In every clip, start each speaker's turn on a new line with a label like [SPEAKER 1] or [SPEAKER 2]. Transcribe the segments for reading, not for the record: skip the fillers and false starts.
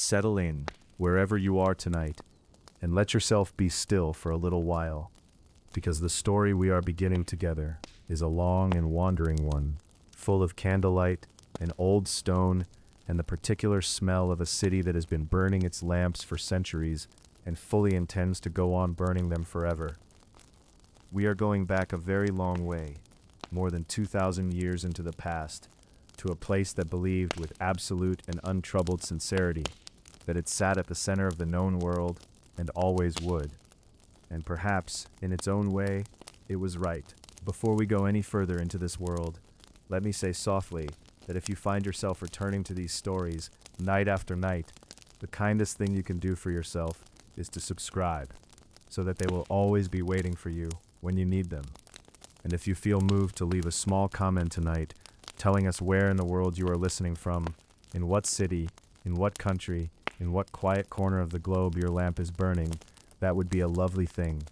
[SPEAKER 1] Settle in, wherever you are tonight, and let yourself be still for a little while, because the story we are beginning together is a long and wandering one, full of candlelight and old stone and the particular smell of a city that has been burning its lamps for centuries and fully intends to go on burning them forever. We are going back a very long way, more than 2,000 years into the past, to a place that believed with absolute and untroubled sincerity that it sat at the center of the known world and always would. And perhaps, in its own way, it was right. Before we go any further into this world, let me say softly that if you find yourself returning to these stories night after night, the kindest thing you can do for yourself is to subscribe, so that they will always be waiting for you when you need them. And if you feel moved to leave a small comment tonight, telling us where in the world you are listening from, in what city, in what country, in what quiet corner of the globe your lamp is burning, that would be a lovely thing,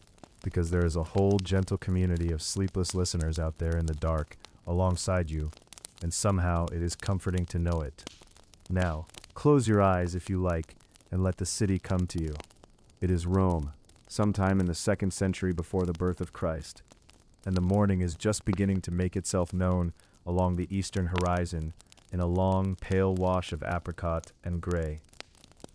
[SPEAKER 1] because there is a whole gentle community of sleepless listeners out there in the dark, alongside you, and somehow it is comforting to know it. Now, close your eyes if you like, and let the city come to you. It is Rome, sometime in the 2nd century before the birth of Christ, and the morning is just beginning to make itself known along the eastern horizon in a long, pale wash of apricot and gray.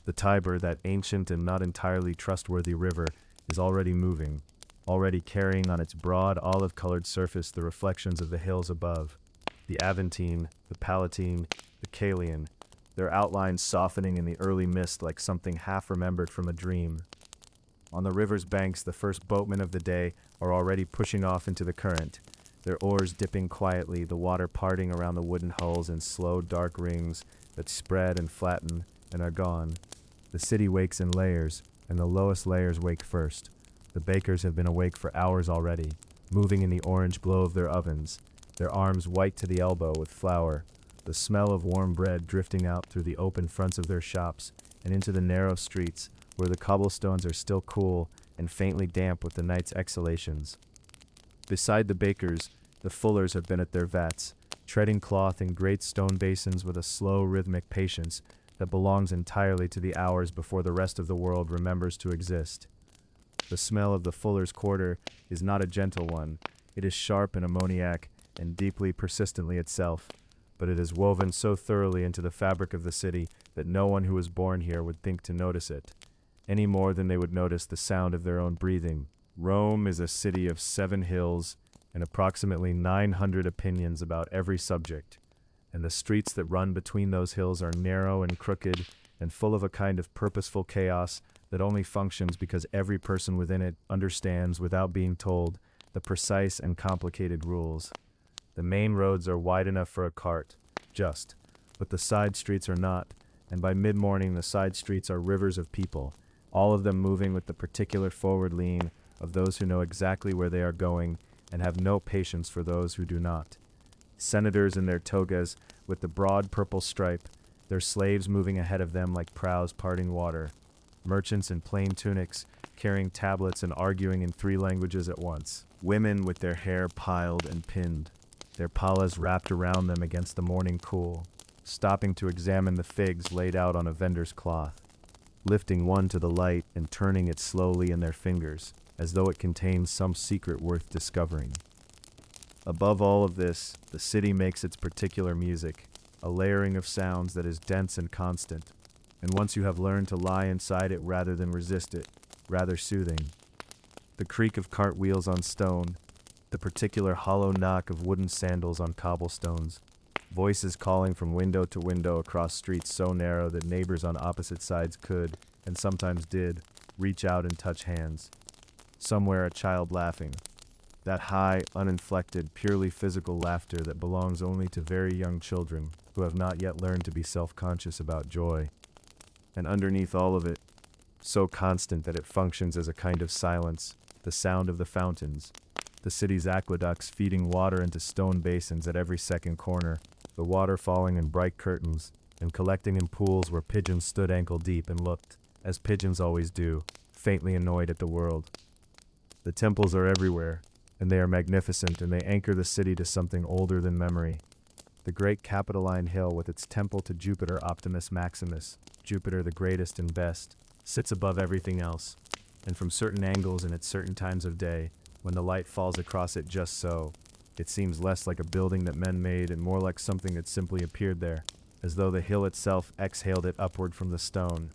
[SPEAKER 1] The Tiber, that ancient and not entirely trustworthy river, is already moving, already carrying on its broad olive-colored surface the reflections of the hills above, the Aventine, the Palatine, the Caelian, their outlines softening in the early mist like something half-remembered from a dream. On the river's banks, the first boatmen of the day are already pushing off into the current, their oars dipping quietly, the water parting around the wooden hulls in slow, dark rings that spread and flatten and are gone. The city wakes in layers, and the lowest layers wake first. The bakers have been awake for hours already, moving in the orange glow of their ovens, their arms white to the elbow with flour, the smell of warm bread drifting out through the open fronts of their shops and into the narrow streets where the cobblestones are still cool and faintly damp with the night's exhalations. Beside the bakers, the fullers have been at their vats, treading cloth in great stone basins with a slow, rhythmic patience that belongs entirely to the hours before the rest of the world remembers to exist. The smell of the fuller's quarter is not a gentle one. It is sharp and ammoniac and deeply, persistently itself, but it is woven so thoroughly into the fabric of the city that no one who was born here would think to notice it, any more than they would notice the sound of their own breathing. Rome is a city of 7 hills and approximately 900 opinions about every subject, and the streets that run between those hills are narrow and crooked and full of a kind of purposeful chaos that only functions because every person within it understands, without being told, the precise and complicated rules. The main roads are wide enough for a cart, just, but the side streets are not, and by mid-morning the side streets are rivers of people, all of them moving with the particular forward lean of those who know exactly where they are going and have no patience for those who do not. Senators in their togas with the broad purple stripe, their slaves moving ahead of them like prows parting water, merchants in plain tunics carrying tablets and arguing in 3 languages at once, women with their hair piled and pinned, their pallas wrapped around them against the morning cool, stopping to examine the figs laid out on a vendor's cloth, lifting one to the light and turning it slowly in their fingers, as though it contains some secret worth discovering. Above all of this, the city makes its particular music, a layering of sounds that is dense and constant, and once you have learned to lie inside it rather than resist it, rather soothing. The creak of cartwheels on stone, the particular hollow knock of wooden sandals on cobblestones, voices calling from window to window across streets so narrow that neighbors on opposite sides could, and sometimes did, reach out and touch hands. Somewhere a child laughing. That high, uninflected, purely physical laughter that belongs only to very young children who have not yet learned to be self-conscious about joy. And underneath all of it, so constant that it functions as a kind of silence, the sound of the fountains, the city's aqueducts feeding water into stone basins at every second corner, the water falling in bright curtains and collecting in pools where pigeons stood ankle-deep and looked, as pigeons always do, faintly annoyed at the world. The temples are everywhere, and they are magnificent, and they anchor the city to something older than memory. The great Capitoline Hill with its temple to Jupiter Optimus Maximus, Jupiter the greatest and best, sits above everything else, and from certain angles and at certain times of day, when the light falls across it just so, it seems less like a building that men made and more like something that simply appeared there, as though the hill itself exhaled it upward from the stone.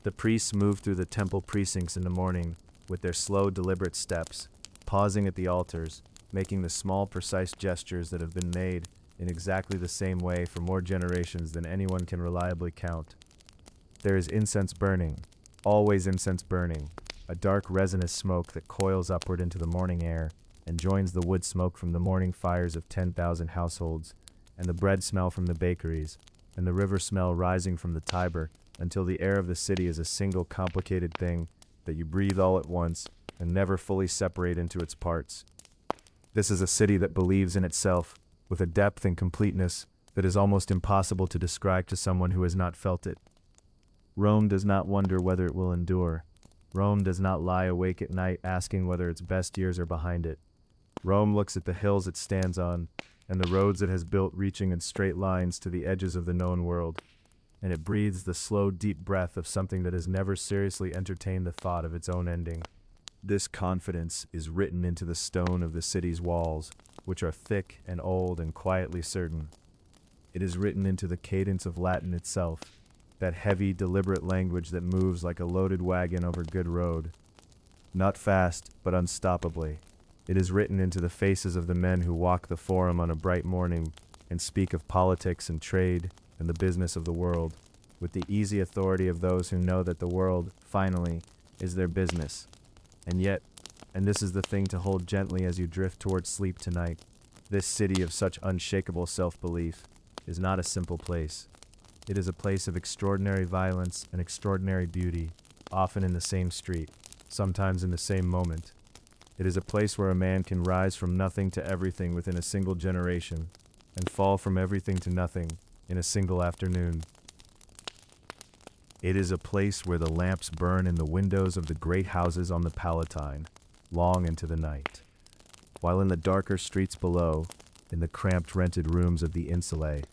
[SPEAKER 1] The priests move through the temple precincts in the morning, with their slow, deliberate steps, pausing at the altars, making the small, precise gestures that have been made in exactly the same way for more generations than anyone can reliably count. There is incense burning, always incense burning, a dark resinous smoke that coils upward into the morning air and joins the wood smoke from the morning fires of 10,000 households, and the bread smell from the bakeries, and the river smell rising from the Tiber, until the air of the city is a single complicated thing that you breathe all at once and never fully separate into its parts. This is a city that believes in itself, with a depth and completeness that is almost impossible to describe to someone who has not felt it. Rome does not wonder whether it will endure. Rome does not lie awake at night asking whether its best years are behind it. Rome looks at the hills it stands on, and the roads it has built reaching in straight lines to the edges of the known world, and it breathes the slow, deep breath of something that has never seriously entertained the thought of its own ending. This confidence is written into the stone of the city's walls, which are thick and old and quietly certain. It is written into the cadence of Latin itself, that heavy, deliberate language that moves like a loaded wagon over good road. Not fast, but unstoppably. It is written into the faces of the men who walk the forum on a bright morning and speak of politics and trade and the business of the world, with the easy authority of those who know that the world, finally, is their business. And yet, and this is the thing to hold gently as you drift towards sleep tonight, this city of such unshakable self-belief is not a simple place. It is a place of extraordinary violence and extraordinary beauty, often in the same street, sometimes in the same moment. It is a place where a man can rise from nothing to everything within a single generation, and fall from everything to nothing in a single afternoon. It is a place where the lamps burn in the windows of the great houses on the Palatine, long into the night, while in the darker streets below, in the cramped rented rooms of the insulae,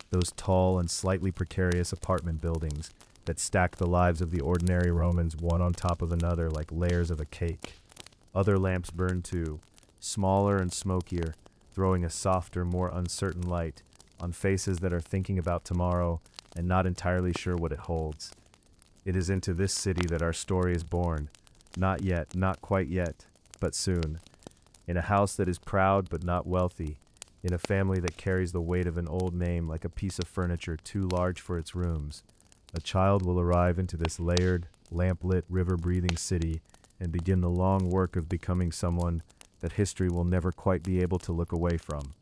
[SPEAKER 1] those tall and slightly precarious apartment buildings that stack the lives of the ordinary Romans one on top of another like layers of a cake. Other lamps burn too, smaller and smokier, throwing a softer, more uncertain light on faces that are thinking about tomorrow and not entirely sure what it holds. It is into this city that our story is born, not yet, not quite yet, but soon. In a house that is proud but not wealthy, in a family that carries the weight of an old name like a piece of furniture too large for its rooms, a child will arrive into this layered, lamp-lit, river-breathing city and begin the long work of becoming someone that history will never quite be able to look away from.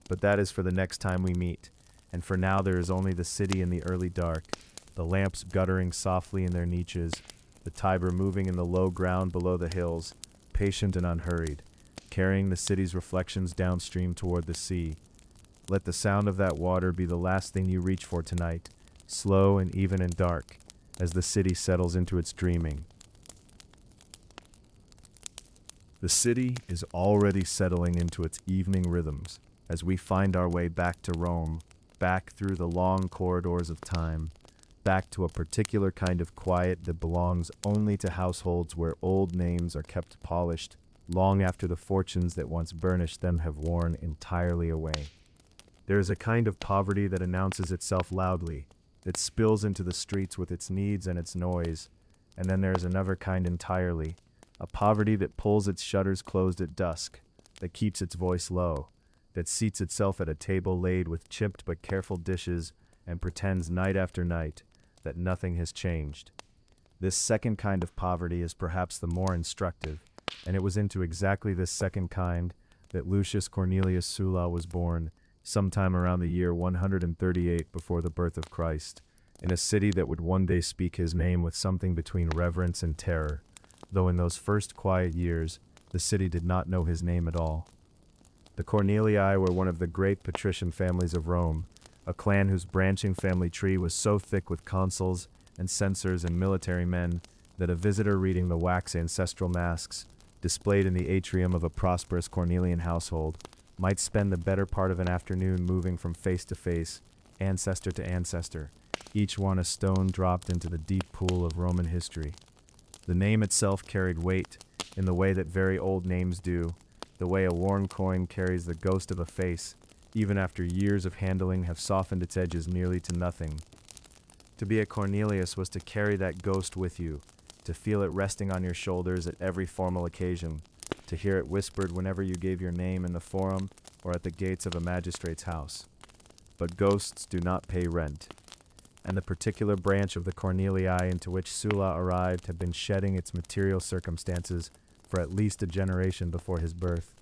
[SPEAKER 1] But that is for the next time we meet, and for now there is only the city in the early dark, the lamps guttering softly in their niches, the Tiber moving in the low ground below the hills, patient and unhurried, carrying the city's reflections downstream toward the sea. Let the sound of that water be the last thing you reach for tonight, slow and even and dark, as the city settles into its dreaming. The city is already settling into its evening rhythms as we find our way back to Rome, back through the long corridors of time, back to a particular kind of quiet that belongs only to households where old names are kept polished long after the fortunes that once burnished them have worn entirely away. There is a kind of poverty that announces itself loudly, that spills into the streets with its needs and its noise, and then there is another kind entirely, a poverty that pulls its shutters closed at dusk, that keeps its voice low, that seats itself at a table laid with chipped but careful dishes and pretends night after night that nothing has changed. This second kind of poverty is perhaps the more instructive, and it was into exactly this second kind that Lucius Cornelius Sulla was born sometime around the year 138 before the birth of Christ, in a city that would one day speak his name with something between reverence and terror, though in those first quiet years the city did not know his name at all. The Cornelii were one of the great patrician families of Rome, a clan whose branching family tree was so thick with consuls and censors and military men that a visitor reading the wax ancestral masks, displayed in the atrium of a prosperous Cornelian household, might spend the better part of an afternoon moving from face to face, ancestor to ancestor, each one a stone dropped into the deep pool of Roman history. The name itself carried weight, in the way that very old names do, the way a worn coin carries the ghost of a face, even after years of handling have softened its edges nearly to nothing. To be a Cornelius was to carry that ghost with you, to feel it resting on your shoulders at every formal occasion, to hear it whispered whenever you gave your name in the forum or at the gates of a magistrate's house. But ghosts do not pay rent, and the particular branch of the Cornelii into which Sulla arrived had been shedding its material circumstances for at least a generation before his birth,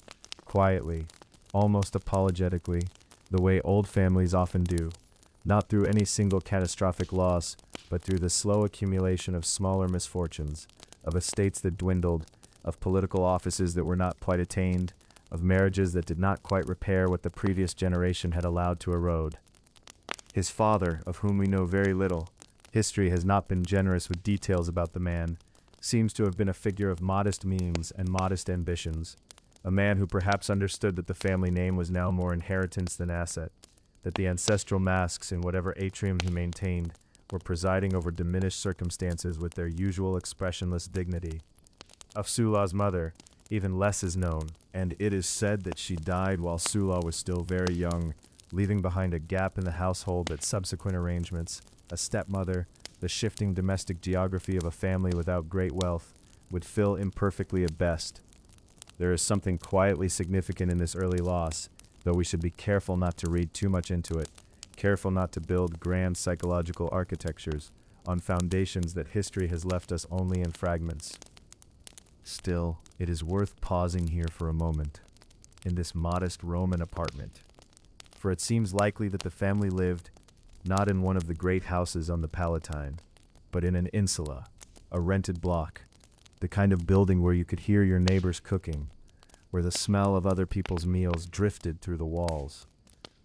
[SPEAKER 1] quietly, almost apologetically, the way old families often do, not through any single catastrophic loss, but through the slow accumulation of smaller misfortunes, of estates that dwindled, of political offices that were not quite attained, of marriages that did not quite repair what the previous generation had allowed to erode. His father, of whom we know very little, history has not been generous with details about the man, seems to have been a figure of modest means and modest ambitions, a man who perhaps understood that the family name was now more inheritance than asset, that the ancestral masks in whatever atrium he maintained were presiding over diminished circumstances with their usual expressionless dignity. Of Sulla's mother, even less is known, and it is said that she died while Sulla was still very young, leaving behind a gap in the household that subsequent arrangements, a stepmother, the shifting domestic geography of a family without great wealth, would fill imperfectly at best. There is something quietly significant in this early loss, though we should be careful not to read too much into it, careful not to build grand psychological architectures on foundations that history has left us only in fragments. Still, it is worth pausing here for a moment, in this modest Roman apartment, for it seems likely that the family lived not in one of the great houses on the Palatine, but in an insula, a rented block, the kind of building where you could hear your neighbors cooking, where the smell of other people's meals drifted through the walls,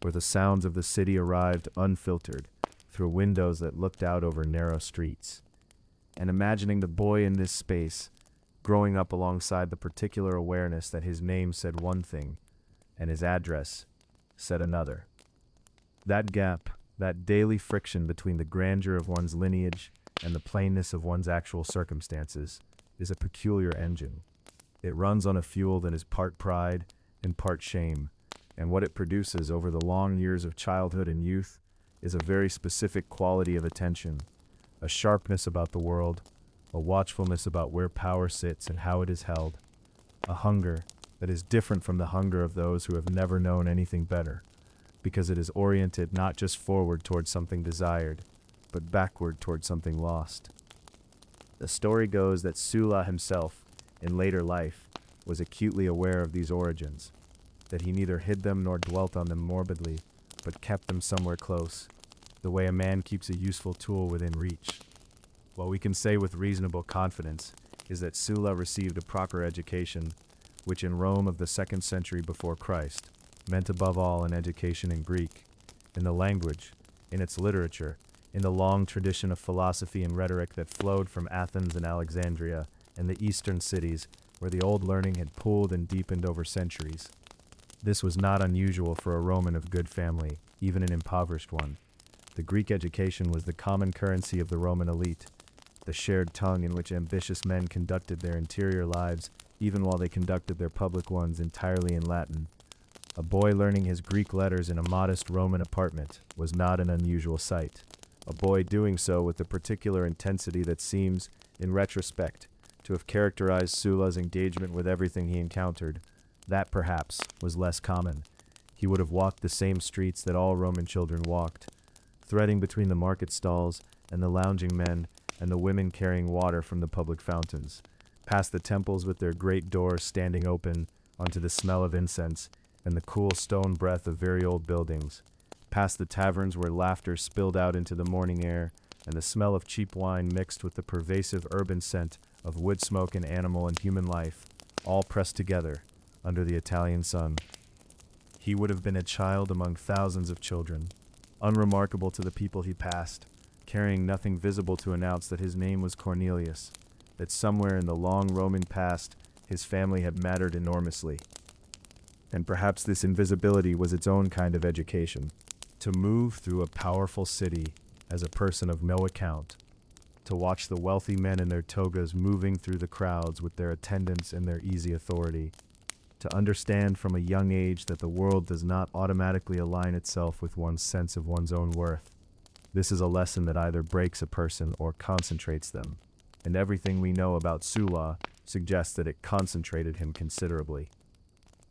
[SPEAKER 1] where the sounds of the city arrived unfiltered through windows that looked out over narrow streets. And imagining the boy in this space, growing up alongside the particular awareness that his name said one thing, and his address said another. That gap, that daily friction between the grandeur of one's lineage and the plainness of one's actual circumstances, is a peculiar engine. It runs on a fuel that is part pride and part shame, and what it produces over the long years of childhood and youth is a very specific quality of attention, a sharpness about the world, a watchfulness about where power sits and how it is held, a hunger that is different from the hunger of those who have never known anything better, because it is oriented not just forward toward something desired, but backward toward something lost. The story goes that Sulla himself, in later life, was acutely aware of these origins, that he neither hid them nor dwelt on them morbidly, but kept them somewhere close, the way a man keeps a useful tool within reach. What we can say with reasonable confidence is that Sulla received a proper education, which in Rome of the 2nd century before Christ meant above all an education in Greek, in the language, in its literature, in the long tradition of philosophy and rhetoric that flowed from Athens and Alexandria and the eastern cities where the old learning had pooled and deepened over centuries. This was not unusual for a Roman of good family, even an impoverished one. The Greek education was the common currency of the Roman elite, the shared tongue in which ambitious men conducted their interior lives, even while they conducted their public ones entirely in Latin. A boy learning his Greek letters in a modest Roman apartment was not an unusual sight. A boy doing so with the particular intensity that seems, in retrospect, to have characterized Sulla's engagement with everything he encountered, that perhaps was less common. He would have walked the same streets that all Roman children walked, threading between the market stalls and the lounging men and the women carrying water from the public fountains, past the temples with their great doors standing open onto the smell of incense and the cool stone breath of very old buildings, past the taverns where laughter spilled out into the morning air and the smell of cheap wine mixed with the pervasive urban scent of wood smoke and animal and human life, all pressed together under the Italian sun. He would have been a child among thousands of children, unremarkable to the people he passed, carrying nothing visible to announce that his name was Cornelius, that somewhere in the long Roman past his family had mattered enormously. And perhaps this invisibility was its own kind of education. To move through a powerful city as a person of no account, to watch the wealthy men in their togas moving through the crowds with their attendants and their easy authority, to understand from a young age that the world does not automatically align itself with one's sense of one's own worth. This is a lesson that either breaks a person or concentrates them, and everything we know about Sulla suggests that it concentrated him considerably.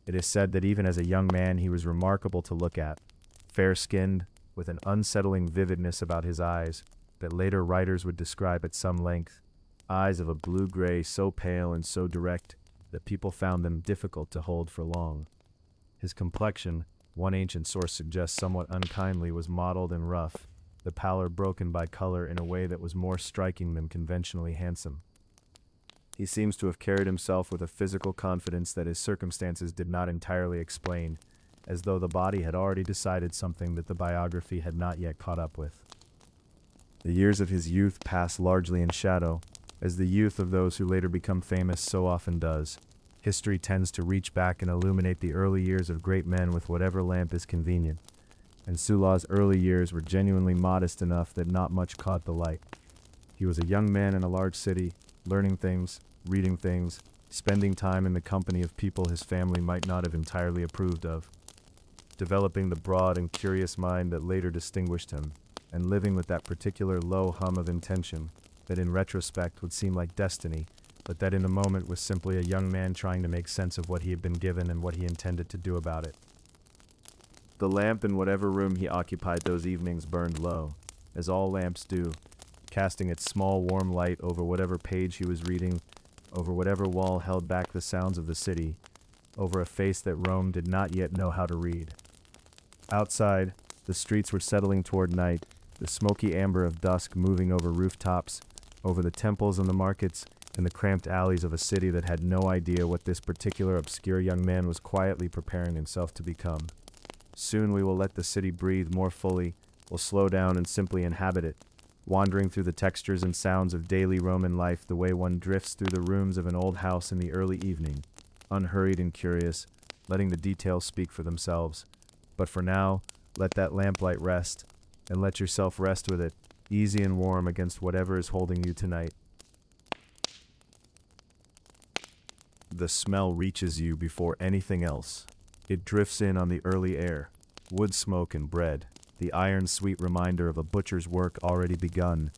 [SPEAKER 1] It is said that even as a young man he was remarkable to look at, fair-skinned, with an unsettling vividness about his eyes that later writers would describe at some length, eyes of a blue-gray so pale and so direct that people found them difficult to hold for long. His complexion, one ancient source suggests somewhat unkindly, was mottled and rough, the pallor broken by color in a way that was more striking than conventionally handsome. He seems to have carried himself with a physical confidence that his circumstances did not entirely explain, as though the body had already decided something that the biography had not yet caught up with. The years of his youth pass largely in shadow, as the youth of those who later become famous so often does. History tends to reach back and illuminate the early years of great men with whatever lamp is convenient, and Sulla's early years were genuinely modest enough that not much caught the light. He was a young man in a large city, learning things, reading things, spending time in the company of people his family might not have entirely approved of, developing the broad and curious mind that later distinguished him, and living with that particular low hum of intention that in retrospect would seem like destiny, but that in the moment was simply a young man trying to make sense of what he had been given and what he intended to do about it. The lamp in whatever room he occupied those evenings burned low, as all lamps do, casting its small warm light over whatever page he was reading, over whatever wall held back the sounds of the city, over a face that Rome did not yet know how to read. Outside, the streets were settling toward night, the smoky amber of dusk moving over rooftops, over the temples and the markets, and the cramped alleys of a city that had no idea what this particular obscure young man was quietly preparing himself to become. Soon we will let the city breathe more fully, will slow down and simply inhabit it, wandering through the textures and sounds of daily Roman life the way one drifts through the rooms of an old house in the early evening, unhurried and curious, letting the details speak for themselves. But for now, let that lamplight rest, and let yourself rest with it, easy and warm against whatever is holding you tonight. The smell reaches you before anything else. It drifts in on the early air, wood smoke and bread, the iron-sweet reminder of a butcher's work already begun,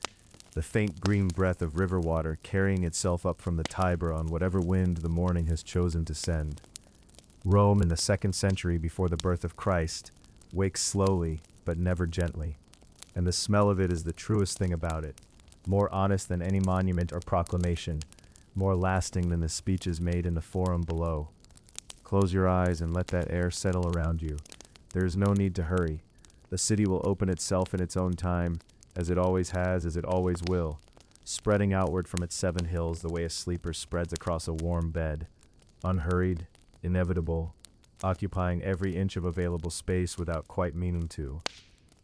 [SPEAKER 1] the faint green breath of river water carrying itself up from the Tiber on whatever wind the morning has chosen to send. Rome in the 2nd century before the birth of Christ wakes slowly but never gently, and the smell of it is the truest thing about it, more honest than any monument or proclamation, more lasting than the speeches made in the forum below. Close your eyes and let that air settle around you. There is no need to hurry. The city will open itself in its own time, as it always has, as it always will, spreading outward from its 7 hills the way a sleeper spreads across a warm bed, unhurried, inevitable, occupying every inch of available space without quite meaning to.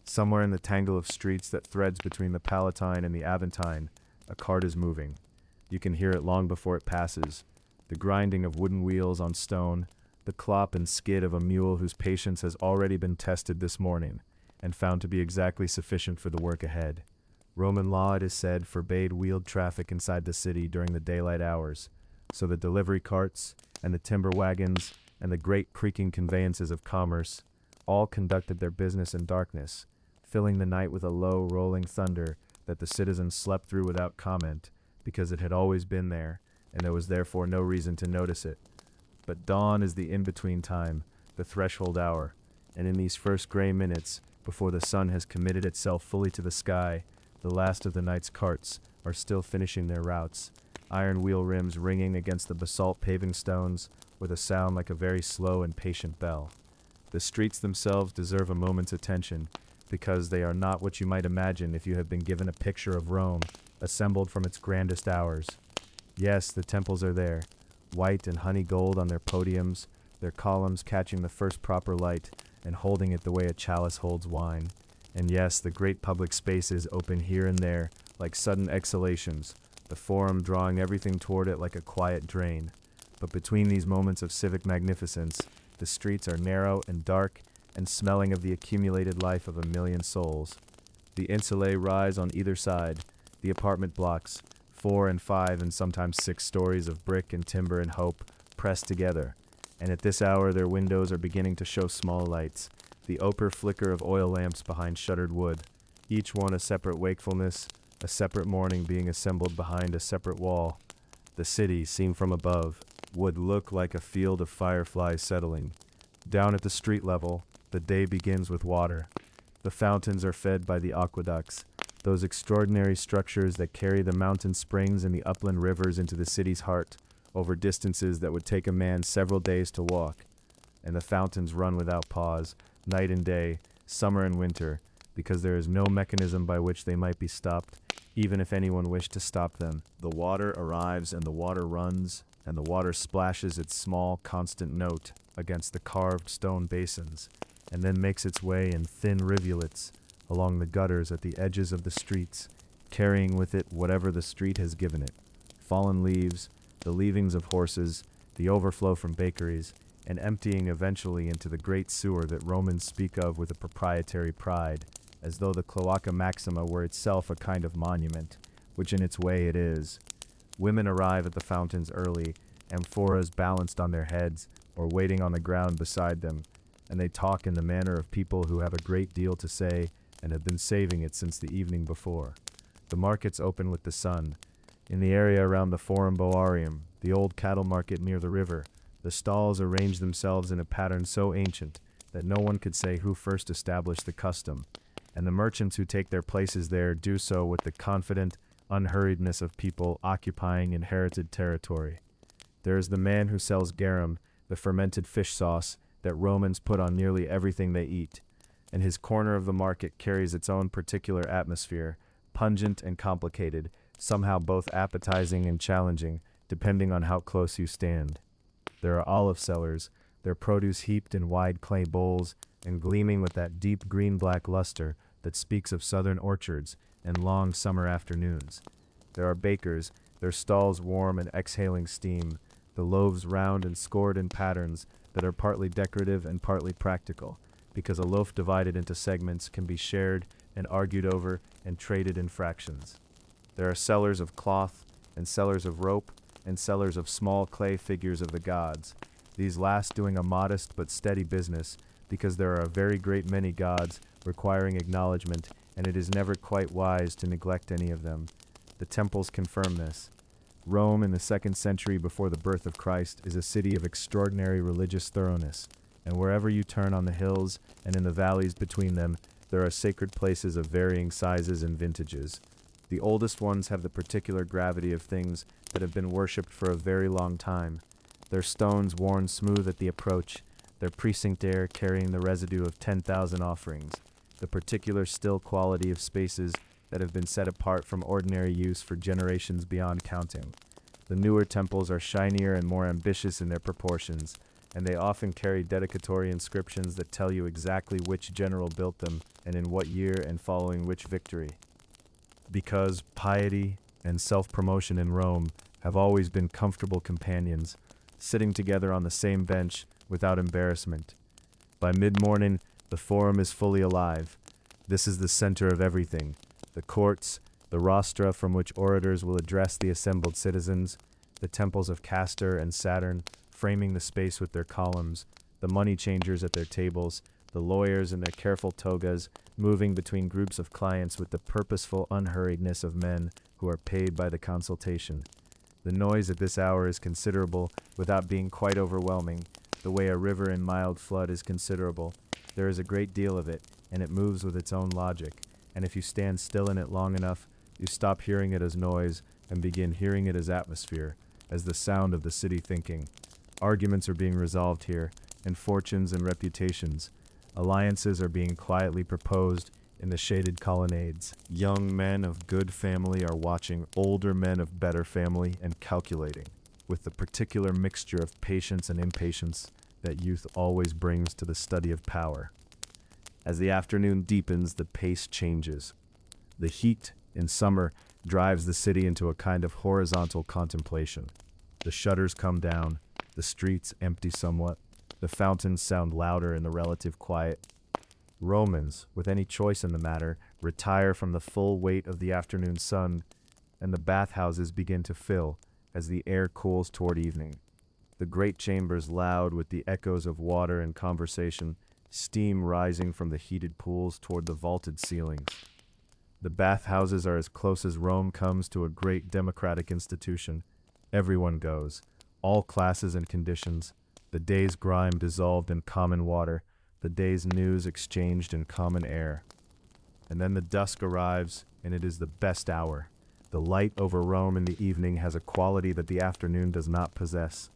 [SPEAKER 1] Somewhere in the tangle of streets that threads between the Palatine and the Aventine, a cart is moving. You can hear it long before it passes, the grinding of wooden wheels on stone, the clop and skid of a mule whose patience has already been tested this morning, and found to be exactly sufficient for the work ahead. Roman law, it is said, forbade wheeled traffic inside the city during the daylight hours, so the delivery carts, and the timber wagons, and the great creaking conveyances of commerce all conducted their business in darkness, filling the night with a low, rolling thunder that the citizens slept through without comment, because it had always been there, and there was therefore no reason to notice it. But dawn is the in-between time, the threshold hour, and in these first gray minutes, before the sun has committed itself fully to the sky, the last of the night's carts are still finishing their routes, iron wheel rims ringing against the basalt paving stones with a sound like a very slow and patient bell. The streets themselves deserve a moment's attention, because they are not what you might imagine if you have been given a picture of Rome, assembled from its grandest hours. Yes, the temples are there, white and honey gold on their podiums, their columns catching the first proper light and holding it the way a chalice holds wine. And yes, the great public spaces open here and there like sudden exhalations, the forum drawing everything toward it like a quiet drain. But between these moments of civic magnificence, The streets are narrow and dark and smelling of the accumulated life of a million souls. The insulae rise on either side, the apartment blocks, 4 and 5 and sometimes 6 stories of brick and timber and hope pressed together, and at this hour their windows are beginning to show small lights, the ochre flicker of oil lamps behind shuttered wood, each one a separate wakefulness, a separate morning being assembled behind a separate wall. The city, seen from above, would look like a field of fireflies settling. Down at the street level, the day begins with water. The fountains are fed by the aqueducts, those extraordinary structures that carry the mountain springs and the upland rivers into the city's heart, over distances that would take a man several days to walk. And the fountains run without pause, night and day, summer and winter, because there is no mechanism by which they might be stopped, even if anyone wished to stop them. The water arrives and the water runs, and the water splashes its small, constant note against the carved stone basins, and then makes its way in thin rivulets along the gutters at the edges of the streets, carrying with it whatever the street has given it: fallen leaves, the leavings of horses, the overflow from bakeries, and emptying eventually into the great sewer that Romans speak of with a proprietary pride, as though the Cloaca Maxima were itself a kind of monument, which in its way it is. Women arrive at the fountains early, amphoras balanced on their heads or waiting on the ground beside them, and they talk in the manner of people who have a great deal to say and have been saving it since the evening before. The markets open with the sun. In the area around the Forum Boarium, the old cattle market near the river, the stalls arrange themselves in a pattern so ancient that no one could say who first established the custom, and the merchants who take their places there do so with the confident unhurriedness of people occupying inherited territory. There is the man who sells garum, the fermented fish sauce that Romans put on nearly everything they eat, and his corner of the market carries its own particular atmosphere, pungent and complicated, somehow both appetizing and challenging, depending on how close you stand. There are olive sellers, their produce heaped in wide clay bowls and gleaming with that deep green-black luster that speaks of southern orchards and long summer afternoons. There are bakers, their stalls warm and exhaling steam, the loaves round and scored in patterns that are partly decorative and partly practical, because a loaf divided into segments can be shared and argued over and traded in fractions. There are sellers of cloth and sellers of rope and sellers of small clay figures of the gods, these last doing a modest but steady business, because there are a very great many gods requiring acknowledgement, and it is never quite wise to neglect any of them. The temples confirm this. Rome in the 2nd century before the birth of Christ is a city of extraordinary religious thoroughness, and wherever you turn on the hills and in the valleys between them, there are sacred places of varying sizes and vintages. The oldest ones have the particular gravity of things that have been worshipped for a very long time, their stones worn smooth at the approach, their precinct air carrying the residue of 10,000 offerings, the particular still quality of spaces that have been set apart from ordinary use for generations beyond counting. The newer temples are shinier and more ambitious in their proportions, and they often carry dedicatory inscriptions that tell you exactly which general built them and in what year and following which victory. Because piety and self-promotion in Rome have always been comfortable companions, sitting together on the same bench without embarrassment. By mid-morning, the forum is fully alive. This is the center of everything: the courts, the rostra from which orators will address the assembled citizens, the temples of Castor and Saturn framing the space with their columns, the money changers at their tables, the lawyers in their careful togas moving between groups of clients with the purposeful unhurriedness of men who are paid by the consultation. The noise at this hour is considerable without being quite overwhelming, the way a river in mild flood is considerable. There is a great deal of it, and it moves with its own logic, and if you stand still in it long enough, you stop hearing it as noise and begin hearing it as atmosphere, as the sound of the city thinking. Arguments are being resolved here, and fortunes and reputations. Alliances are being quietly proposed in the shaded colonnades. Young men of good family are watching older men of better family and calculating, with the particular mixture of patience and impatience that youth always brings to the study of power. As the afternoon deepens, the pace changes. The heat in summer drives the city into a kind of horizontal contemplation. The shutters come down, the streets empty somewhat, The fountains sound louder in the relative quiet. Romans, with any choice in the matter, retire from the full weight of the afternoon sun, and the bathhouses begin to fill as the air cools toward evening. The great chambers loud with the echoes of water and conversation, steam rising from the heated pools toward the vaulted ceilings. The bathhouses are as close as Rome comes to a great democratic institution. Everyone goes, all classes and conditions, the day's grime dissolved in common water, the day's news exchanged in common air. And then the dusk arrives, and it is the best hour. The light over Rome in the evening has a quality that the afternoon does not possess.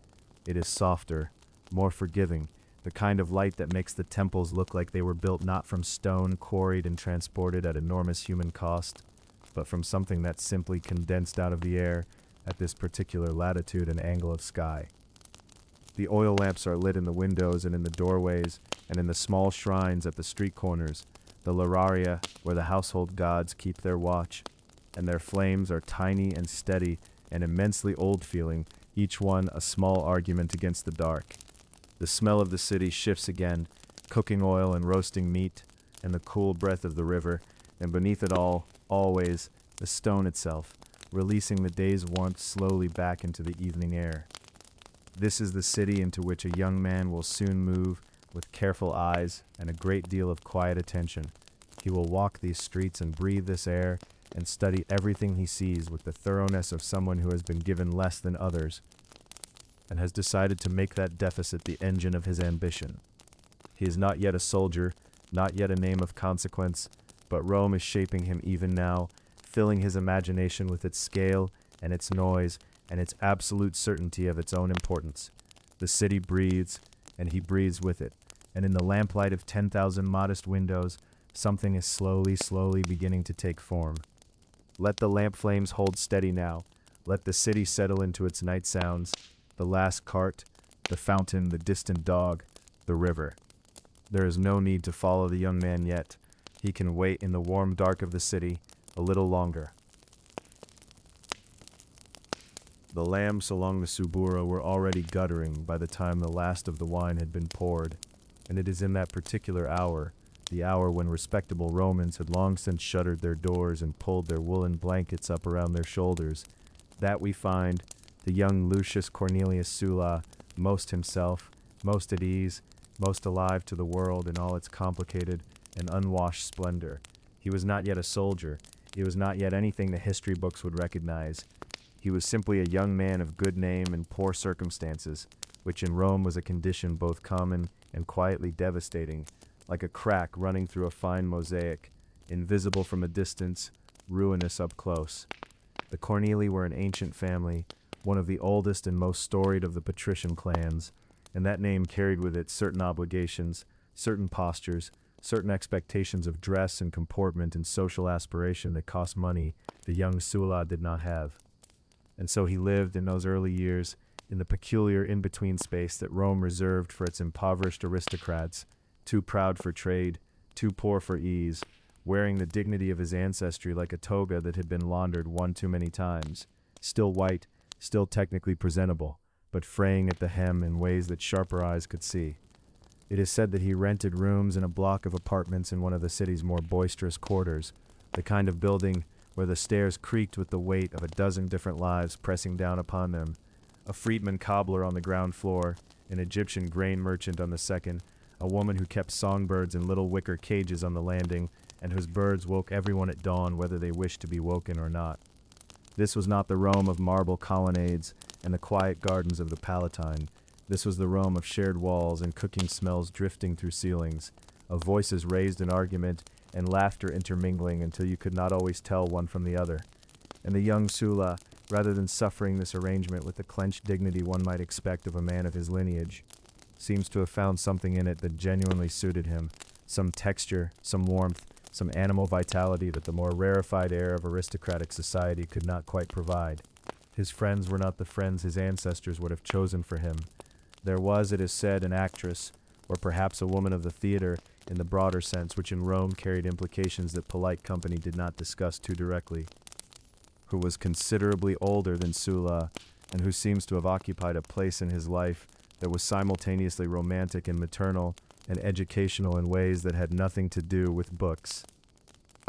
[SPEAKER 1] It is softer, more forgiving, the kind of light that makes the temples look like they were built not from stone quarried and transported at enormous human cost, but from something that's simply condensed out of the air at this particular latitude and angle of sky. The oil lamps are lit in the windows and in the doorways and in the small shrines at the street corners, the Lauraria where the household gods keep their watch, and their flames are tiny and steady and immensely old-feeling, each one a small argument against the dark. The smell of the city shifts again, cooking oil and roasting meat, and the cool breath of the river, and beneath it all, always, the stone itself, releasing the day's warmth slowly back into the evening air. This is the city into which a young man will soon move with careful eyes and a great deal of quiet attention. He will walk these streets and breathe this air and study everything he sees with the thoroughness of someone who has been given less than others and has decided to make that deficit the engine of his ambition. He is not yet a soldier, not yet a name of consequence, but Rome is shaping him even now, filling his imagination with its scale and its noise and its absolute certainty of its own importance. The city breathes, and he breathes with it, and in the lamplight of 10,000 modest windows, something is slowly beginning to take form. Let the lamp flames hold steady now. Let the city settle into its night sounds, the last cart, the fountain, the distant dog, the river. There is no need to follow the young man yet. He can wait in the warm dark of the city a little longer. The lamps along the Subura were already guttering by the time the last of the wine had been poured, and it is in that particular hour, the hour when respectable Romans had long since shuttered their doors and pulled their woolen blankets up around their shoulders, that we find the young Lucius Cornelius Sulla, most himself, most at ease, most alive to the world in all its complicated and unwashed splendor. He was not yet a soldier. He was not yet anything the history books would recognize. He was simply a young man of good name and poor circumstances, which in Rome was a condition both common and quietly devastating, like a crack running through a fine mosaic, invisible from a distance, ruinous up close. The Cornelii were an ancient family, one of the oldest and most storied of the patrician clans, and that name carried with it certain obligations, certain postures, certain expectations of dress and comportment and social aspiration that cost money the young Sulla did not have. And so he lived in those early years in the peculiar in-between space that Rome reserved for its impoverished aristocrats, too proud for trade, too poor for ease, wearing the dignity of his ancestry like a toga that had been laundered one too many times, still white, still technically presentable, but fraying at the hem in ways that sharper eyes could see. It is said that he rented rooms in a block of apartments in one of the city's more boisterous quarters, the kind of building where the stairs creaked with the weight of a dozen different lives pressing down upon them, a freedman cobbler on the ground floor, an Egyptian grain merchant on the second, a woman who kept songbirds in little wicker cages on the landing, and whose birds woke everyone at dawn whether they wished to be woken or not. This was not the Rome of marble colonnades and the quiet gardens of the Palatine. This was the Rome of shared walls and cooking smells drifting through ceilings, of voices raised in argument and laughter intermingling until you could not always tell one from the other. And the young Sulla, rather than suffering this arrangement with the clenched dignity one might expect of a man of his lineage, seems to have found something in it that genuinely suited him, some texture, some warmth, some animal vitality that the more rarefied air of aristocratic society could not quite provide. His friends were not the friends his ancestors would have chosen for him. There was, it is said, an actress, or perhaps a woman of the theater in the broader sense, which in Rome carried implications that polite company did not discuss too directly, who was considerably older than Sulla, and who seems to have occupied a place in his life that was simultaneously romantic and maternal and educational in ways that had nothing to do with books.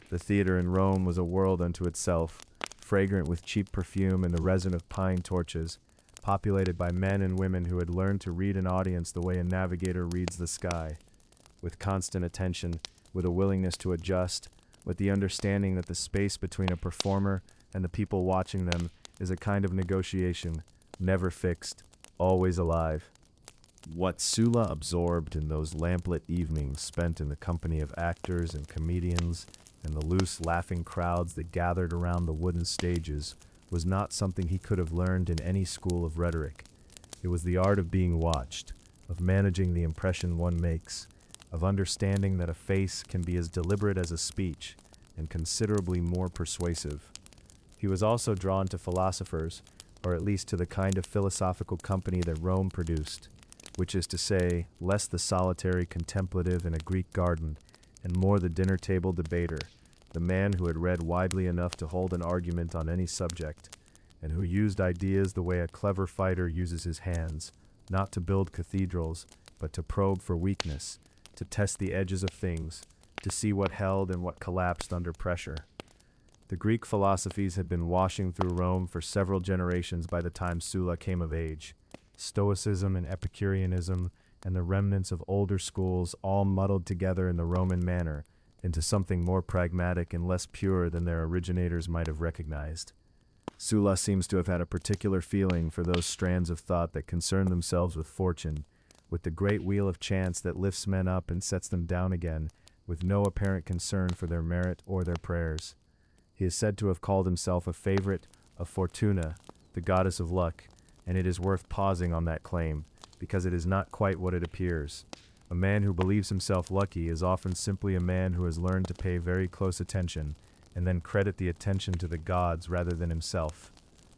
[SPEAKER 1] The theater in Rome was a world unto itself, fragrant with cheap perfume and the resin of pine torches, populated by men and women who had learned to read an audience the way a navigator reads the sky, with constant attention, with a willingness to adjust, with the understanding that the space between a performer and the people watching them is a kind of negotiation, never fixed, always alive. What Sulla absorbed in those lamplit evenings spent in the company of actors and comedians and the loose, laughing crowds that gathered around the wooden stages was not something he could have learned in any school of rhetoric. It was the art of being watched, of managing the impression one makes, of understanding that a face can be as deliberate as a speech and considerably more persuasive. He was also drawn to philosophers, or at least to the kind of philosophical company that Rome produced, which is to say, less the solitary contemplative in a Greek garden, and more the dinner-table debater, the man who had read widely enough to hold an argument on any subject, and who used ideas the way a clever fighter uses his hands, not to build cathedrals, but to probe for weakness, to test the edges of things, to see what held and what collapsed under pressure. The Greek philosophies had been washing through Rome for several generations by the time Sulla came of age. Stoicism and Epicureanism and the remnants of older schools all muddled together in the Roman manner into something more pragmatic and less pure than their originators might have recognized. Sulla seems to have had a particular feeling for those strands of thought that concern themselves with fortune, with the great wheel of chance that lifts men up and sets them down again, with no apparent concern for their merit or their prayers. He is said to have called himself a favorite of Fortuna, the goddess of luck, and it is worth pausing on that claim, because it is not quite what it appears. A man who believes himself lucky is often simply a man who has learned to pay very close attention, and then credit the attention to the gods rather than himself.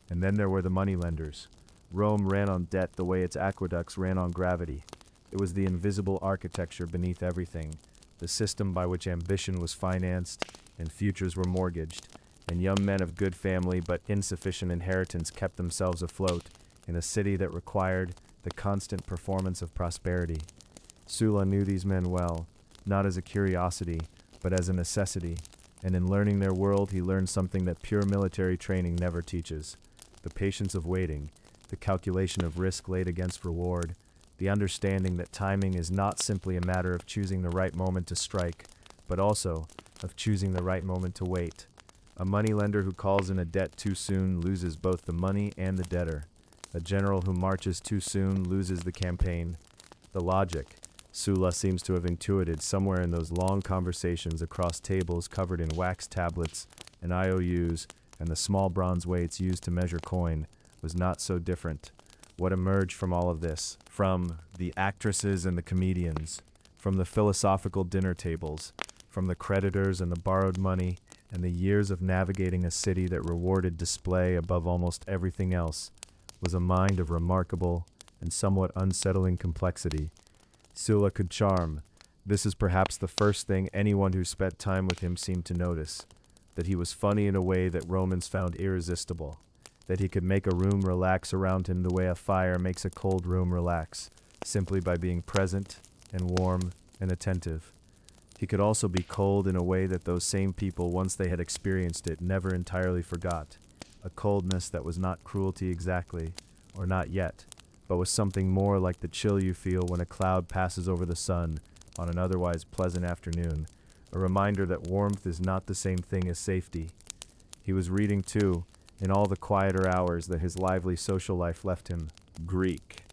[SPEAKER 1] And then there were the moneylenders. Rome ran on debt the way its aqueducts ran on gravity. It was the invisible architecture beneath everything, the system by which ambition was financed and futures were mortgaged, and young men of good family but insufficient inheritance kept themselves afloat in a city that required the constant performance of prosperity. Sulla knew these men well, not as a curiosity, but as a necessity, and in learning their world he learned something that pure military training never teaches: the patience of waiting, the calculation of risk laid against reward, the understanding that timing is not simply a matter of choosing the right moment to strike, but also of choosing the right moment to wait. A moneylender who calls in a debt too soon loses both the money and the debtor. A general who marches too soon loses the campaign. The logic, Sulla seems to have intuited somewhere in those long conversations across tables covered in wax tablets and IOUs and the small bronze weights used to measure coin, was not so different. What emerged from all of this, from the actresses and the comedians, from the philosophical dinner tables, from the creditors and the borrowed money, and the years of navigating a city that rewarded display above almost everything else, was a mind of remarkable and somewhat unsettling complexity. Sulla could charm. This is perhaps the first thing anyone who spent time with him seemed to notice, that he was funny in a way that Romans found irresistible, that he could make a room relax around him the way a fire makes a cold room relax, simply by being present and warm and attentive. He could also be cold in a way that those same people, once they had experienced it, never entirely forgot, a coldness that was not cruelty exactly, or not yet, but was something more like the chill you feel when a cloud passes over the sun on an otherwise pleasant afternoon, a reminder that warmth is not the same thing as safety. He was reading, too, in all the quieter hours that his lively social life left him, Greek,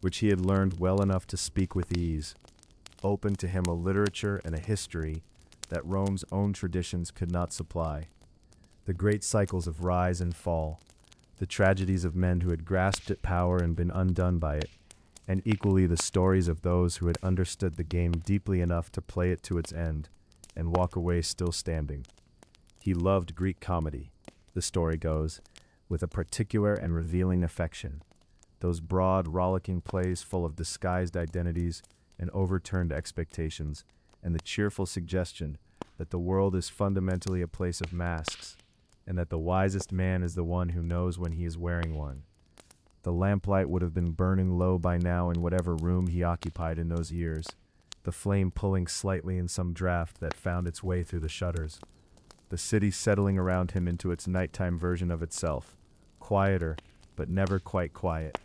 [SPEAKER 1] which he had learned well enough to speak with ease, open to him a literature and a history that Rome's own traditions could not supply. The great cycles of rise and fall, the tragedies of men who had grasped at power and been undone by it, and equally the stories of those who had understood the game deeply enough to play it to its end and walk away still standing. He loved Greek comedy, the story goes, with a particular and revealing affection. Those broad, rollicking plays full of disguised identities and overturned expectations, and the cheerful suggestion that the world is fundamentally a place of masks, and that the wisest man is the one who knows when he is wearing one. The lamplight would have been burning low by now in whatever room he occupied in those years, the flame pulling slightly in some draught that found its way through the shutters. The city settling around him into its nighttime version of itself, quieter, but never quite quiet,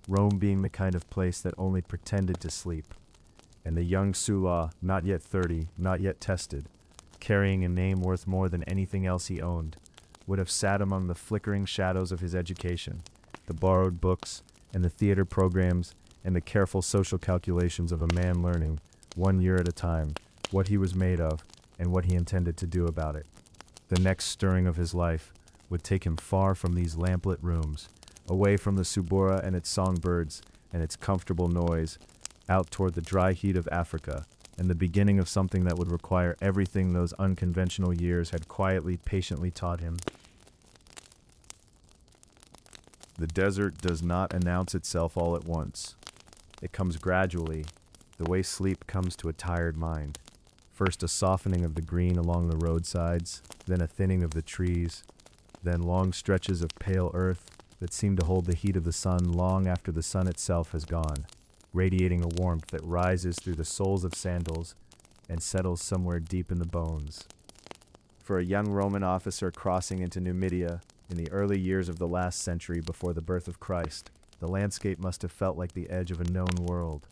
[SPEAKER 1] Rome being the kind of place that only pretended to sleep. And the young Sulla, not yet 30, not yet tested, carrying a name worth more than anything else he owned, would have sat among the flickering shadows of his education, the borrowed books, and the theater programs, and the careful social calculations of a man learning, 1 year at a time, what he was made of, and what he intended to do about it. The next stirring of his life would take him far from these lamplit rooms, away from the Subura and its songbirds and its comfortable noise, out toward the dry heat of Africa, and the beginning of something that would require everything those unconventional years had quietly, patiently taught him. The desert does not announce itself all at once. It comes gradually, the way sleep comes to a tired mind. First a softening of the green along the roadsides, then a thinning of the trees, then long stretches of pale earth that seem to hold the heat of the sun long after the sun itself has gone, radiating a warmth that rises through the soles of sandals and settles somewhere deep in the bones. For a young Roman officer crossing into Numidia in the early years of the last century before the birth of Christ, the landscape must have felt like the edge of a known world,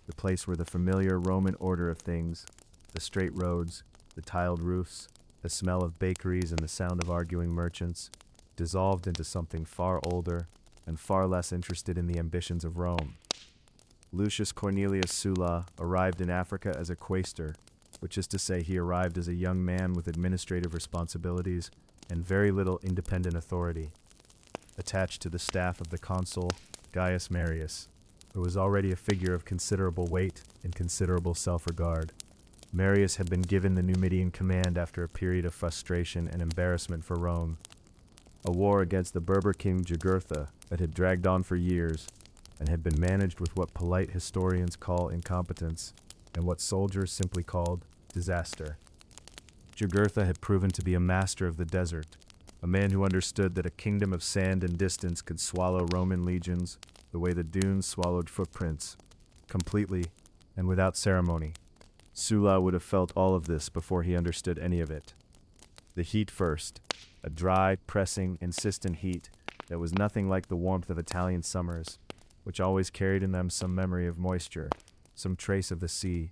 [SPEAKER 1] the place where the familiar Roman order of things, the straight roads, the tiled roofs, the smell of bakeries and the sound of arguing merchants, dissolved into something far older and far less interested in the ambitions of Rome. Lucius Cornelius Sulla arrived in Africa as a quaestor, which is to say he arrived as a young man with administrative responsibilities and very little independent authority, attached to the staff of the consul Gaius Marius, who was already a figure of considerable weight and considerable self-regard. Marius had been given the Numidian command after a period of frustration and embarrassment for Rome. A war against the Berber king Jugurtha that had dragged on for years and had been managed with what polite historians call incompetence and what soldiers simply called disaster. Jugurtha had proven to be a master of the desert, a man who understood that a kingdom of sand and distance could swallow Roman legions the way the dunes swallowed footprints, completely and without ceremony. Sulla would have felt all of this before he understood any of it. The heat first, a dry, pressing, insistent heat that was nothing like the warmth of Italian summers, which always carried in them some memory of moisture, some trace of the sea.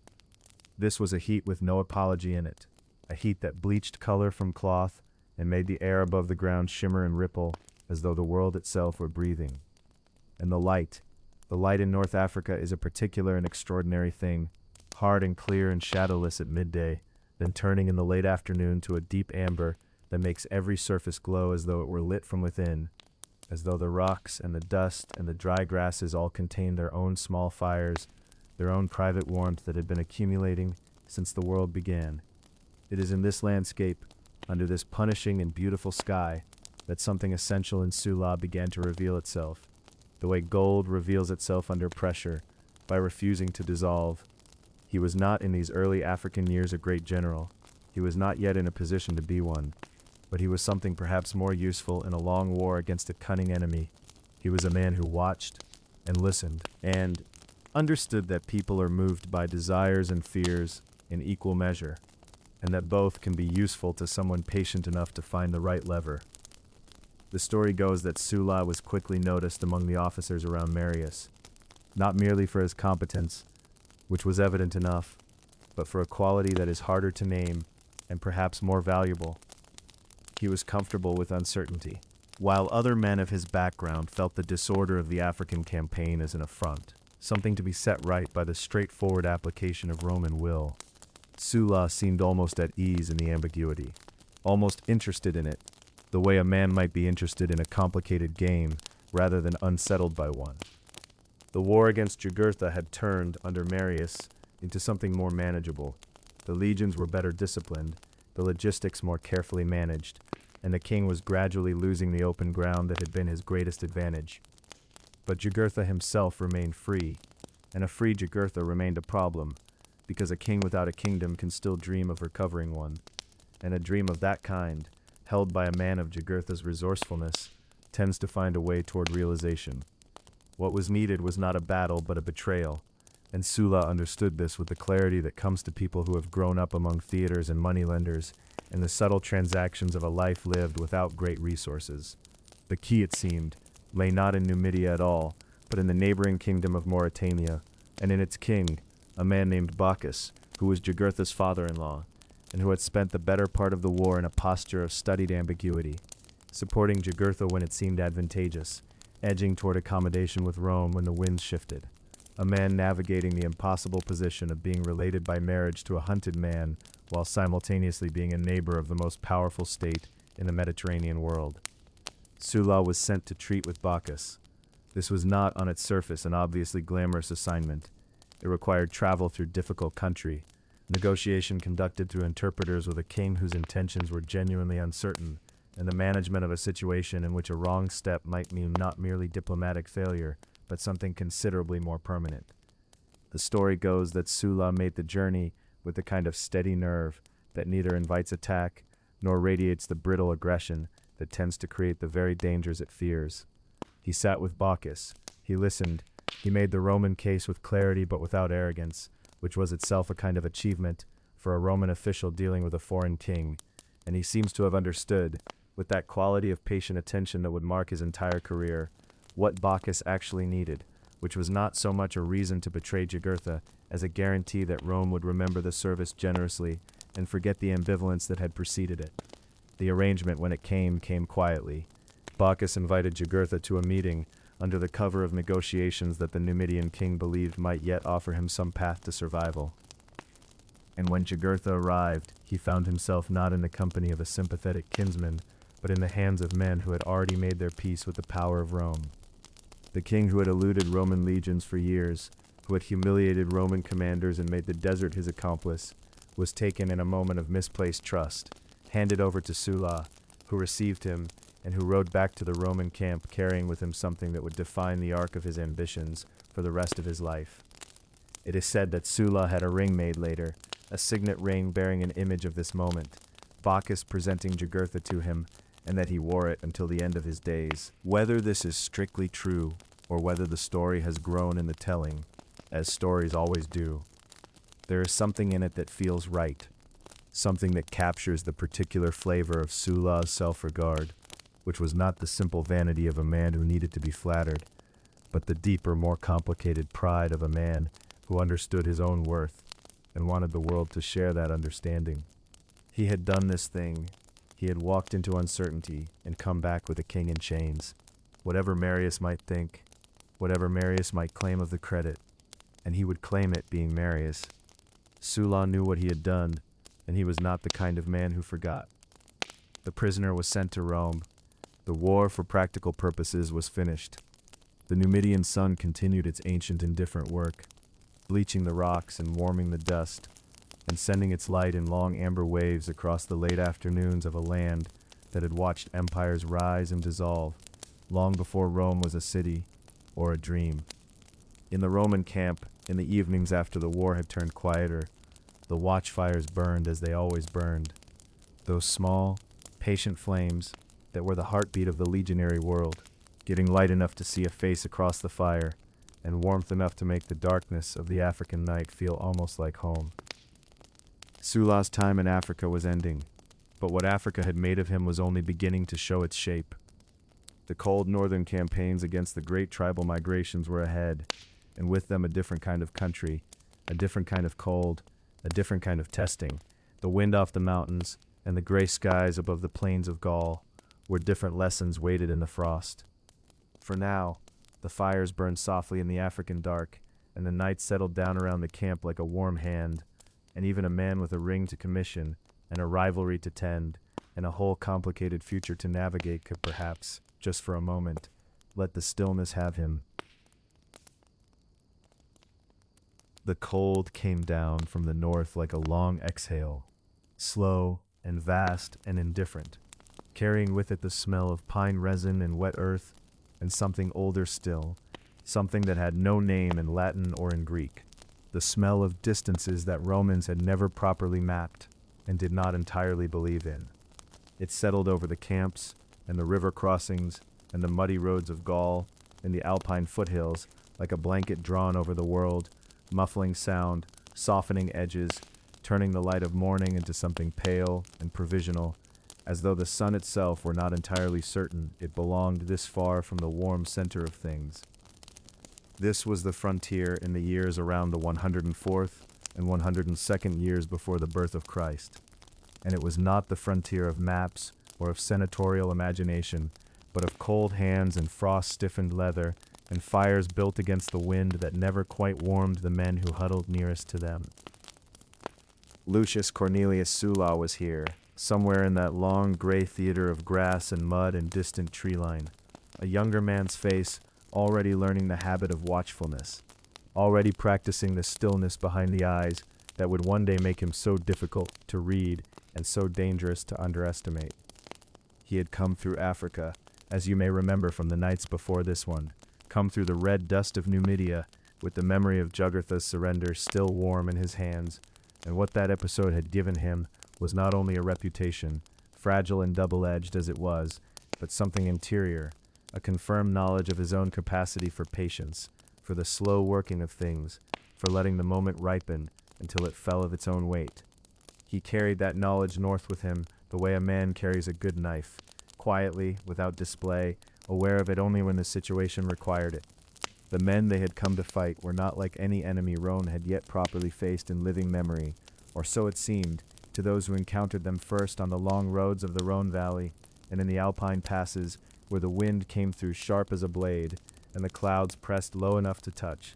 [SPEAKER 1] This was a heat with no apology in it, a heat that bleached color from cloth and made the air above the ground shimmer and ripple as though the world itself were breathing. And the light in North Africa is a particular and extraordinary thing, hard and clear and shadowless at midday, then turning in the late afternoon to a deep amber that makes every surface glow as though it were lit from within, as though the rocks and the dust and the dry grasses all contained their own small fires, their own private warmth that had been accumulating since the world began. It is in this landscape, under this punishing and beautiful sky, that something essential in Sulla began to reveal itself, the way gold reveals itself under pressure, by refusing to dissolve. He was not in these early African years a great general. He was not yet in a position to be one. But he was something perhaps more useful in a long war against a cunning enemy. He was a man who watched and listened and understood that people are moved by desires and fears in equal measure, and that both can be useful to someone patient enough to find the right lever. The story goes that Sulla was quickly noticed among the officers around Marius, not merely for his competence, which was evident enough, but for a quality that is harder to name and perhaps more valuable. He was comfortable with uncertainty, while other men of his background felt the disorder of the African campaign as an affront, something to be set right by the straightforward application of Roman will. Sulla seemed almost at ease in the ambiguity, almost interested in it, the way a man might be interested in a complicated game rather than unsettled by one. The war against Jugurtha had turned, under Marius, into something more manageable. The legions were better disciplined, the logistics more carefully managed, and the king was gradually losing the open ground that had been his greatest advantage. But Jugurtha himself remained free, and a free Jugurtha remained a problem, because a king without a kingdom can still dream of recovering one, and a dream of that kind, held by a man of Jugurtha's resourcefulness, tends to find a way toward realization. What was needed was not a battle but a betrayal, and Sulla understood this with the clarity that comes to people who have grown up among theaters and moneylenders and the subtle transactions of a life lived without great resources. The key, it seemed, lay not in Numidia at all, but in the neighboring kingdom of Mauritania, and in its king, a man named Bacchus, who was Jugurtha's father-in-law, and who had spent the better part of the war in a posture of studied ambiguity, supporting Jugurtha when it seemed advantageous, edging toward accommodation with Rome when the winds shifted. A man navigating the impossible position of being related by marriage to a hunted man while simultaneously being a neighbor of the most powerful state in the Mediterranean world. Sulla was sent to treat with Bacchus. This was not, on its surface, an obviously glamorous assignment. It required travel through difficult country, negotiation conducted through interpreters with a king whose intentions were genuinely uncertain, and the management of a situation in which a wrong step might mean not merely diplomatic failure, but something considerably more permanent. The story goes that Sulla made the journey with the kind of steady nerve that neither invites attack nor radiates the brittle aggression that tends to create the very dangers it fears. He sat with Bacchus. He listened. He made the Roman case with clarity but without arrogance, which was itself a kind of achievement for a Roman official dealing with a foreign king, and he seems to have understood, with that quality of patient attention that would mark his entire career, what Bacchus actually needed, which was not so much a reason to betray Jugurtha as a guarantee that Rome would remember the service generously and forget the ambivalence that had preceded it. The arrangement, when it came quietly. Bacchus invited Jugurtha to a meeting under the cover of negotiations that the Numidian king believed might yet offer him some path to survival. And when Jugurtha arrived, he found himself not in the company of a sympathetic kinsman, but in the hands of men who had already made their peace with the power of Rome. The king who had eluded Roman legions for years, who had humiliated Roman commanders and made the desert his accomplice, was taken in a moment of misplaced trust, handed over to Sulla, who received him, and who rode back to the Roman camp carrying with him something that would define the arc of his ambitions for the rest of his life. It is said that Sulla had a ring made later, a signet ring bearing an image of this moment, Bacchus presenting Jugurtha to him, and that he wore it until the end of his days. Whether this is strictly true, or whether the story has grown in the telling, as stories always do, there is something in it that feels right, something that captures the particular flavor of Sulla's self-regard, which was not the simple vanity of a man who needed to be flattered, but the deeper, more complicated pride of a man who understood his own worth and wanted the world to share that understanding. He had done this thing. He had walked into uncertainty and come back with a king in chains. Whatever Marius might think, whatever Marius might claim of the credit, and he would claim it being Marius, Sulla knew what he had done, and he was not the kind of man who forgot. The prisoner was sent to Rome. The war, for practical purposes, was finished. The Numidian sun continued its ancient indifferent work, bleaching the rocks and warming the dust, and sending its light in long amber waves across the late afternoons of a land that had watched empires rise and dissolve long before Rome was a city or a dream. In the Roman camp, in the evenings after the war had turned quieter, the watchfires burned as they always burned, those small, patient flames that were the heartbeat of the legionary world, giving light enough to see a face across the fire and warmth enough to make the darkness of the African night feel almost like home. Sulla's time in Africa was ending, but what Africa had made of him was only beginning to show its shape. The cold northern campaigns against the great tribal migrations were ahead, and with them a different kind of country, a different kind of cold, a different kind of testing. The wind off the mountains and the gray skies above the plains of Gaul were different lessons weighted in the frost. For now, the fires burned softly in the African dark, and the night settled down around the camp like a warm hand, and even a man with a ring to commission, and a rivalry to tend, and a whole complicated future to navigate could perhaps, just for a moment, let the stillness have him. The cold came down from the north like a long exhale, slow and vast and indifferent, carrying with it the smell of pine resin and wet earth, and something older still, something that had no name in Latin or in Greek, the smell of distances that Romans had never properly mapped and did not entirely believe in. It settled over the camps and the river crossings and the muddy roads of Gaul in the Alpine foothills, like a blanket drawn over the world, muffling sound, softening edges, turning the light of morning into something pale and provisional, as though the sun itself were not entirely certain it belonged this far from the warm center of things. This was the frontier in the years around the 104th and 102nd years before the birth of Christ, and it was not the frontier of maps or of senatorial imagination, but of cold hands and frost-stiffened leather and fires built against the wind that never quite warmed the men who huddled nearest to them. Lucius Cornelius Sulla was here, somewhere in that long gray theater of grass and mud and distant tree line, a younger man's face, already learning the habit of watchfulness, already practicing the stillness behind the eyes that would one day make him so difficult to read and so dangerous to underestimate. He had come through Africa, as you may remember from the nights before this one, come through the red dust of Numidia, with the memory of Jugurtha's surrender still warm in his hands, and what that episode had given him was not only a reputation, fragile and double-edged as it was, but something interior, a confirmed knowledge of his own capacity for patience, for the slow working of things, for letting the moment ripen until it fell of its own weight. He carried that knowledge north with him the way a man carries a good knife, quietly, without display, aware of it only when the situation required it. The men they had come to fight were not like any enemy Rome had yet properly faced in living memory, or so it seemed, to those who encountered them first on the long roads of the Rhone Valley and in the Alpine passes where the wind came through sharp as a blade and the clouds pressed low enough to touch.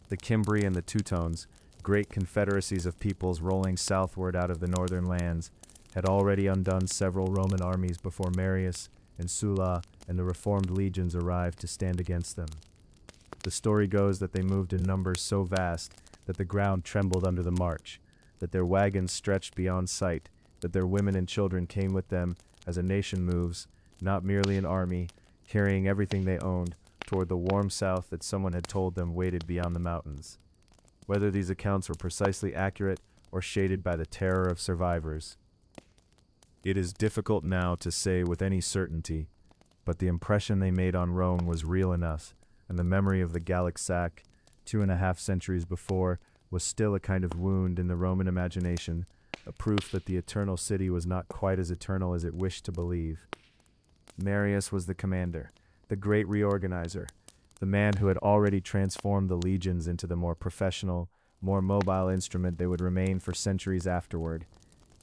[SPEAKER 1] The Cimbri and the Teutones, great confederacies of peoples rolling southward out of the northern lands, had already undone several Roman armies before Marius and Sulla and the reformed legions arrived to stand against them. The story goes that they moved in numbers so vast that the ground trembled under the march, that their wagons stretched beyond sight, that their women and children came with them as a nation moves, not merely an army, carrying everything they owned, toward the warm south that someone had told them waited beyond the mountains. Whether these accounts were precisely accurate or shaded by the terror of survivors, it is difficult now to say with any certainty, but the impression they made on Rome was real enough, and the memory of the Gallic sack, 2.5 centuries before, was still a kind of wound in the Roman imagination, a proof that the eternal city was not quite as eternal as it wished to believe. Marius was the commander, the great reorganizer, the man who had already transformed the legions into the more professional, more mobile instrument they would remain for centuries afterward,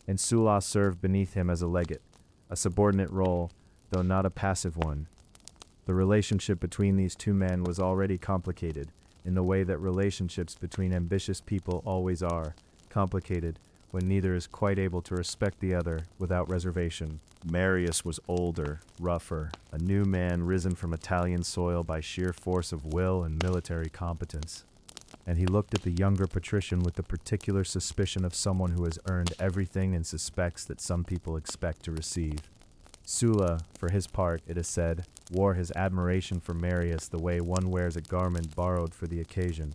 [SPEAKER 1] and Sulla served beneath him as a legate, a subordinate role, though not a passive one. The relationship between these two men was already complicated, in the way that relationships between ambitious people always are, complicated when neither is quite able to respect the other without reservation. Marius was older, rougher, a new man risen from Italian soil by sheer force of will and military competence. And he looked at the younger patrician with the particular suspicion of someone who has earned everything and suspects that some people expect to receive. Sulla, for his part, it is said, wore his admiration for Marius the way one wears a garment borrowed for the occasion,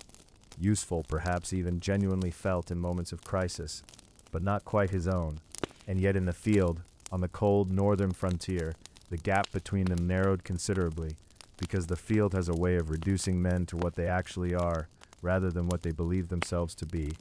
[SPEAKER 1] useful, perhaps even genuinely felt in moments of crisis, but not quite his own. And yet in the field, on the cold northern frontier, the gap between them narrowed considerably, because the field has a way of reducing men to what they actually are, rather than what they believe themselves to be.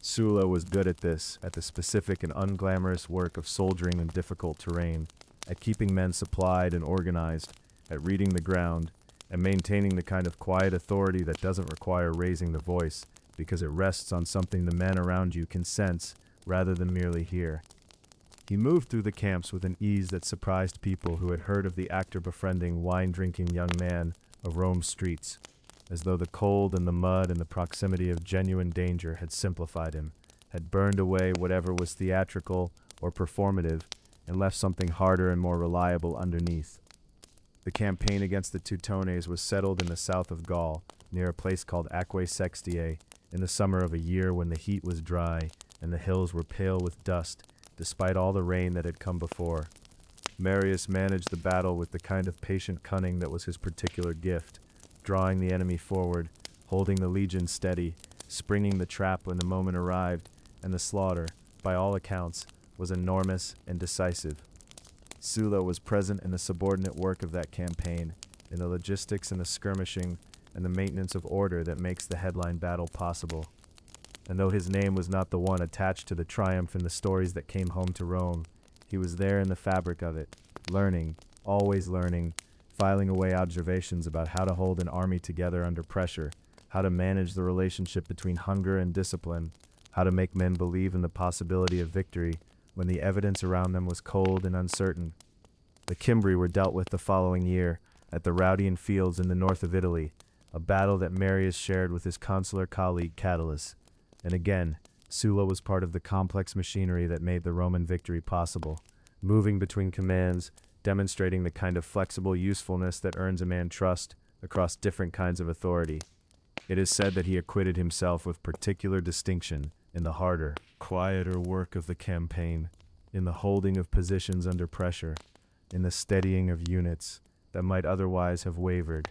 [SPEAKER 1] Sulla was good at this, at the specific and unglamorous work of soldiering in difficult terrain, at keeping men supplied and organized, at reading the ground, and maintaining the kind of quiet authority that doesn't require raising the voice, because it rests on something the men around you can sense rather than merely hear. He moved through the camps with an ease that surprised people who had heard of the actor-befriending, wine-drinking young man of Rome's streets, as though the cold and the mud and the proximity of genuine danger had simplified him, had burned away whatever was theatrical or performative, and left something harder and more reliable underneath. The campaign against the Teutones was settled in the south of Gaul, near a place called Aquae Sextiae, in the summer of a year when the heat was dry and the hills were pale with dust, despite all the rain that had come before. Marius managed the battle with the kind of patient cunning that was his particular gift, drawing the enemy forward, holding the legion steady, springing the trap when the moment arrived, and the slaughter, by all accounts, was enormous and decisive. Sulla was present in the subordinate work of that campaign, in the logistics and the skirmishing and the maintenance of order that makes the headline battle possible. And though his name was not the one attached to the triumph in the stories that came home to Rome, he was there in the fabric of it, learning, always learning, filing away observations about how to hold an army together under pressure, how to manage the relationship between hunger and discipline, how to make men believe in the possibility of victory when the evidence around them was cold and uncertain. The Cimbri were dealt with the following year at the Raudian fields in the north of Italy, a battle that Marius shared with his consular colleague Catulus. And again, Sulla was part of the complex machinery that made the Roman victory possible, moving between commands, demonstrating the kind of flexible usefulness that earns a man trust across different kinds of authority. It is said that he acquitted himself with particular distinction in the harder, quieter work of the campaign, in the holding of positions under pressure, in the steadying of units that might otherwise have wavered,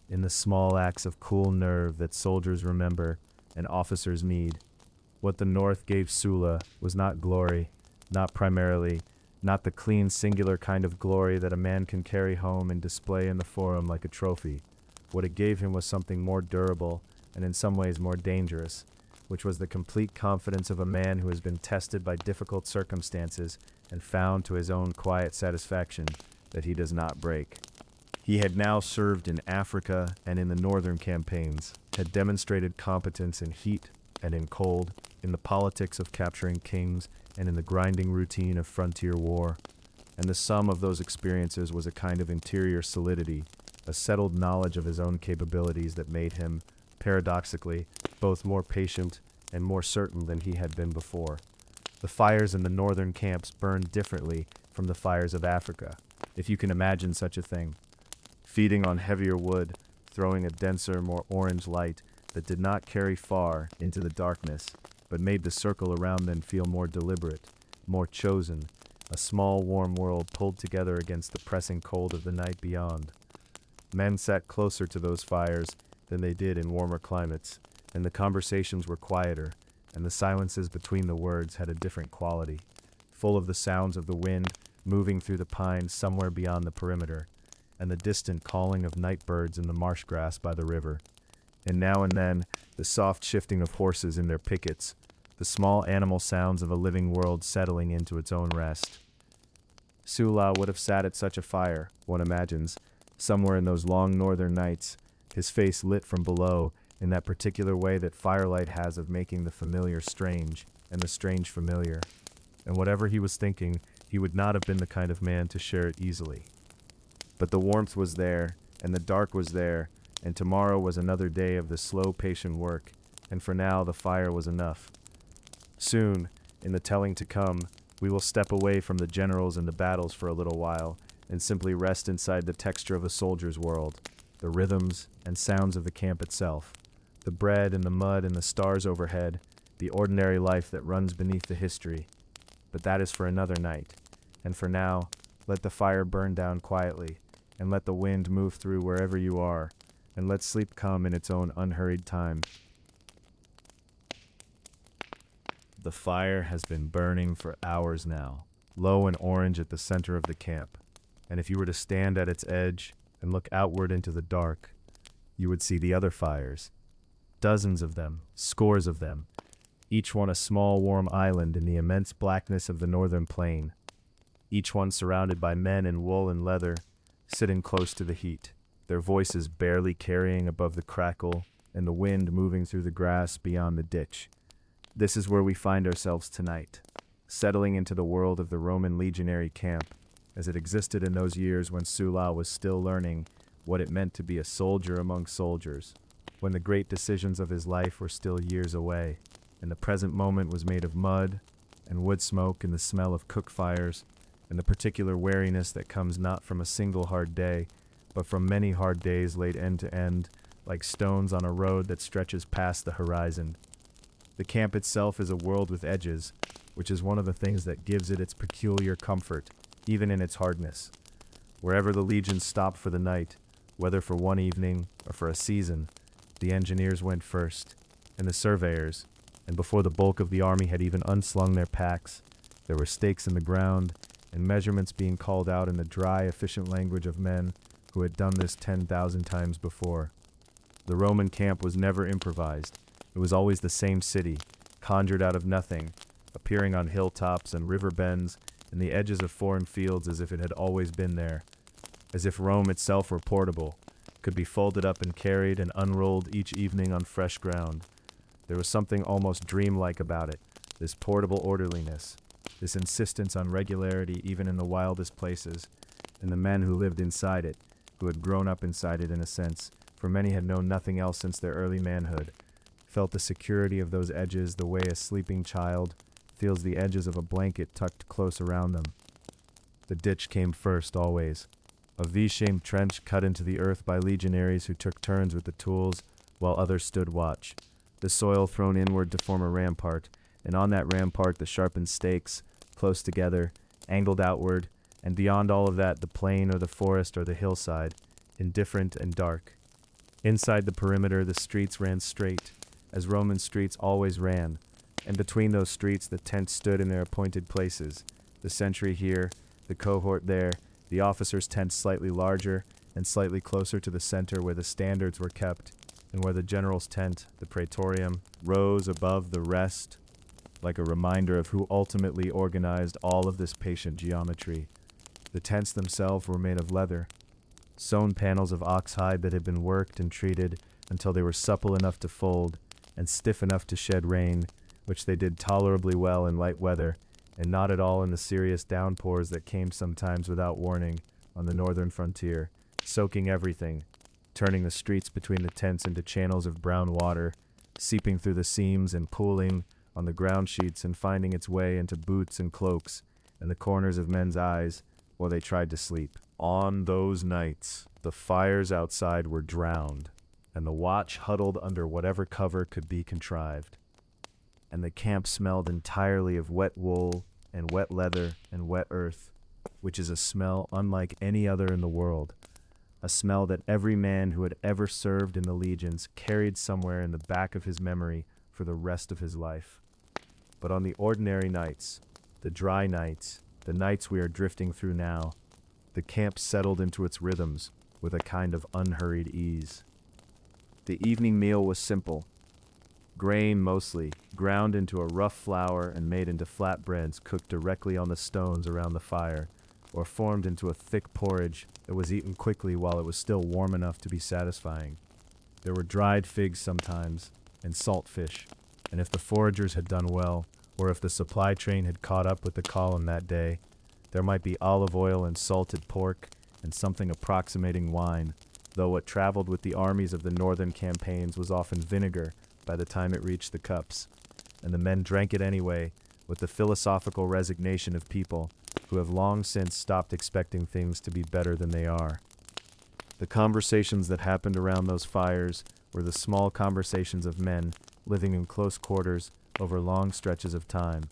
[SPEAKER 1] in the small acts of cool nerve that soldiers remember and officers need. What the North gave Sulla was not glory, not primarily, not the clean singular kind of glory that a man can carry home and display in the forum like a trophy. What it gave him was something more durable and in some ways more dangerous, which was the complete confidence of a man who has been tested by difficult circumstances and found to his own quiet satisfaction that he does not break. He had now served in Africa and in the northern campaigns, had demonstrated competence in heat and in cold, in the politics of capturing kings and in the grinding routine of frontier war. And the sum of those experiences was a kind of interior solidity, a settled knowledge of his own capabilities that made him, paradoxically, both more patient and more certain than he had been before. The fires in the northern camps burned differently from the fires of Africa, if you can imagine such a thing. Feeding on heavier wood, throwing a denser, more orange light that did not carry far into the darkness, but made the circle around them feel more deliberate, more chosen, a small warm world pulled together against the pressing cold of the night beyond. Men sat closer to those fires than they did in warmer climates, and the conversations were quieter, and the silences between the words had a different quality, full of the sounds of the wind moving through the pines somewhere beyond the perimeter, and the distant calling of night birds in the marsh grass by the river, and now and then the soft shifting of horses in their pickets, the small animal sounds of a living world settling into its own rest. Sulla would have sat at such a fire, one imagines, somewhere in those long northern nights, his face lit from below in that particular way that firelight has of making the familiar strange and the strange familiar. And whatever he was thinking, he would not have been the kind of man to share it easily. But the warmth was there, and the dark was there, and tomorrow was another day of the slow, patient work, and for now the fire was enough. Soon, in the telling to come, we will step away from the generals and the battles for a little while, and simply rest inside the texture of a soldier's world, the rhythms and sounds of the camp itself, the bread and the mud and the stars overhead, the ordinary life that runs beneath the history. But that is for another night, and for now, let the fire burn down quietly, and let the wind move through wherever you are, and let sleep come in its own unhurried time. The fire has been burning for hours now, low and orange at the center of the camp, and if you were to stand at its edge and look outward into the dark, you would see the other fires, dozens of them, scores of them, each one a small warm island in the immense blackness of the northern plain, each one surrounded by men in wool and leather, sitting close to the heat, their voices barely carrying above the crackle and the wind moving through the grass beyond the ditch. This is where we find ourselves tonight, settling into the world of the Roman legionary camp, as it existed in those years when Sulla was still learning what it meant to be a soldier among soldiers, when the great decisions of his life were still years away, and the present moment was made of mud and wood smoke and the smell of cook fires, and the particular wariness that comes not from a single hard day, but from many hard days laid end to end, like stones on a road that stretches past the horizon. The camp itself is a world with edges, which is one of the things that gives it its peculiar comfort, even in its hardness. Wherever the legions stopped for the night, whether for one evening or for a season, the engineers went first, and the surveyors, and before the bulk of the army had even unslung their packs, there were stakes in the ground, and measurements being called out in the dry, efficient language of men who had done this 10,000 times before. The Roman camp was never improvised. It was always the same city, conjured out of nothing, appearing on hilltops and river bends and the edges of foreign fields as if it had always been there, as if Rome itself were portable, could be folded up and carried and unrolled each evening on fresh ground. There was something almost dreamlike about it, this portable orderliness, this insistence on regularity even in the wildest places, and the men who lived inside it, who had grown up inside it in a sense, for many had known nothing else since their early manhood, felt the security of those edges the way a sleeping child feels the edges of a blanket tucked close around them. The ditch came first, always. A V-shaped trench cut into the earth by legionaries who took turns with the tools, while others stood watch. The soil thrown inward to form a rampart, and on that rampart the sharpened stakes, close together, angled outward, and beyond all of that the plain or the forest or the hillside, indifferent and dark. Inside the perimeter the streets ran straight, as Roman streets always ran, and between those streets the tents stood in their appointed places, the sentry here, the cohort there, the officers' tents slightly larger and slightly closer to the center where the standards were kept, and where the general's tent, the praetorium, rose above the rest, like a reminder of who ultimately organized all of this patient geometry. The tents themselves were made of leather, sewn panels of oxhide that had been worked and treated until they were supple enough to fold and stiff enough to shed rain, which they did tolerably well in light weather, and not at all in the serious downpours that came sometimes without warning on the northern frontier, soaking everything, turning the streets between the tents into channels of brown water, seeping through the seams and pooling on the ground sheets and finding its way into boots and cloaks and the corners of men's eyes while they tried to sleep. On those nights, the fires outside were drowned, and the watch huddled under whatever cover could be contrived. And the camp smelled entirely of wet wool and wet leather and wet earth, which is a smell unlike any other in the world, a smell that every man who had ever served in the legions carried somewhere in the back of his memory for the rest of his life. But on the ordinary nights, the dry nights, the nights we are drifting through now, the camp settled into its rhythms with a kind of unhurried ease. The evening meal was simple. Grain mostly, ground into a rough flour and made into flat breads cooked directly on the stones around the fire, or formed into a thick porridge that was eaten quickly while it was still warm enough to be satisfying. There were dried figs sometimes, and salt fish, and if the foragers had done well, or if the supply train had caught up with the column that day, there might be olive oil and salted pork and something approximating wine, though what traveled with the armies of the northern campaigns was often vinegar by the time it reached the cups, and the men drank it anyway with the philosophical resignation of people who have long since stopped expecting things to be better than they are. The conversations that happened around those fires were the small conversations of men living in close quarters over long stretches of time,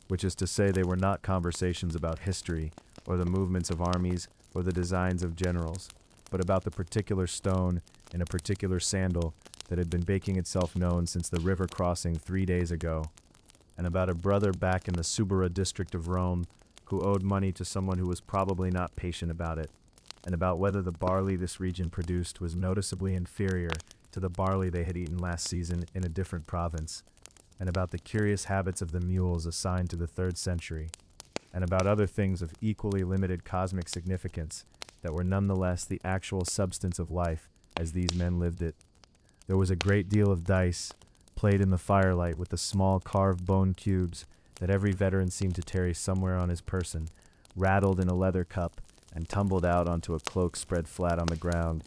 [SPEAKER 1] which is to say they were not conversations about history or the movements of armies or the designs of generals, but about the particular stone in a particular sandal that had been making itself known since the river crossing 3 days ago, and about a brother back in the Subura district of Rome who owed money to someone who was probably not patient about it, and about whether the barley this region produced was noticeably inferior to the barley they had eaten last season in a different province, and about the curious habits of the mules assigned to the 3rd century, and about other things of equally limited cosmic significance that were nonetheless the actual substance of life as these men lived it. There was a great deal of dice played in the firelight with the small carved bone cubes that every veteran seemed to carry somewhere on his person, rattled in a leather cup and tumbled out onto a cloak spread flat on the ground,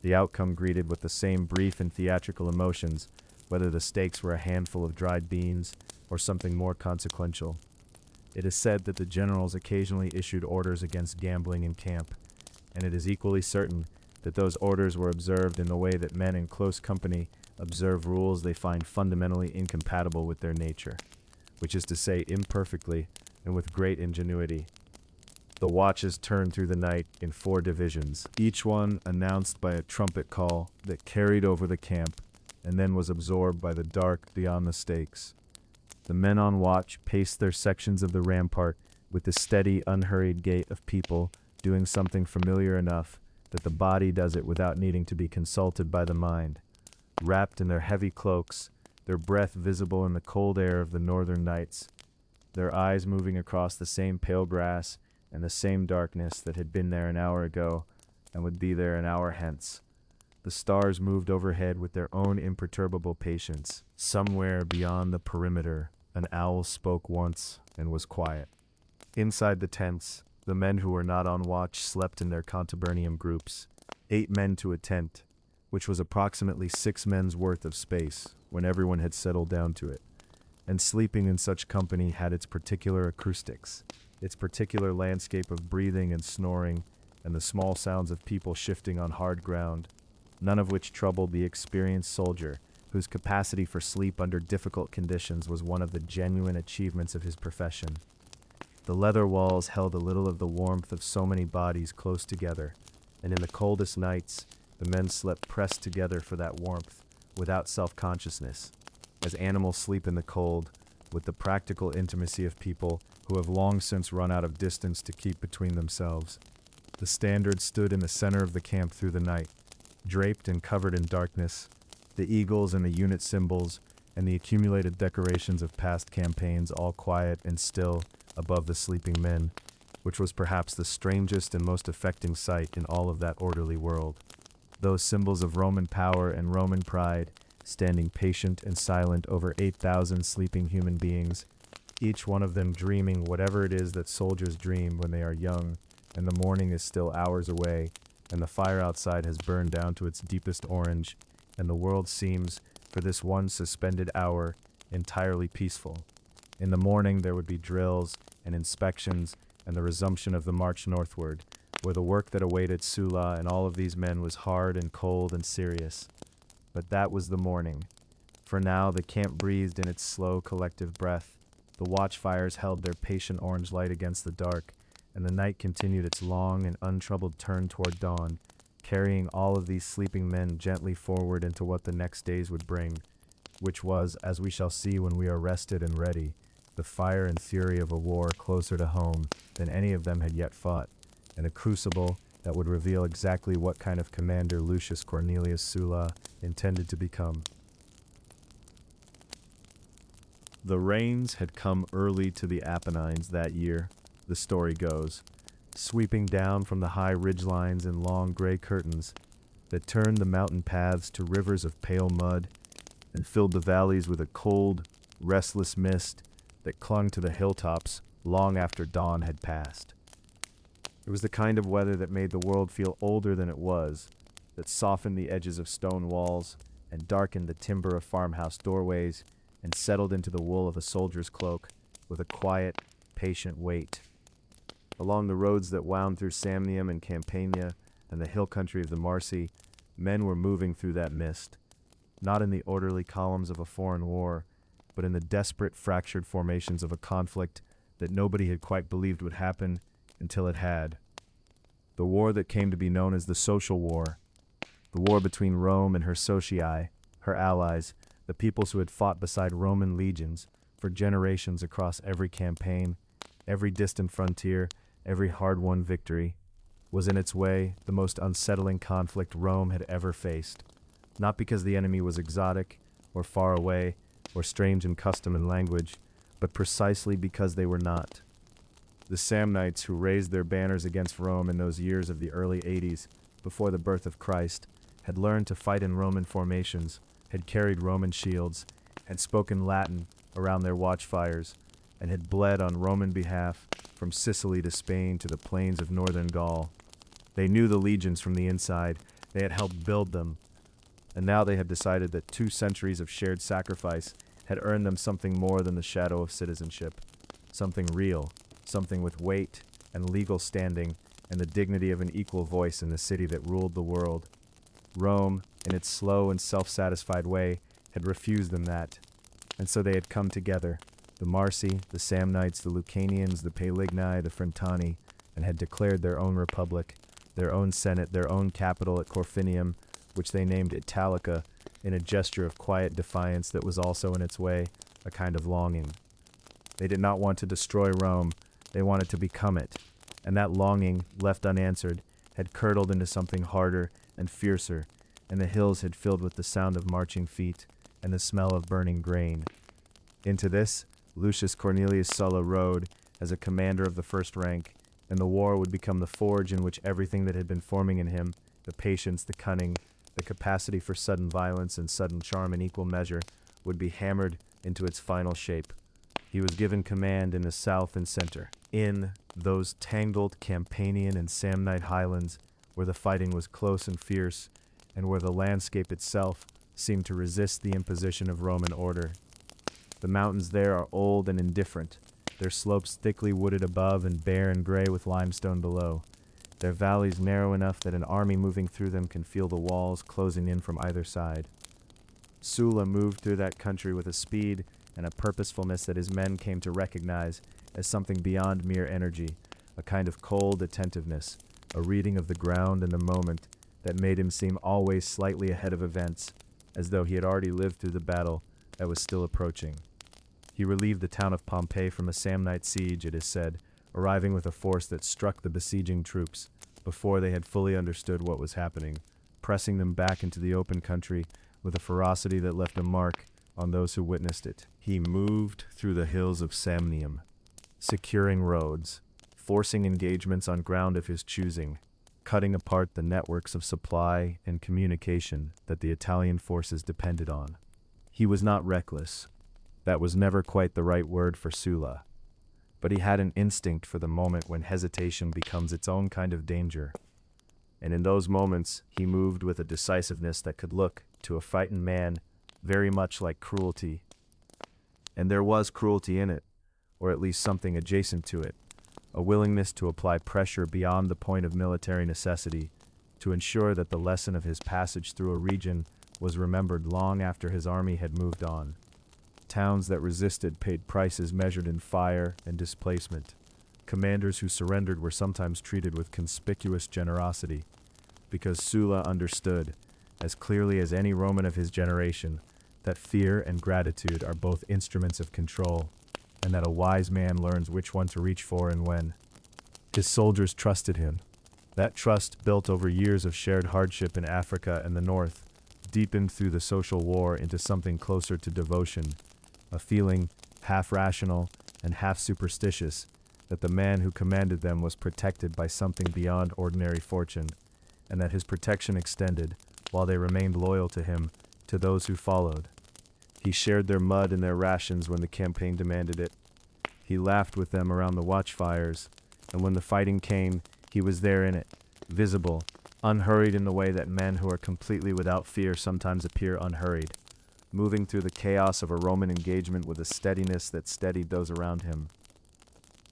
[SPEAKER 1] the outcome greeted with the same brief and theatrical emotions, whether the stakes were a handful of dried beans or something more consequential. It is said that the generals occasionally issued orders against gambling in camp, and it is equally certain that those orders were observed in the way that men in close company observe rules they find fundamentally incompatible with their nature, which is to say imperfectly and with great ingenuity. The watches turned through the night in 4 divisions, each one announced by a trumpet call that carried over the camp and then was absorbed by the dark beyond the stakes. The men on watch paced their sections of the rampart with the steady, unhurried gait of people doing something familiar enough that the body does it without needing to be consulted by the mind. Wrapped in their heavy cloaks, their breath visible in the cold air of the northern nights, their eyes moving across the same pale grass and the same darkness that had been there an hour ago and would be there an hour hence. The stars moved overhead with their own imperturbable patience. Somewhere beyond the perimeter, an owl spoke once and was quiet. Inside the tents, the men who were not on watch slept in their contubernium groups, 8 men to a tent, which was approximately 6 men's worth of space when everyone had settled down to it. And sleeping in such company had its particular acoustics, its particular landscape of breathing and snoring, and the small sounds of people shifting on hard ground, none of which troubled the experienced soldier, whose capacity for sleep under difficult conditions was one of the genuine achievements of his profession. The leather walls held a little of the warmth of so many bodies close together, and in the coldest nights, the men slept pressed together for that warmth, without self-consciousness, as animals sleep in the cold, with the practical intimacy of people who have long since run out of distance to keep between themselves. The standard stood in the center of the camp through the night, draped and covered in darkness, the eagles and the unit symbols, and the accumulated decorations of past campaigns all quiet and still above the sleeping men, which was perhaps the strangest and most affecting sight in all of that orderly world. Those symbols of Roman power and Roman pride, standing patient and silent over 8,000 sleeping human beings, each one of them dreaming whatever it is that soldiers dream when they are young, and the morning is still hours away, and the fire outside has burned down to its deepest orange, and the world seems, for this one suspended hour, entirely peaceful. In the morning there would be drills and inspections and the resumption of the march northward, where the work that awaited Sulla and all of these men was hard and cold and serious. But that was the morning. For now the camp breathed in its slow collective breath, the watchfires held their patient orange light against the dark, and the night continued its long and untroubled turn toward dawn, carrying all of these sleeping men gently forward into what the next days would bring, which was, as we shall see when we are rested and ready, the fire and fury of a war closer to home than any of them had yet fought, and a crucible that would reveal exactly what kind of commander Lucius Cornelius Sulla intended to become. The rains had come early to the Apennines that year, the story goes, sweeping down from the high ridgelines in long gray curtains that turned the mountain paths to rivers of pale mud and filled the valleys with a cold, restless mist that clung to the hilltops long after dawn had passed. It was the kind of weather that made the world feel older than it was, that softened the edges of stone walls and darkened the timber of farmhouse doorways and settled into the wool of a soldier's cloak with a quiet, patient weight. Along the roads that wound through Samnium and Campania and the hill country of the Marsi, men were moving through that mist, not in the orderly columns of a foreign war, but in the desperate, fractured formations of a conflict that nobody had quite believed would happen until it had. The war that came to be known as the Social War, the war between Rome and her socii, her allies, the peoples who had fought beside Roman legions for generations across every campaign, every distant frontier, every hard-won victory, was in its way the most unsettling conflict Rome had ever faced, not because the enemy was exotic or far away or strange in custom and language, but precisely because they were not. The Samnites who raised their banners against Rome in those years of the early 80s, before the birth of Christ, had learned to fight in Roman formations, had carried Roman shields, had spoken Latin around their watchfires, and had bled on Roman behalf from Sicily to Spain to the plains of northern Gaul. They knew the legions from the inside, they had helped build them, and now they had decided that 2 centuries of shared sacrifice had earned them something more than the shadow of citizenship, something real, something with weight and legal standing and the dignity of an equal voice in the city that ruled the world. Rome, in its slow and self-satisfied way, had refused them that, and so they had come together, the Marsi, the Samnites, the Lucanians, the Paeligni, the Frentani, and had declared their own republic, their own senate, their own capital at Corfinium, which they named Italica, in a gesture of quiet defiance that was also in its way a kind of longing. They did not want to destroy Rome, they wanted to become it, and that longing, left unanswered, had curdled into something harder and fiercer, and the hills had filled with the sound of marching feet and the smell of burning grain. Into this, Lucius Cornelius Sulla rode as a commander of the first rank, and the war would become the forge in which everything that had been forming in him, the patience, the cunning, the capacity for sudden violence and sudden charm in equal measure, would be hammered into its final shape. He was given command in the south and center, in those tangled Campanian and Samnite highlands where the fighting was close and fierce, and where the landscape itself seemed to resist the imposition of Roman order. The mountains there are old and indifferent, their slopes thickly wooded above and bare and gray with limestone below, their valleys narrow enough that an army moving through them can feel the walls closing in from either side. Sulla moved through that country with a speed and a purposefulness that his men came to recognize as something beyond mere energy, a kind of cold attentiveness, a reading of the ground and the moment that made him seem always slightly ahead of events, as though he had already lived through the battle that was still approaching. He relieved the town of Pompeii from a Samnite siege, it is said, arriving with a force that struck the besieging troops before they had fully understood what was happening, pressing them back into the open country with a ferocity that left a mark on those who witnessed it. He moved through the hills of Samnium, securing roads, forcing engagements on ground of his choosing, cutting apart the networks of supply and communication that the Italian forces depended on. He was not reckless. That was never quite the right word for Sulla. But he had an instinct for the moment when hesitation becomes its own kind of danger. And in those moments, he moved with a decisiveness that could look, to a frightened man, very much like cruelty. And there was cruelty in it, or at least something adjacent to it, a willingness to apply pressure beyond the point of military necessity, to ensure that the lesson of his passage through a region was remembered long after his army had moved on. Towns that resisted paid prices measured in fire and displacement. Commanders who surrendered were sometimes treated with conspicuous generosity, because Sulla understood, as clearly as any Roman of his generation, that fear and gratitude are both instruments of control, and that a wise man learns which one to reach for and when. His soldiers trusted him. That trust, built over years of shared hardship in Africa and the North, deepened through the social war into something closer to devotion, a feeling, half rational and half superstitious, that the man who commanded them was protected by something beyond ordinary fortune, and that his protection extended, while they remained loyal to him, to those who followed. He shared their mud and their rations when the campaign demanded it. He laughed with them around the watchfires, and when the fighting came, he was there in it, visible, unhurried in the way that men who are completely without fear sometimes appear unhurried, moving through the chaos of a Roman engagement with a steadiness that steadied those around him.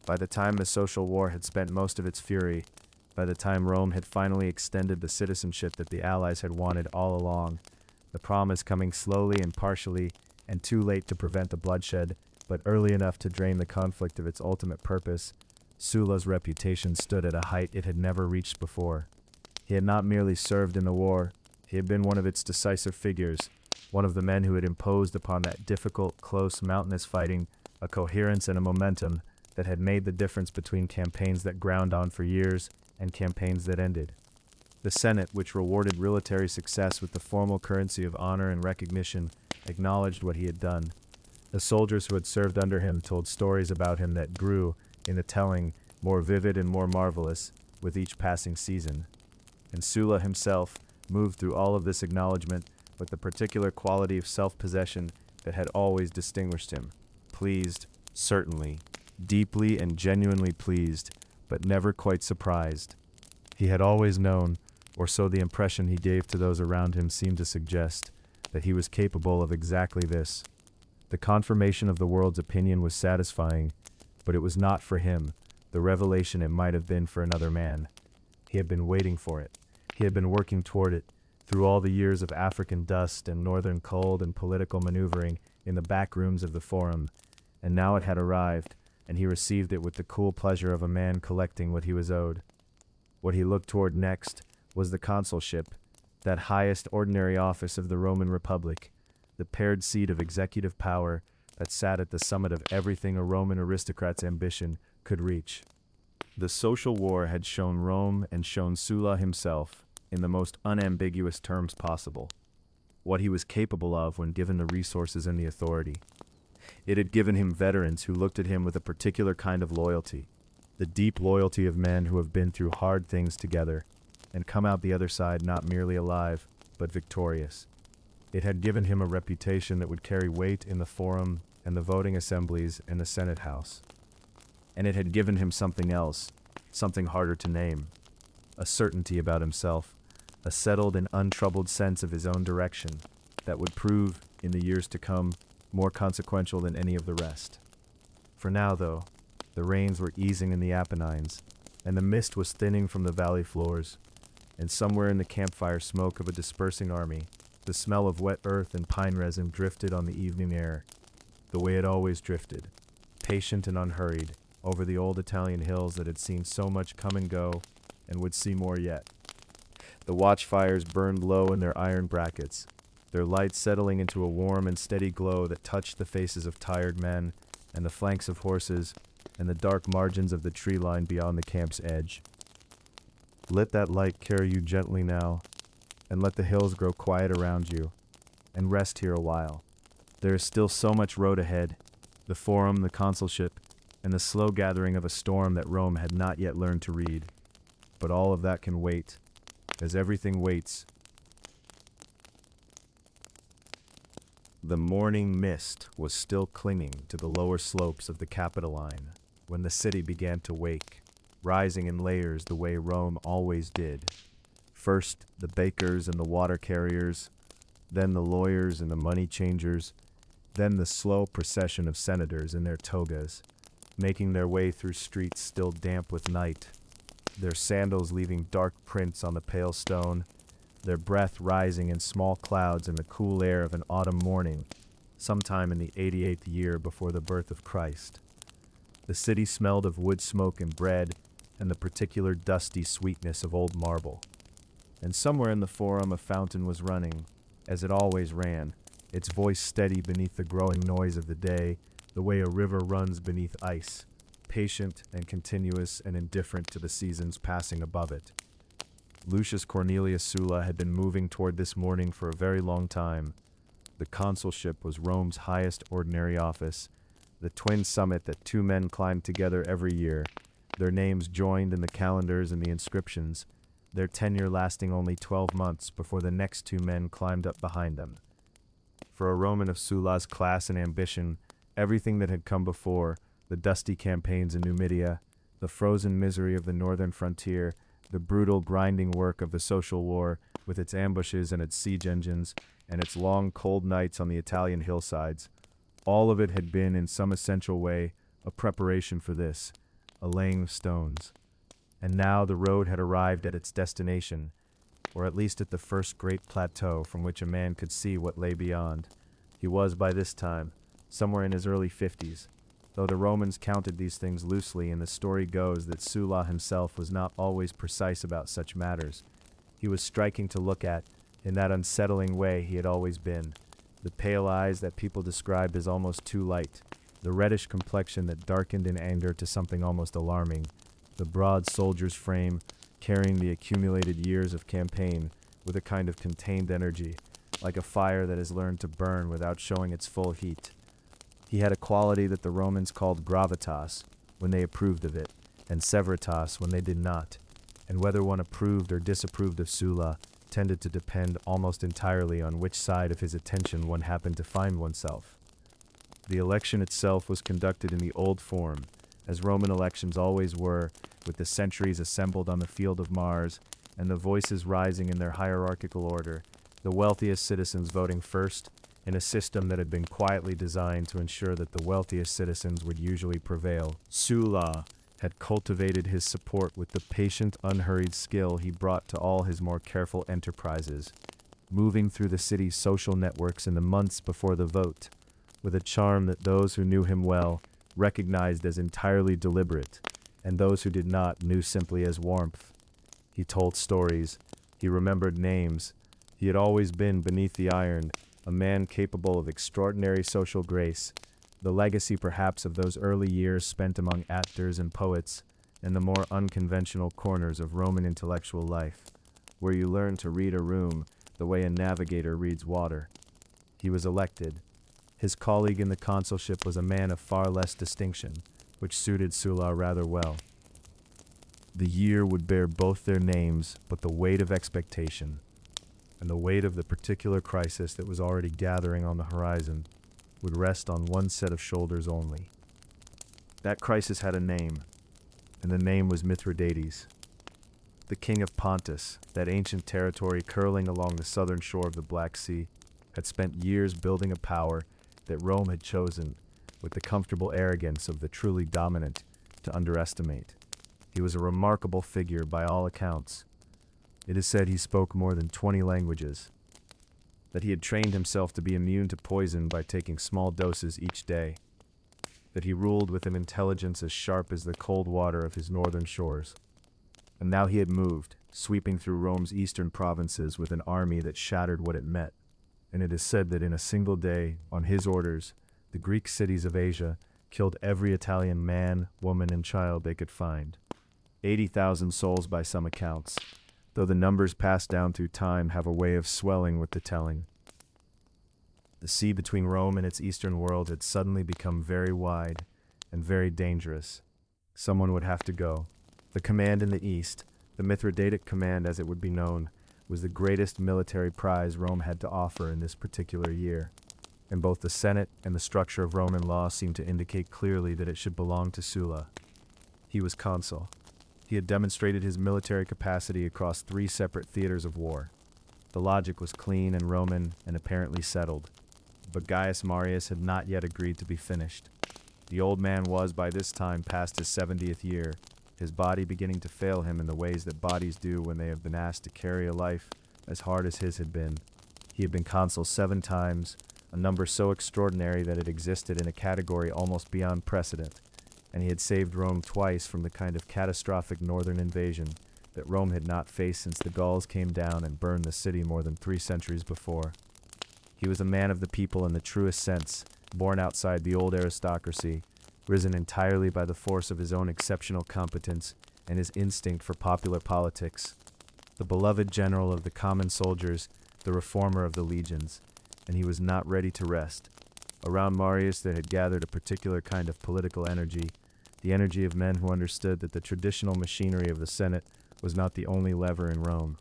[SPEAKER 1] By the time the social war had spent most of its fury, by the time Rome had finally extended the citizenship that the Allies had wanted all along, the promise coming slowly and partially, and too late to prevent the bloodshed, but early enough to drain the conflict of its ultimate purpose, Sulla's reputation stood at a height it had never reached before. He had not merely served in the war, he had been one of its decisive figures, one of the men who had imposed upon that difficult, close, mountainous fighting a coherence and a momentum that had made the difference between campaigns that ground on for years and campaigns that ended. The Senate, which rewarded military success with the formal currency of honor and recognition, acknowledged what he had done. The soldiers who had served under him told stories about him that grew, in the telling, more vivid and more marvelous with each passing season. And Sulla himself moved through all of this acknowledgement with the particular quality of self-possession that had always distinguished him. Pleased, certainly, deeply and genuinely pleased, but never quite surprised. He had always known, or so the impression he gave to those around him seemed to suggest, that he was capable of exactly this. The confirmation of the world's opinion was satisfying, but it was not for him, the revelation it might have been for another man. He had been waiting for it. He had been working toward it, through all the years of African dust and northern cold and political maneuvering in the back rooms of the Forum, and now it had arrived, and he received it with the cool pleasure of a man collecting what he was owed. What he looked toward next was the consulship, that highest ordinary office of the Roman Republic, the paired seat of executive power that sat at the summit of everything a Roman aristocrat's ambition could reach. The social war had shown Rome and shown Sulla himself, in the most unambiguous terms possible, what he was capable of when given the resources and the authority. It had given him veterans who looked at him with a particular kind of loyalty, the deep loyalty of men who have been through hard things together and come out the other side not merely alive, but victorious. It had given him a reputation that would carry weight in the forum and the voting assemblies and the Senate House. And it had given him something else, something harder to name, a certainty about himself, a settled and untroubled sense of his own direction that would prove, in the years to come, more consequential than any of the rest. For now, though, the rains were easing in the Apennines, and the mist was thinning from the valley floors, and somewhere in the campfire smoke of a dispersing army, the smell of wet earth and pine resin drifted on the evening air, the way it always drifted, patient and unhurried, over the old Italian hills that had seen so much come and go, and would see more yet. The watchfires burned low in their iron brackets, their light settling into a warm and steady glow that touched the faces of tired men, and the flanks of horses, and the dark margins of the tree line beyond the camp's edge. Let that light carry you gently now, and let the hills grow quiet around you, and rest here a while. There is still so much road ahead, the forum, the consulship, and the slow gathering of a storm that Rome had not yet learned to read. But all of that can wait, as everything waits. The morning mist was still clinging to the lower slopes of the Capitoline when the city began to wake, rising in layers the way Rome always did. First, the bakers and the water carriers, then the lawyers and the money changers, then the slow procession of senators in their togas, making their way through streets still damp with night, their sandals leaving dark prints on the pale stone, their breath rising in small clouds in the cool air of an autumn morning, sometime in the 88th year before the birth of Christ. The city smelled of wood smoke and bread, and the particular dusty sweetness of old marble. And somewhere in the forum a fountain was running, as it always ran, its voice steady beneath the growing noise of the day, the way a river runs beneath ice, patient and continuous and indifferent to the seasons passing above it. Lucius Cornelius Sulla had been moving toward this morning for a very long time. The consulship was Rome's highest ordinary office, the twin summit that two men climbed together every year, their names joined in the calendars and the inscriptions, their tenure lasting only 12 months before the next two men climbed up behind them. For a Roman of Sulla's class and ambition, everything that had come before, the dusty campaigns in Numidia, the frozen misery of the northern frontier, the brutal grinding work of the social war, with its ambushes and its siege engines, and its long cold nights on the Italian hillsides, all of it had been in some essential way a preparation for this, a laying of stones. And now the road had arrived at its destination, or at least at the first great plateau from which a man could see what lay beyond. He was, by this time, somewhere in his early 50s, though the Romans counted these things loosely, and the story goes that Sulla himself was not always precise about such matters. He was striking to look at, in that unsettling way he had always been, the pale eyes that people described as almost too light, the reddish complexion that darkened in anger to something almost alarming, the broad soldier's frame, carrying the accumulated years of campaign with a kind of contained energy, like a fire that has learned to burn without showing its full heat. He had a quality that the Romans called gravitas when they approved of it, and severitas when they did not, and whether one approved or disapproved of Sulla tended to depend almost entirely on which side of his attention one happened to find oneself. The election itself was conducted in the old form, as Roman elections always were, with the centuries assembled on the field of Mars, and the voices rising in their hierarchical order, the wealthiest citizens voting first, in a system that had been quietly designed to ensure that the wealthiest citizens would usually prevail. Sulla had cultivated his support with the patient, unhurried skill he brought to all his more careful enterprises, moving through the city's social networks in the months before the vote, with a charm that those who knew him well recognized as entirely deliberate, and those who did not knew simply as warmth. He told stories, he remembered names, he had always been beneath the iron, a man capable of extraordinary social grace, the legacy perhaps of those early years spent among actors and poets, and the more unconventional corners of Roman intellectual life, where you learn to read a room the way a navigator reads water. He was elected. His colleague in the consulship was a man of far less distinction, which suited Sulla rather well. The year would bear both their names, but the weight of expectation, and the weight of the particular crisis that was already gathering on the horizon, would rest on one set of shoulders only. That crisis had a name, and the name was Mithridates. The king of Pontus, that ancient territory curling along the southern shore of the Black Sea, had spent years building a power that Rome had chosen, with the comfortable arrogance of the truly dominant, to underestimate. He was a remarkable figure by all accounts. It is said he spoke more than 20 languages, that he had trained himself to be immune to poison by taking small doses each day, that he ruled with an intelligence as sharp as the cold water of his northern shores. And now he had moved, sweeping through Rome's eastern provinces with an army that shattered what it met. And it is said that in a single day, on his orders, the Greek cities of Asia killed every Italian man, woman, and child they could find. 80,000 souls by some accounts, though the numbers passed down through time have a way of swelling with the telling. The sea between Rome and its eastern world had suddenly become very wide and very dangerous. Someone would have to go. The command in the east, the Mithridatic command as it would be known, was the greatest military prize Rome had to offer in this particular year, and both the Senate and the structure of Roman law seemed to indicate clearly that it should belong to Sulla. He was consul. He had demonstrated his military capacity across 3 separate theaters of war. The logic was clean and Roman and apparently settled, but Gaius Marius had not yet agreed to be finished. The old man was by this time past his 70th year, his body beginning to fail him in the ways that bodies do when they have been asked to carry a life as hard as his had been. He had been consul 7 times, a number so extraordinary that it existed in a category almost beyond precedent, and he had saved Rome twice from the kind of catastrophic northern invasion that Rome had not faced since the Gauls came down and burned the city more than 3 centuries before. He was a man of the people in the truest sense, born outside the old aristocracy, risen entirely by the force of his own exceptional competence and his instinct for popular politics, the beloved general of the common soldiers, the reformer of the legions, and he was not ready to rest. Around Marius there had gathered a particular kind of political energy, the energy of men who understood that the traditional machinery of the Senate was not the only lever in Rome.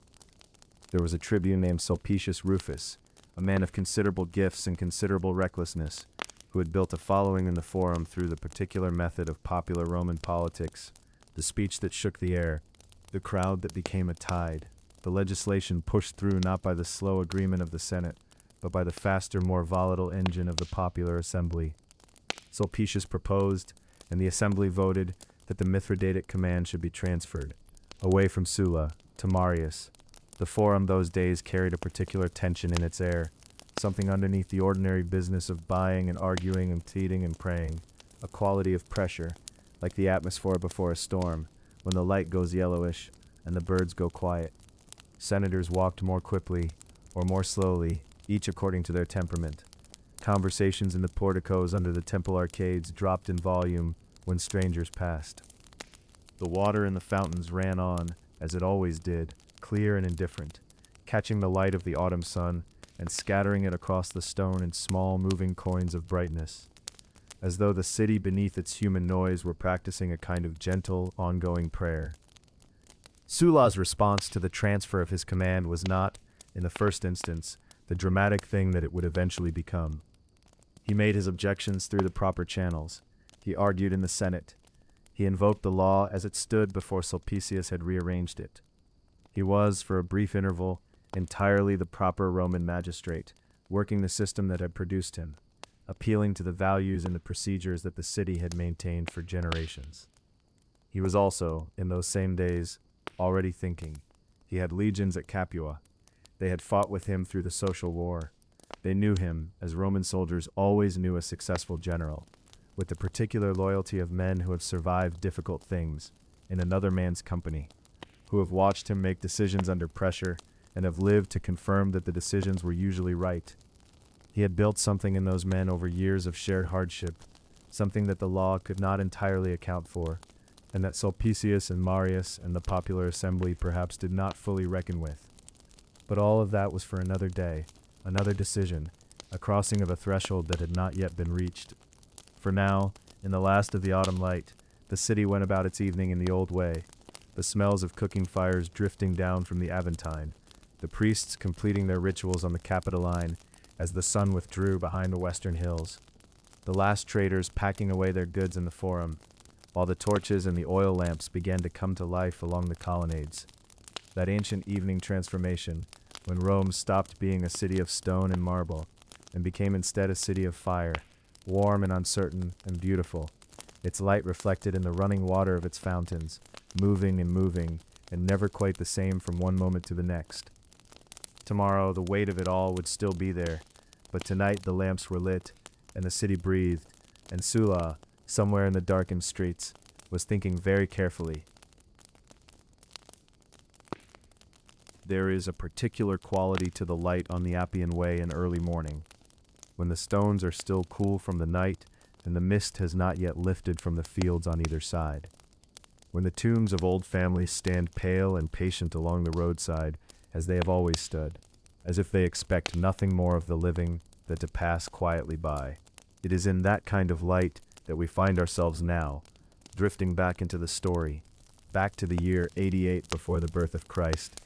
[SPEAKER 1] There was a tribune named Sulpicius Rufus, a man of considerable gifts and considerable recklessness, who had built a following in the forum through the particular method of popular Roman politics, the speech that shook the air, the crowd that became a tide, the legislation pushed through not by the slow agreement of the Senate, but by the faster, more volatile engine of the popular assembly. Sulpicius proposed, and the assembly voted, that the Mithridatic command should be transferred, away from Sulla, to Marius. The forum those days carried a particular tension in its air, something underneath the ordinary business of buying and arguing and pleading and praying, a quality of pressure, like the atmosphere before a storm, when the light goes yellowish and the birds go quiet. Senators walked more quickly or more slowly, each according to their temperament. Conversations in the porticos under the temple arcades dropped in volume when strangers passed. The water in the fountains ran on, as it always did, clear and indifferent, catching the light of the autumn sun and scattering it across the stone in small moving coins of brightness, as though the city beneath its human noise were practicing a kind of gentle, ongoing prayer. Sulla's response to the transfer of his command was not, in the first instance, the dramatic thing that it would eventually become. He made his objections through the proper channels. He argued in the Senate. He invoked the law as it stood before Sulpicius had rearranged it. He was, for a brief interval, entirely the proper Roman magistrate, working the system that had produced him, appealing to the values and the procedures that the city had maintained for generations. He was also, in those same days, already thinking. He had legions at Capua. They had fought with him through the social war. They knew him, as Roman soldiers always knew a successful general, with the particular loyalty of men who have survived difficult things, in another man's company, who have watched him make decisions under pressure and have lived to confirm that the decisions were usually right. He had built something in those men over years of shared hardship, something that the law could not entirely account for, and that Sulpicius and Marius and the popular assembly perhaps did not fully reckon with. But all of that was for another day, another decision, a crossing of a threshold that had not yet been reached. For now, in the last of the autumn light, the city went about its evening in the old way, the smells of cooking fires drifting down from the Aventine, the priests completing their rituals on the Capitoline as the sun withdrew behind the western hills, the last traders packing away their goods in the Forum, while the torches and the oil lamps began to come to life along the colonnades. That ancient evening transformation, when Rome stopped being a city of stone and marble, and became instead a city of fire, warm and uncertain and beautiful, its light reflected in the running water of its fountains, moving, and never quite the same from one moment to the next. Tomorrow, the weight of it all would still be there, but tonight the lamps were lit, and the city breathed, and Sulla, somewhere in the darkened streets, was thinking very carefully. There is a particular quality to the light on the Appian Way in early morning, when the stones are still cool from the night and the mist has not yet lifted from the fields on either side. When the tombs of old families stand pale and patient along the roadside, as they have always stood, as if they expect nothing more of the living than to pass quietly by. It is in that kind of light that we find ourselves now, drifting back into the story, back to the year 88 before the birth of Christ,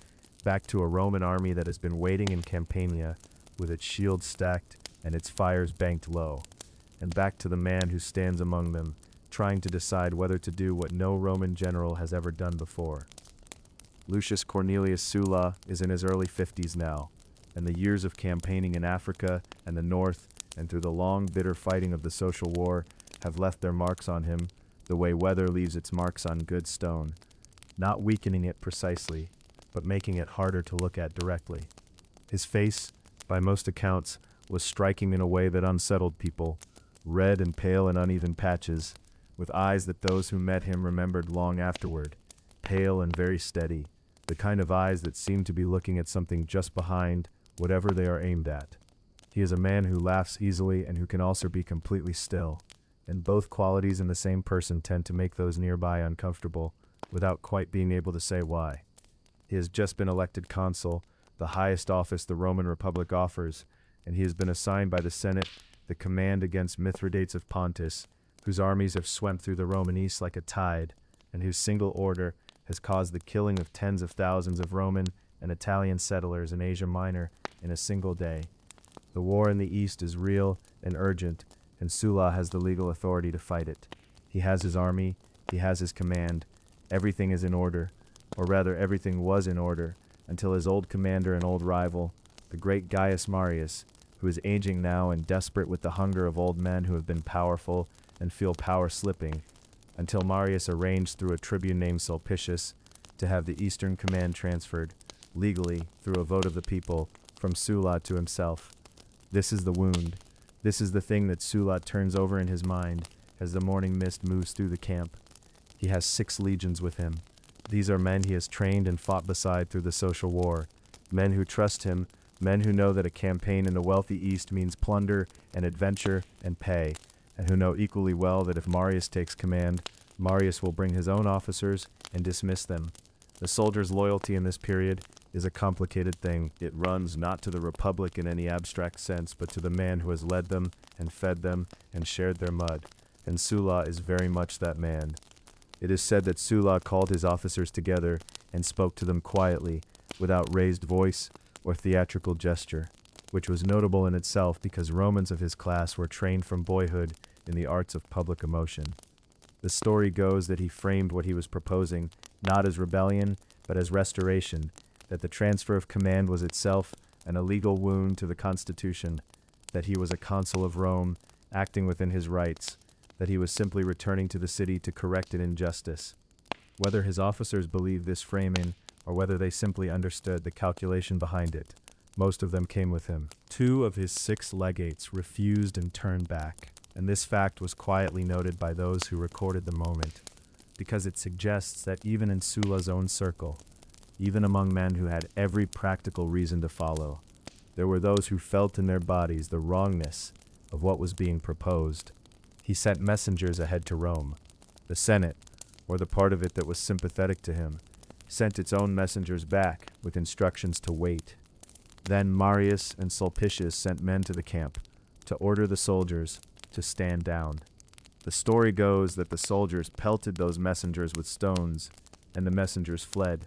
[SPEAKER 1] back to a Roman army that has been waiting in Campania with its shields stacked and its fires banked low, and back to the man who stands among them, trying to decide whether to do what no Roman general has ever done before. Lucius Cornelius Sulla is in his early 50s now, and the years of campaigning in Africa and the North and through the long, bitter fighting of the social war have left their marks on him the way weather leaves its marks on good stone, not weakening it precisely, but making it harder to look at directly. His face, by most accounts, was striking in a way that unsettled people, red and pale in uneven patches, with eyes that those who met him remembered long afterward, pale and very steady, the kind of eyes that seem to be looking at something just behind whatever they are aimed at. He is a man who laughs easily and who can also be completely still, and both qualities in the same person tend to make those nearby uncomfortable without quite being able to say why. He has just been elected consul, the highest office the Roman Republic offers, and he has been assigned by the Senate the command against Mithridates of Pontus, whose armies have swept through the Roman East like a tide, and whose single order has caused the killing of tens of thousands of Roman and Italian settlers in Asia Minor in a single day. The war in the East is real and urgent, and Sulla has the legal authority to fight it. He has his army, he has his command, everything is in order, or rather everything was in order, until his old commander and old rival, the great Gaius Marius, who is aging now and desperate with the hunger of old men who have been powerful and feel power slipping, until Marius arranged through a tribune named Sulpicius to have the eastern command transferred, legally, through a vote of the people, from Sulla to himself. This is the wound. This is the thing that Sulla turns over in his mind as the morning mist moves through the camp. He has 6 legions with him. These are men he has trained and fought beside through the social war, men who trust him, men who know that a campaign in the wealthy East means plunder and adventure and pay, and who know equally well that if Marius takes command, Marius will bring his own officers and dismiss them. The soldier's loyalty in this period is a complicated thing. It runs not to the Republic in any abstract sense, but to the man who has led them and fed them and shared their mud, and Sulla is very much that man. It is said that Sulla called his officers together and spoke to them quietly, without raised voice or theatrical gesture, which was notable in itself because Romans of his class were trained from boyhood in the arts of public emotion. The story goes that he framed what he was proposing not as rebellion, but as restoration, that the transfer of command was itself an illegal wound to the constitution, that he was a consul of Rome, acting within his rights, that he was simply returning to the city to correct an injustice. Whether his officers believed this framing, or whether they simply understood the calculation behind it, most of them came with him. 2 of his 6 legates refused and turned back, and this fact was quietly noted by those who recorded the moment, because it suggests that even in Sulla's own circle, even among men who had every practical reason to follow, there were those who felt in their bodies the wrongness of what was being proposed. He sent messengers ahead to Rome. The Senate, or the part of it that was sympathetic to him, sent its own messengers back with instructions to wait. Then Marius and Sulpicius sent men to the camp to order the soldiers to stand down. The story goes that the soldiers pelted those messengers with stones, and the messengers fled,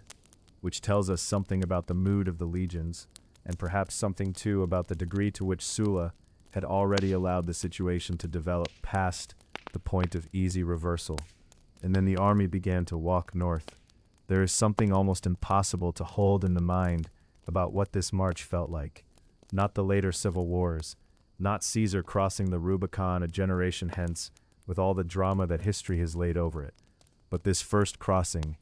[SPEAKER 1] which tells us something about the mood of the legions, and perhaps something too about the degree to which Sulla had already allowed the situation to develop past the point of easy reversal. And then the army began to walk north. There is something almost impossible to hold in the mind about what this march felt like. Not the later civil wars, not Caesar crossing the Rubicon a generation hence with all the drama that history has laid over it, but this first crossing,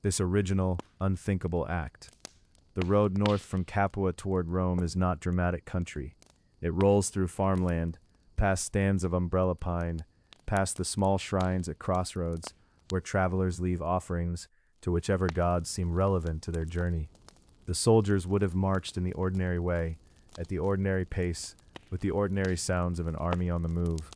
[SPEAKER 1] this original, unthinkable act. The road north from Capua toward Rome is not dramatic country. It rolls through farmland, past stands of umbrella pine, past the small shrines at crossroads where travelers leave offerings to whichever gods seem relevant to their journey. The soldiers would have marched in the ordinary way, at the ordinary pace, with the ordinary sounds of an army on the move.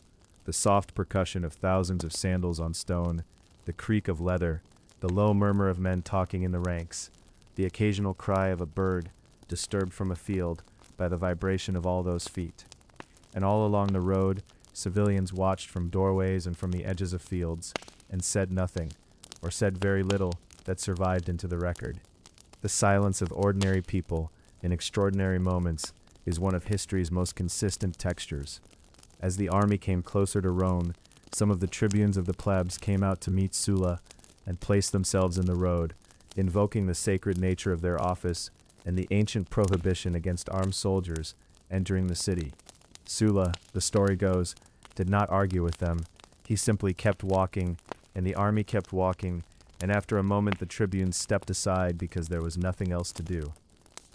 [SPEAKER 1] The soft percussion of thousands of sandals on stone, the creak of leather, the low murmur of men talking in the ranks, the occasional cry of a bird disturbed from a field by the vibration of all those feet. And all along the road, civilians watched from doorways and from the edges of fields, and said nothing, or said very little that survived into the record. The silence of ordinary people in extraordinary moments is one of history's most consistent textures. As the army came closer to Rome, some of the tribunes of the plebs came out to meet Sulla and placed themselves in the road, invoking the sacred nature of their office and the ancient prohibition against armed soldiers entering the city. Sulla, the story goes, did not argue with them. He simply kept walking, and the army kept walking, and after a moment the tribunes stepped aside because there was nothing else to do.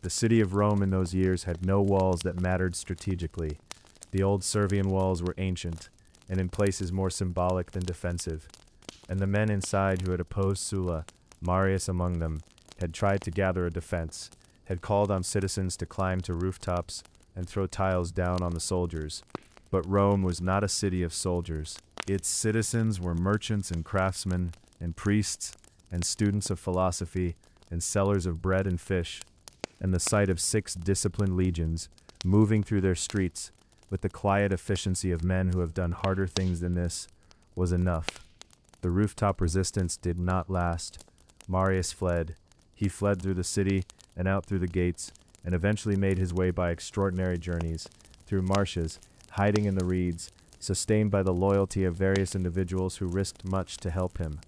[SPEAKER 1] The city of Rome in those years had no walls that mattered strategically. The old Servian walls were ancient, and in places more symbolic than defensive. And the men inside who had opposed Sulla, Marius among them, had tried to gather a defense, had called on citizens to climb to rooftops and throw tiles down on the soldiers. But Rome was not a city of soldiers. Its citizens were merchants and craftsmen, and priests, and students of philosophy, and sellers of bread and fish. And the sight of 6 disciplined legions moving through their streets with the quiet efficiency of men who have done harder things than this was enough. The rooftop resistance did not last. Marius fled. He fled through the city and out through the gates, and eventually made his way by extraordinary journeys, through marshes, hiding in the reeds, sustained by the loyalty of various individuals who risked much to help him.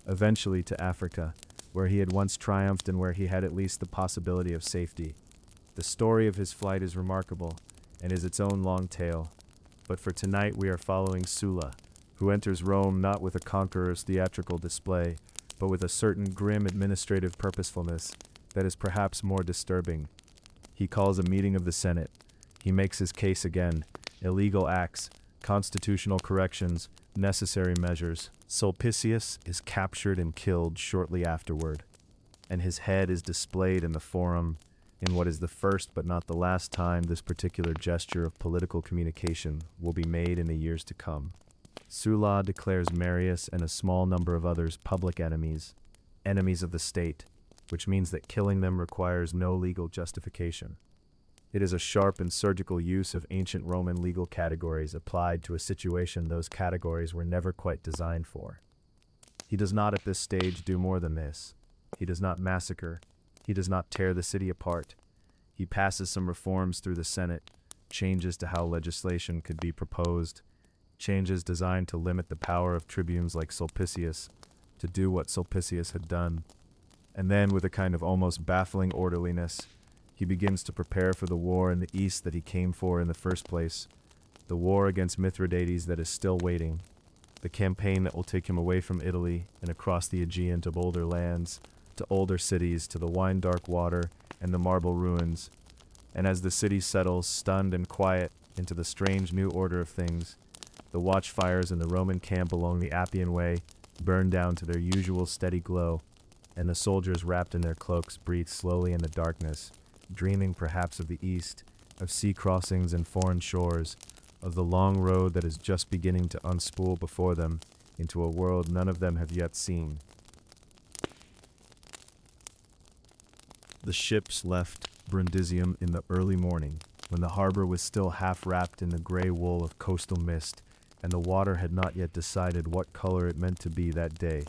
[SPEAKER 1] Eventually to Africa, where he had once triumphed and where he had at least the possibility of safety. The story of his flight is remarkable, and is its own long tale. But for tonight we are following Sulla, who enters Rome not with a conqueror's theatrical display, but with a certain grim administrative purposefulness that is perhaps more disturbing. He calls a meeting of the Senate. He makes his case again. Illegal acts, constitutional corrections, necessary measures. Sulpicius is captured and killed shortly afterward, and his head is displayed in the Forum in what is the first but not the last time this particular gesture of political communication will be made in the years to come. Sulla declares Marius and a small number of others public enemies, enemies of the state, which means that killing them requires no legal justification. It is a sharp and surgical use of ancient Roman legal categories applied to a situation those categories were never quite designed for. He does not at this stage do more than this. He does not massacre. He does not tear the city apart. He passes some reforms through the Senate, changes to how legislation could be proposed, changes designed to limit the power of tribunes like Sulpicius to do what Sulpicius had done. And then, with a kind of almost baffling orderliness, he begins to prepare for the war in the east that he came for in the first place, the war against Mithridates that is still waiting, the campaign that will take him away from Italy and across the Aegean to bolder lands, to older cities, to the wine-dark water and the marble ruins. And as the city settles, stunned and quiet, into the strange new order of things, the watchfires in the Roman camp along the Appian Way burn down to their usual steady glow, and the soldiers wrapped in their cloaks breathe slowly in the darkness, dreaming perhaps of the east, of sea crossings and foreign shores, of the long road that is just beginning to unspool before them, into a world none of them have yet seen. The ships left Brundisium in the early morning, when the harbor was still half wrapped in the gray wool of coastal mist, and the water had not yet decided what color it meant to be that day.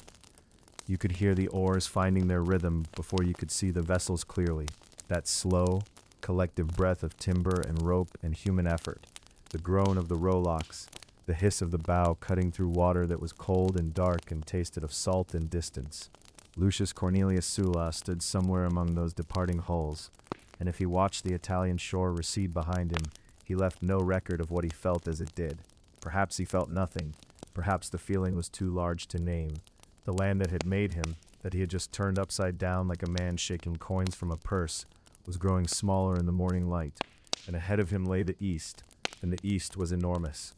[SPEAKER 1] You could hear the oars finding their rhythm before you could see the vessels clearly, that slow, collective breath of timber and rope and human effort, the groan of the rowlocks, the hiss of the bow cutting through water that was cold and dark and tasted of salt and distance. Lucius Cornelius Sulla stood somewhere among those departing hulls, and if he watched the Italian shore recede behind him, he left no record of what he felt as it did. Perhaps he felt nothing. Perhaps the feeling was too large to name. The land that had made him, that he had just turned upside down like a man shaking coins from a purse, was growing smaller in the morning light, and ahead of him lay the east, and the east was enormous.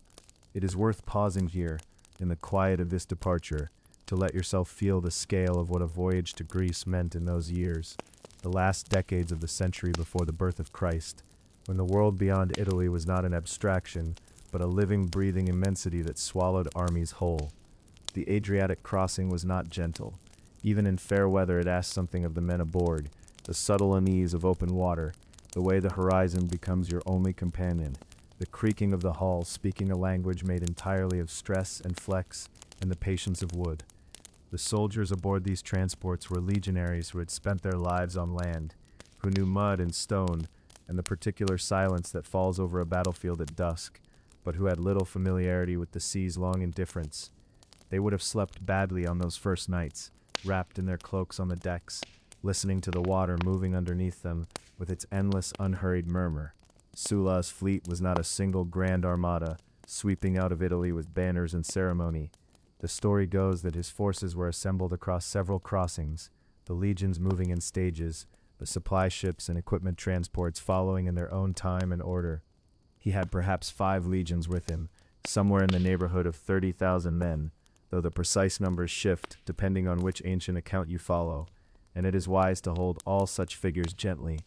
[SPEAKER 1] It is worth pausing here, in the quiet of this departure, to let yourself feel the scale of what a voyage to Greece meant in those years, the last decades of the century before the birth of Christ, when the world beyond Italy was not an abstraction, but a living, breathing immensity that swallowed armies whole. The Adriatic crossing was not gentle. Even in fair weather it asked something of the men aboard, the subtle unease of open water, the way the horizon becomes your only companion, the creaking of the hull speaking a language made entirely of stress and flex and the patience of wood. The soldiers aboard these transports were legionaries who had spent their lives on land, who knew mud and stone and the particular silence that falls over a battlefield at dusk, but who had little familiarity with the sea's long indifference. They would have slept badly on those first nights, wrapped in their cloaks on the decks, listening to the water moving underneath them with its endless, unhurried murmur. Sulla's fleet was not a single grand armada, sweeping out of Italy with banners and ceremony. The story goes that his forces were assembled across several crossings, the legions moving in stages, the supply ships and equipment transports following in their own time and order. He had perhaps 5 legions with him, somewhere in the neighborhood of 30,000 men, though the precise numbers shift depending on which ancient account you follow, and it is wise to hold all such figures gently.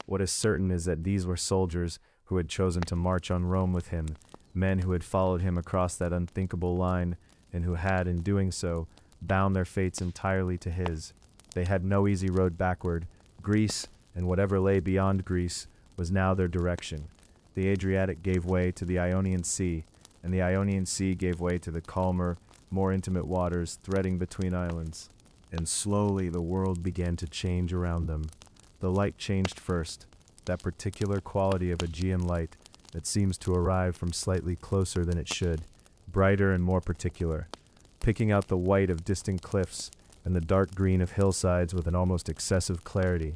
[SPEAKER 1] What is certain is that these were soldiers who had chosen to march on Rome with him, men who had followed him across that unthinkable line, and who had, in doing so, bound their fates entirely to his. They had no easy road backward. Greece, and whatever lay beyond Greece, was now their direction. The Adriatic gave way to the Ionian Sea, and the Ionian Sea gave way to the calmer, more intimate waters threading between islands. And slowly the world began to change around them. The light changed first, that particular quality of Aegean light that seems to arrive from slightly closer than it should, brighter and more particular, picking out the white of distant cliffs and the dark green of hillsides with an almost excessive clarity.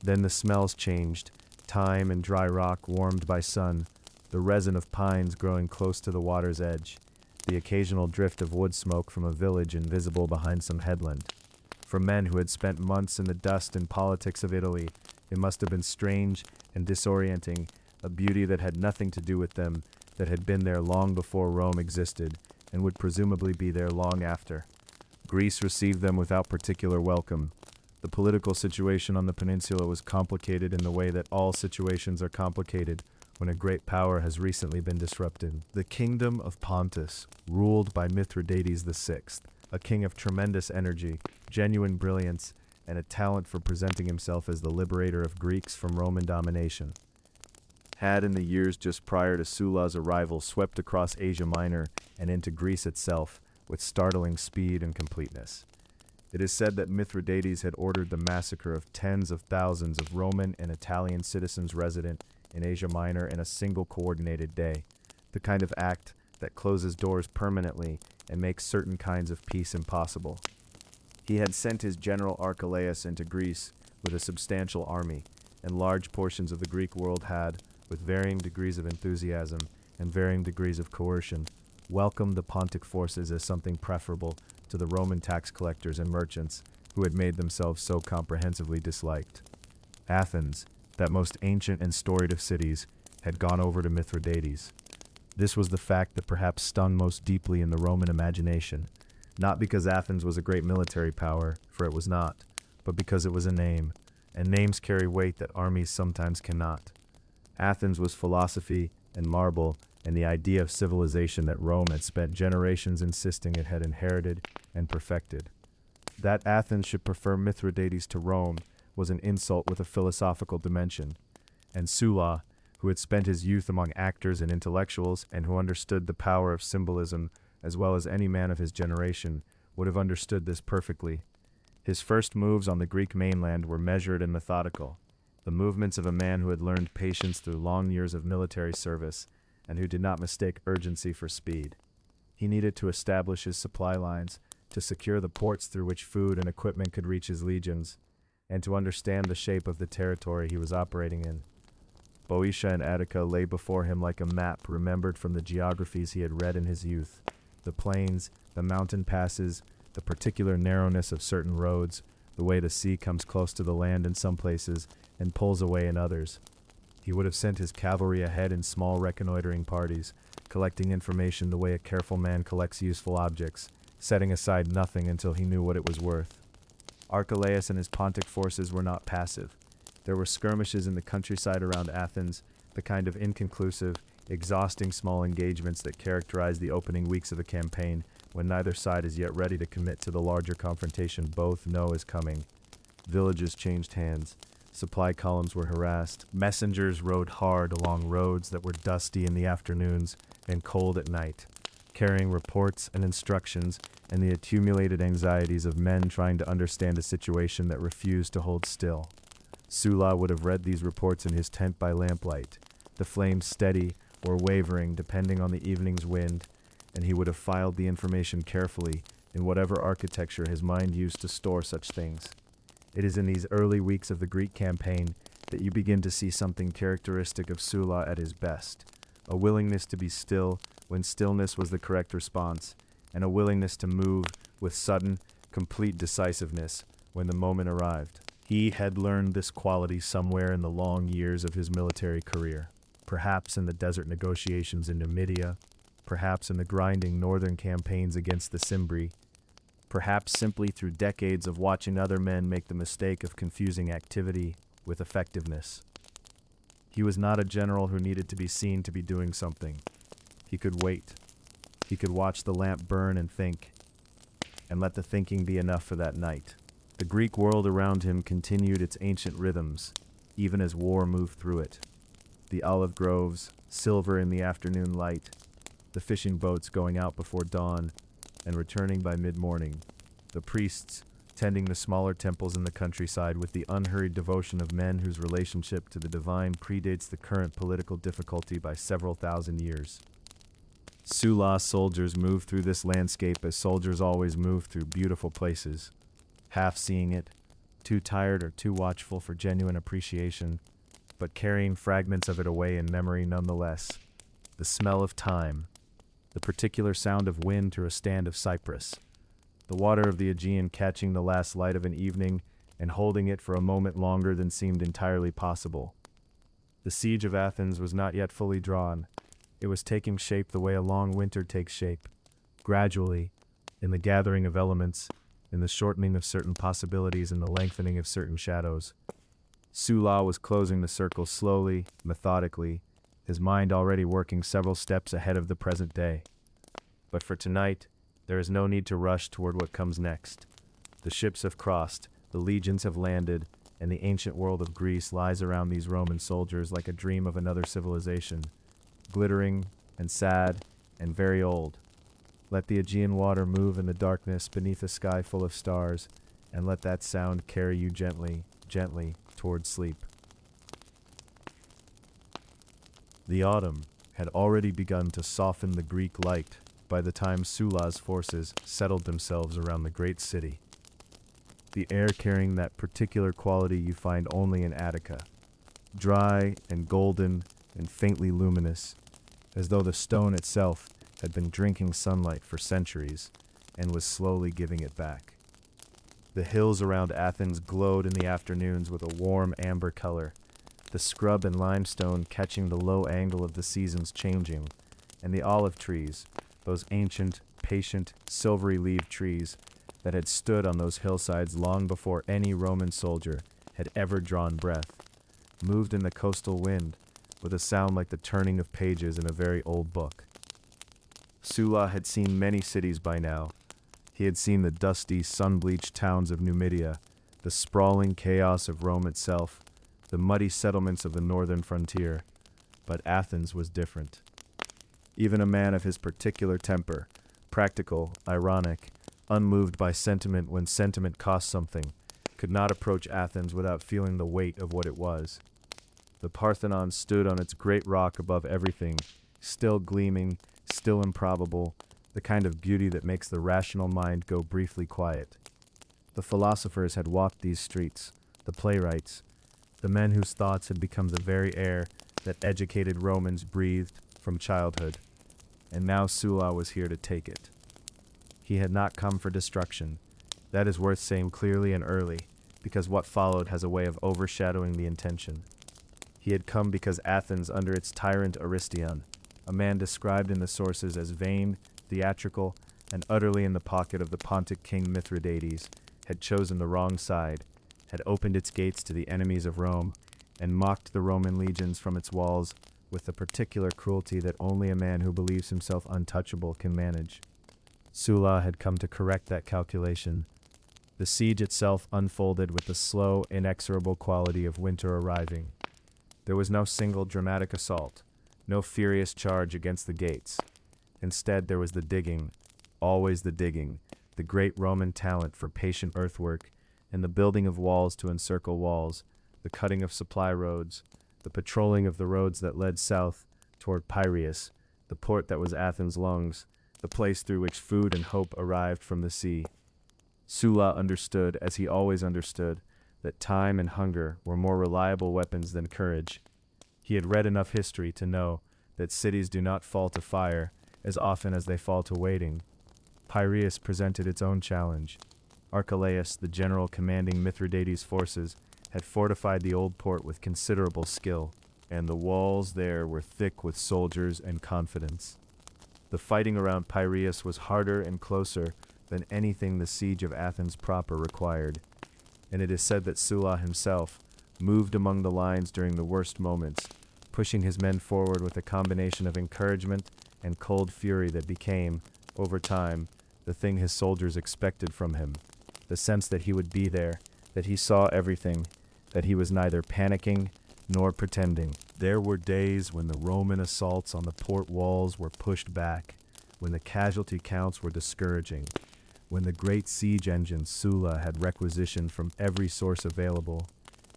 [SPEAKER 1] Then the smells changed, thyme and dry rock warmed by sun, the resin of pines growing close to the water's edge, the occasional drift of wood smoke from a village invisible behind some headland. For men who had spent months in the dust and politics of Italy, it must have been strange and disorienting, a beauty that had nothing to do with them, that had been there long before Rome existed, and would presumably be there long after. Greece received them without particular welcome. The political situation on the peninsula was complicated in the way that all situations are complicated when a great power has recently been disrupted. The kingdom of Pontus, ruled by Mithridates VI, a king of tremendous energy, genuine brilliance, and a talent for presenting himself as the liberator of Greeks from Roman domination, had in the years just prior to Sulla's arrival swept across Asia Minor and into Greece itself with startling speed and completeness. It is said that Mithridates had ordered the massacre of tens of thousands of Roman and Italian citizens resident in Asia Minor in a single coordinated day, the kind of act that closes doors permanently and makes certain kinds of peace impossible. He had sent his general Archelaus into Greece with a substantial army, and large portions of the Greek world had, with varying degrees of enthusiasm and varying degrees of coercion, welcomed the Pontic forces as something preferable to the Roman tax collectors and merchants who had made themselves so comprehensively disliked. Athens, that most ancient and storied of cities, had gone over to Mithridates. This was the fact that perhaps stung most deeply in the Roman imagination, not because Athens was a great military power, for it was not, but because it was a name, and names carry weight that armies sometimes cannot. Athens was philosophy and marble and the idea of civilization that Rome had spent generations insisting it had inherited and perfected. That Athens should prefer Mithridates to Rome was an insult with a philosophical dimension, and Sulla, who had spent his youth among actors and intellectuals and who understood the power of symbolism as well as any man of his generation, would have understood this perfectly. His first moves on the Greek mainland were measured and methodical, the movements of a man who had learned patience through long years of military service and who did not mistake urgency for speed. He needed to establish his supply lines, to secure the ports through which food and equipment could reach his legions, and to understand the shape of the territory he was operating in. Boeotia and Attica lay before him like a map remembered from the geographies he had read in his youth. The plains, the mountain passes, the particular narrowness of certain roads, the way the sea comes close to the land in some places and pulls away in others. He would have sent his cavalry ahead in small reconnoitering parties, collecting information the way a careful man collects useful objects, setting aside nothing until he knew what it was worth. Archelaus and his Pontic forces were not passive. There were skirmishes in the countryside around Athens, the kind of inconclusive, exhausting small engagements that characterize the opening weeks of a campaign when neither side is yet ready to commit to the larger confrontation both know is coming. Villages changed hands. Supply columns were harassed. Messengers rode hard along roads that were dusty in the afternoons and cold at night, carrying reports and instructions and the accumulated anxieties of men trying to understand a situation that refused to hold still. Sulla would have read these reports in his tent by lamplight, the flames steady or wavering depending on the evening's wind, and he would have filed the information carefully in whatever architecture his mind used to store such things. It is in these early weeks of the Greek campaign that you begin to see something characteristic of Sulla at his best, a willingness to be still when stillness was the correct response, and a willingness to move with sudden, complete decisiveness when the moment arrived. He had learned this quality somewhere in the long years of his military career, perhaps in the desert negotiations in Numidia, perhaps in the grinding northern campaigns against the Cimbri, perhaps simply through decades of watching other men make the mistake of confusing activity with effectiveness. He was not a general who needed to be seen to be doing something. He could wait. He could watch the lamp burn and think, and let the thinking be enough for that night. The Greek world around him continued its ancient rhythms, even as war moved through it. The olive groves, silver in the afternoon light, the fishing boats going out before dawn and returning by mid-morning, the priests tending the smaller temples in the countryside with the unhurried devotion of men whose relationship to the divine predates the current political difficulty by several thousand years. Sulla's soldiers moved through this landscape as soldiers always move through beautiful places, half seeing it, too tired or too watchful for genuine appreciation, but carrying fragments of it away in memory nonetheless. The smell of time, the particular sound of wind through a stand of cypress, the water of the Aegean catching the last light of an evening and holding it for a moment longer than seemed entirely possible. The Siege of Athens was not yet fully drawn. It was taking shape the way a long winter takes shape, gradually, in the gathering of elements, in the shortening of certain possibilities and the lengthening of certain shadows. Sulla was closing the circle slowly, methodically, his mind already working several steps ahead of the present day. But for tonight, there is no need to rush toward what comes next. The ships have crossed, the legions have landed, and the ancient world of Greece lies around these Roman soldiers like a dream of another civilization, glittering and sad and very old. Let the Aegean water move in the darkness beneath a sky full of stars, and let that sound carry you gently, gently toward sleep. The autumn had already begun to soften the Greek light by the time Sulla's forces settled themselves around the great city. The air carrying that particular quality you find only in Attica, dry and golden and faintly luminous, as though the stone itself had been drinking sunlight for centuries and was slowly giving it back. The hills around Athens glowed in the afternoons with a warm amber color, the scrub and limestone catching the low angle of the seasons changing, and the olive trees, those ancient, patient, silvery-leaved trees that had stood on those hillsides long before any Roman soldier had ever drawn breath, moved in the coastal wind with a sound like the turning of pages in a very old book. Sulla had seen many cities by now. He had seen the dusty, sun-bleached towns of Numidia, the sprawling chaos of Rome itself, the muddy settlements of the northern frontier. But Athens was different. Even a man of his particular temper, practical, ironic, unmoved by sentiment when sentiment cost something, could not approach Athens without feeling the weight of what it was. The Parthenon stood on its great rock above everything, still gleaming, still improbable, the kind of beauty that makes the rational mind go briefly quiet. The philosophers had walked these streets, the playwrights, the men whose thoughts had become the very air that educated Romans breathed from childhood, and now Sulla was here to take it. He had not come for destruction. That is worth saying clearly and early, because what followed has a way of overshadowing the intention. He had come because Athens, under its tyrant Aristion, a man described in the sources as vain, theatrical, and utterly in the pocket of the Pontic king Mithridates, had chosen the wrong side, had opened its gates to the enemies of Rome, and mocked the Roman legions from its walls with the particular cruelty that only a man who believes himself untouchable can manage. Sulla had come to correct that calculation. The siege itself unfolded with the slow, inexorable quality of winter arriving. There was no single dramatic assault, no furious charge against the gates. Instead, there was the digging, always the digging, the great Roman talent for patient earthwork, and the building of walls to encircle walls, the cutting of supply roads, the patrolling of the roads that led south toward Piraeus, the port that was Athens' lungs, the place through which food and hope arrived from the sea. Sulla understood, as he always understood, that time and hunger were more reliable weapons than courage. He had read enough history to know that cities do not fall to fire as often as they fall to waiting. Piraeus presented its own challenge. Archelaus, the general commanding Mithridates' forces, had fortified the old port with considerable skill, and the walls there were thick with soldiers and confidence. The fighting around Piraeus was harder and closer than anything the siege of Athens proper required, and it is said that Sulla himself moved among the lines during the worst moments, pushing his men forward with a combination of encouragement and cold fury that became, over time, the thing his soldiers expected from him, the sense that he would be there, that he saw everything, that he was neither panicking nor pretending. There were days when the Roman assaults on the port walls were pushed back, when the casualty counts were discouraging, when the great siege engine Sulla had requisitioned from every source available,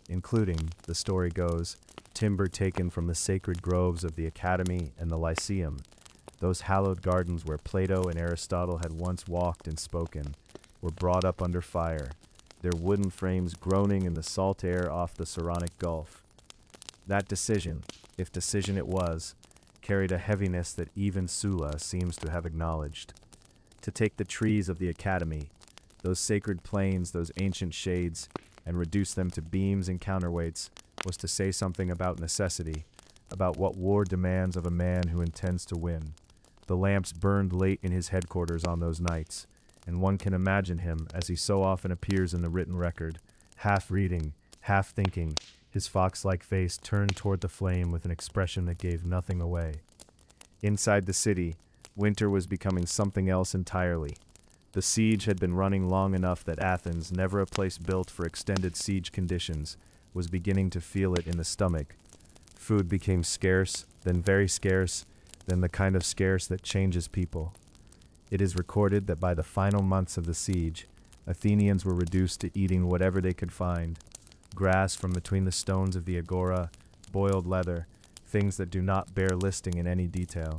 [SPEAKER 1] including, the story goes, timber taken from the sacred groves of the Academy and the Lyceum, those hallowed gardens where Plato and Aristotle had once walked and spoken, were brought up under fire, their wooden frames groaning in the salt air off the Saronic Gulf. That decision, if decision it was, carried a heaviness that even Sulla seems to have acknowledged. To take the trees of the Academy, those sacred plains, those ancient shades, and reduce them to beams and counterweights was to say something about necessity, about what war demands of a man who intends to win. The lamps burned late in his headquarters on those nights, and one can imagine him, as he so often appears in the written record, half reading, half thinking, his fox-like face turned toward the flame with an expression that gave nothing away. Inside the city, winter was becoming something else entirely. The siege had been running long enough that Athens, never a place built for extended siege conditions, was beginning to feel it in the stomach. Food became scarce, then very scarce, then the kind of scarce that changes people. It is recorded that by the final months of the siege, Athenians were reduced to eating whatever they could find: grass from between the stones of the agora, boiled leather, things that do not bear listing in any detail.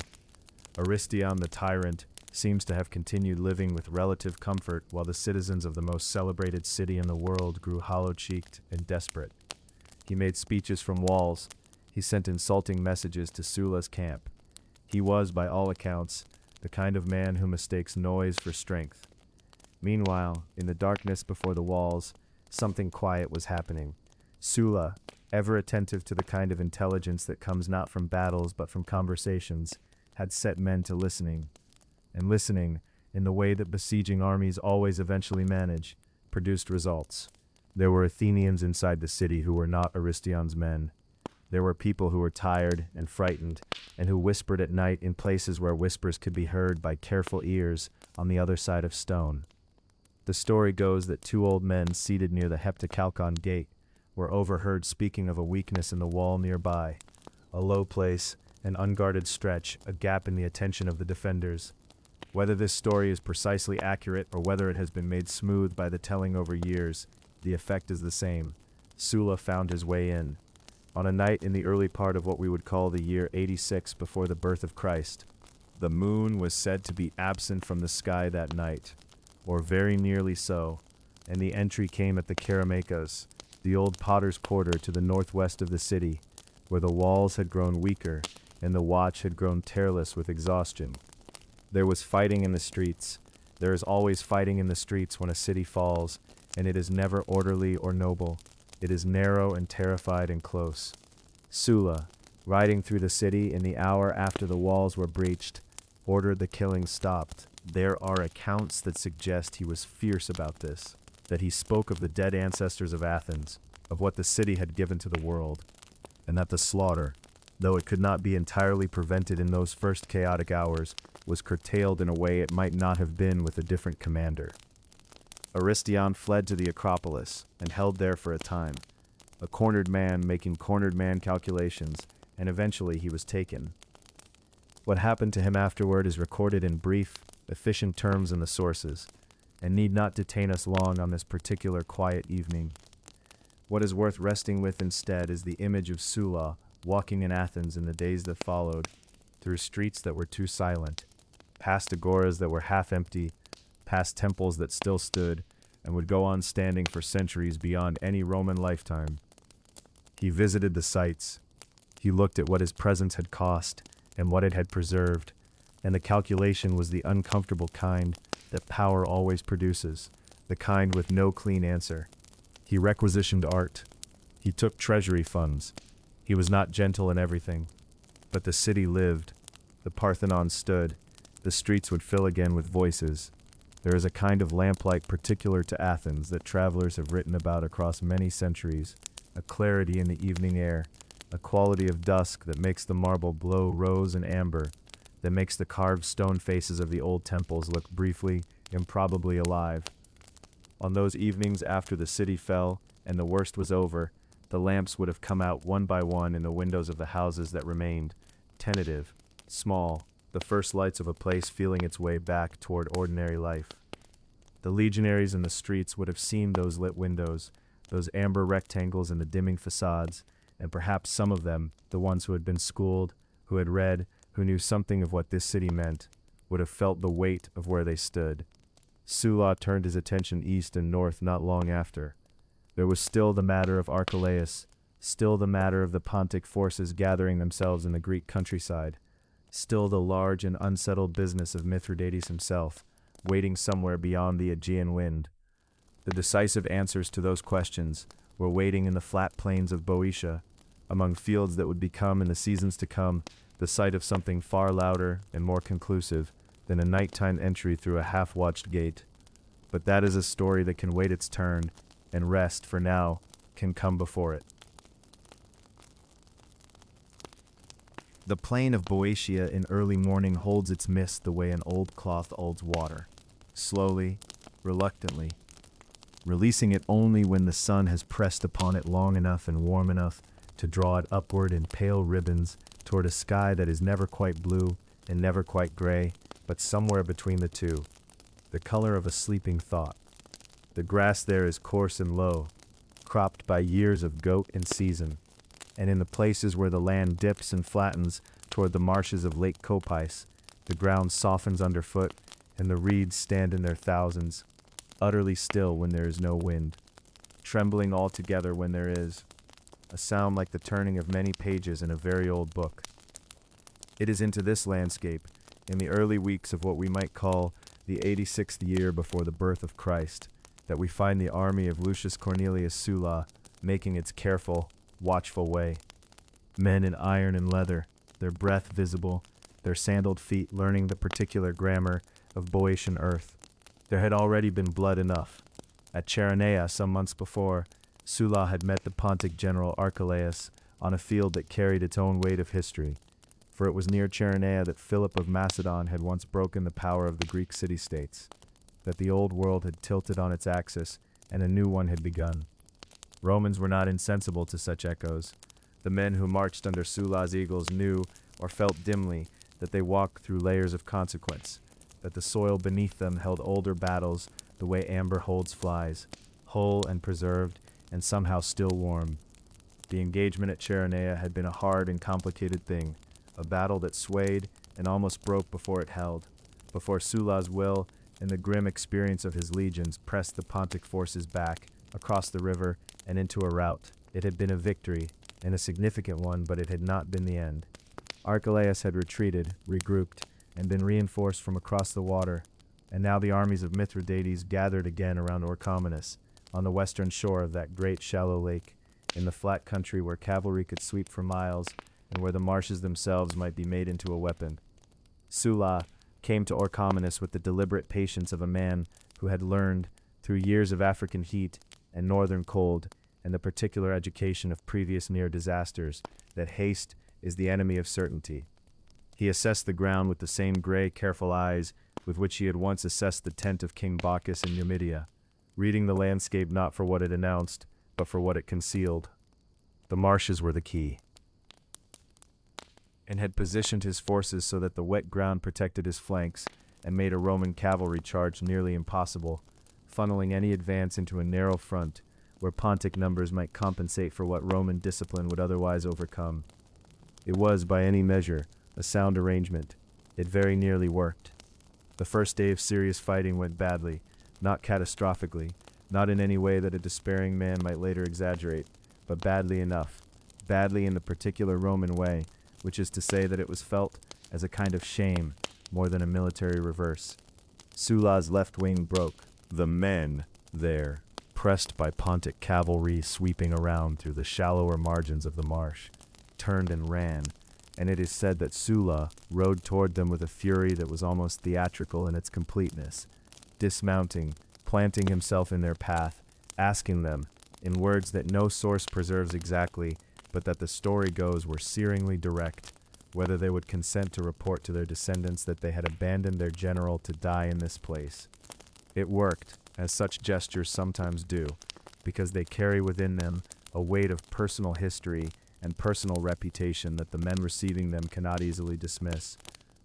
[SPEAKER 1] Aristion the tyrant seems to have continued living with relative comfort while the citizens of the most celebrated city in the world grew hollow-cheeked and desperate. He made speeches from walls. He sent insulting messages to Sulla's camp. He was, by all accounts, the kind of man who mistakes noise for strength. Meanwhile, in the darkness before the walls, something quiet was happening. Sulla, ever attentive to the kind of intelligence that comes not from battles but from conversations, had set men to listening. And listening, in the way that besieging armies always eventually manage, produced results. There were Athenians inside the city who were not Aristion's men. There were people who were tired and frightened, and who whispered at night in places where whispers could be heard by careful ears on the other side of stone. The story goes that two old men seated near the Colline Gate were overheard speaking of a weakness in the wall nearby, a low place, an unguarded stretch, a gap in the attention of the defenders. Whether this story is precisely accurate or whether it has been made smooth by the telling over years, the effect is the same. Sulla found his way in. On a night in the early part of what we would call the year 86 before the birth of Christ, the moon was said to be absent from the sky that night, or very nearly so, and the entry came at the Keramekas, the old potter's quarter to the northwest of the city, where the walls had grown weaker and the watch had grown tearless with exhaustion. There was fighting in the streets. There is always fighting in the streets when a city falls, and it is never orderly or noble. It is narrow and terrified and close. Sulla, riding through the city in the hour after the walls were breached, ordered the killing stopped. There are accounts that suggest he was fierce about this, that he spoke of the dead ancestors of Athens, of what the city had given to the world, and that the slaughter, though it could not be entirely prevented in those first chaotic hours, was curtailed in a way it might not have been with a different commander. Aristion fled to the Acropolis and held there for a time, a cornered man making cornered man calculations, and eventually he was taken. What happened to him afterward is recorded in brief, efficient terms in the sources, and need not detain us long on this particular quiet evening. What is worth resting with instead is the image of Sulla walking in Athens in the days that followed, through streets that were too silent, past agoras that were half empty, past temples that still stood, and would go on standing for centuries beyond any Roman lifetime. He visited the sites. He looked at what his presence had cost and what it had preserved, and the calculation was the uncomfortable kind that power always produces, the kind with no clean answer. He requisitioned art. He took treasury funds. He was not gentle in everything. But the city lived. The Parthenon stood. The streets would fill again with voices. There is a kind of lamplight particular to Athens that travelers have written about across many centuries, a clarity in the evening air, a quality of dusk that makes the marble glow rose and amber, that makes the carved stone faces of the old temples look briefly, improbably alive. On those evenings after the city fell and the worst was over, the lamps would have come out one by one in the windows of the houses that remained, tentative, small, the first lights of a place feeling its way back toward ordinary life. The legionaries in the streets would have seen those lit windows, those amber rectangles in the dimming facades, and perhaps some of them, the ones who had been schooled, who had read, who knew something of what this city meant, would have felt the weight of where they stood. Sulla turned his attention east and north not long after. There was still the matter of Archelaus, still the matter of the Pontic forces gathering themselves in the Greek countryside, still the large and unsettled business of Mithridates himself, waiting somewhere beyond the Aegean wind. The decisive answers to those questions were waiting in the flat plains of Boeotia, among fields that would become, in the seasons to come, the site of something far louder and more conclusive than a nighttime entry through a half-watched gate. But that is a story that can wait its turn, and rest, for now, can come before it. The plain of Boeotia in early morning holds its mist the way an old cloth holds water, slowly, reluctantly, releasing it only when the sun has pressed upon it long enough and warm enough to draw it upward in pale ribbons toward a sky that is never quite blue and never quite gray, but somewhere between the two, the color of a sleeping thought. The grass there is coarse and low, cropped by years of goat and season, and in the places where the land dips and flattens toward the marshes of Lake Copais, the ground softens underfoot, and the reeds stand in their thousands, utterly still when there is no wind, trembling altogether when there is, a sound like the turning of many pages in a very old book. It is into this landscape, in the early weeks of what we might call the 86th year before the birth of Christ, that we find the army of Lucius Cornelius Sulla making its careful, watchful way. Men in iron and leather, their breath visible, their sandaled feet learning the particular grammar of Boeotian earth. There had already been blood enough. At Chaeronea some months before, Sulla had met the Pontic general Archelaus on a field that carried its own weight of history. For it was near Chaeronea that Philip of Macedon had once broken the power of the Greek city-states, that the old world had tilted on its axis, and a new one had begun. Romans were not insensible to such echoes. The men who marched under Sulla's eagles knew, or felt dimly, that they walked through layers of consequence, that the soil beneath them held older battles the way amber holds flies, whole and preserved, and somehow still warm. The engagement at Chaeronea had been a hard and complicated thing, a battle that swayed and almost broke before it held, before Sulla's will and the grim experience of his legions pressed the Pontic forces back, across the river, and into a rout. It had been a victory, and a significant one, but it had not been the end. Archelaus had retreated, regrouped, and been reinforced from across the water, and now the armies of Mithridates gathered again around Orchomenus, on the western shore of that great shallow lake, in the flat country where cavalry could sweep for miles, and where the marshes themselves might be made into a weapon. Sulla came to Orchomenus with the deliberate patience of a man who had learned, through years of African heat and northern cold, and the particular education of previous near disasters, that haste is the enemy of certainty. He assessed the ground with the same gray, careful eyes with which he had once assessed the tent of King Bacchus in Numidia, reading the landscape not for what it announced, but for what it concealed. The marshes were the key, and had positioned his forces so that the wet ground protected his flanks and made a Roman cavalry charge nearly impossible, funneling any advance into a narrow front where Pontic numbers might compensate for what Roman discipline would otherwise overcome. It was, by any measure, a sound arrangement. It very nearly worked. The first day of serious fighting went badly, not catastrophically, not in any way that a despairing man might later exaggerate, but badly enough, badly in the particular Roman way, which is to say that it was felt as a kind of shame more than a military reverse. Sulla's left wing broke. The men there, pressed by Pontic cavalry sweeping around through the shallower margins of the marsh, turned and ran, and it is said that Sulla rode toward them with a fury that was almost theatrical in its completeness, dismounting, planting himself in their path, asking them, in words that no source preserves exactly, but that the story goes were searingly direct, whether they would consent to report to their descendants that they had abandoned their general to die in this place. It worked, as such gestures sometimes do, because they carry within them a weight of personal history and personal reputation that the men receiving them cannot easily dismiss.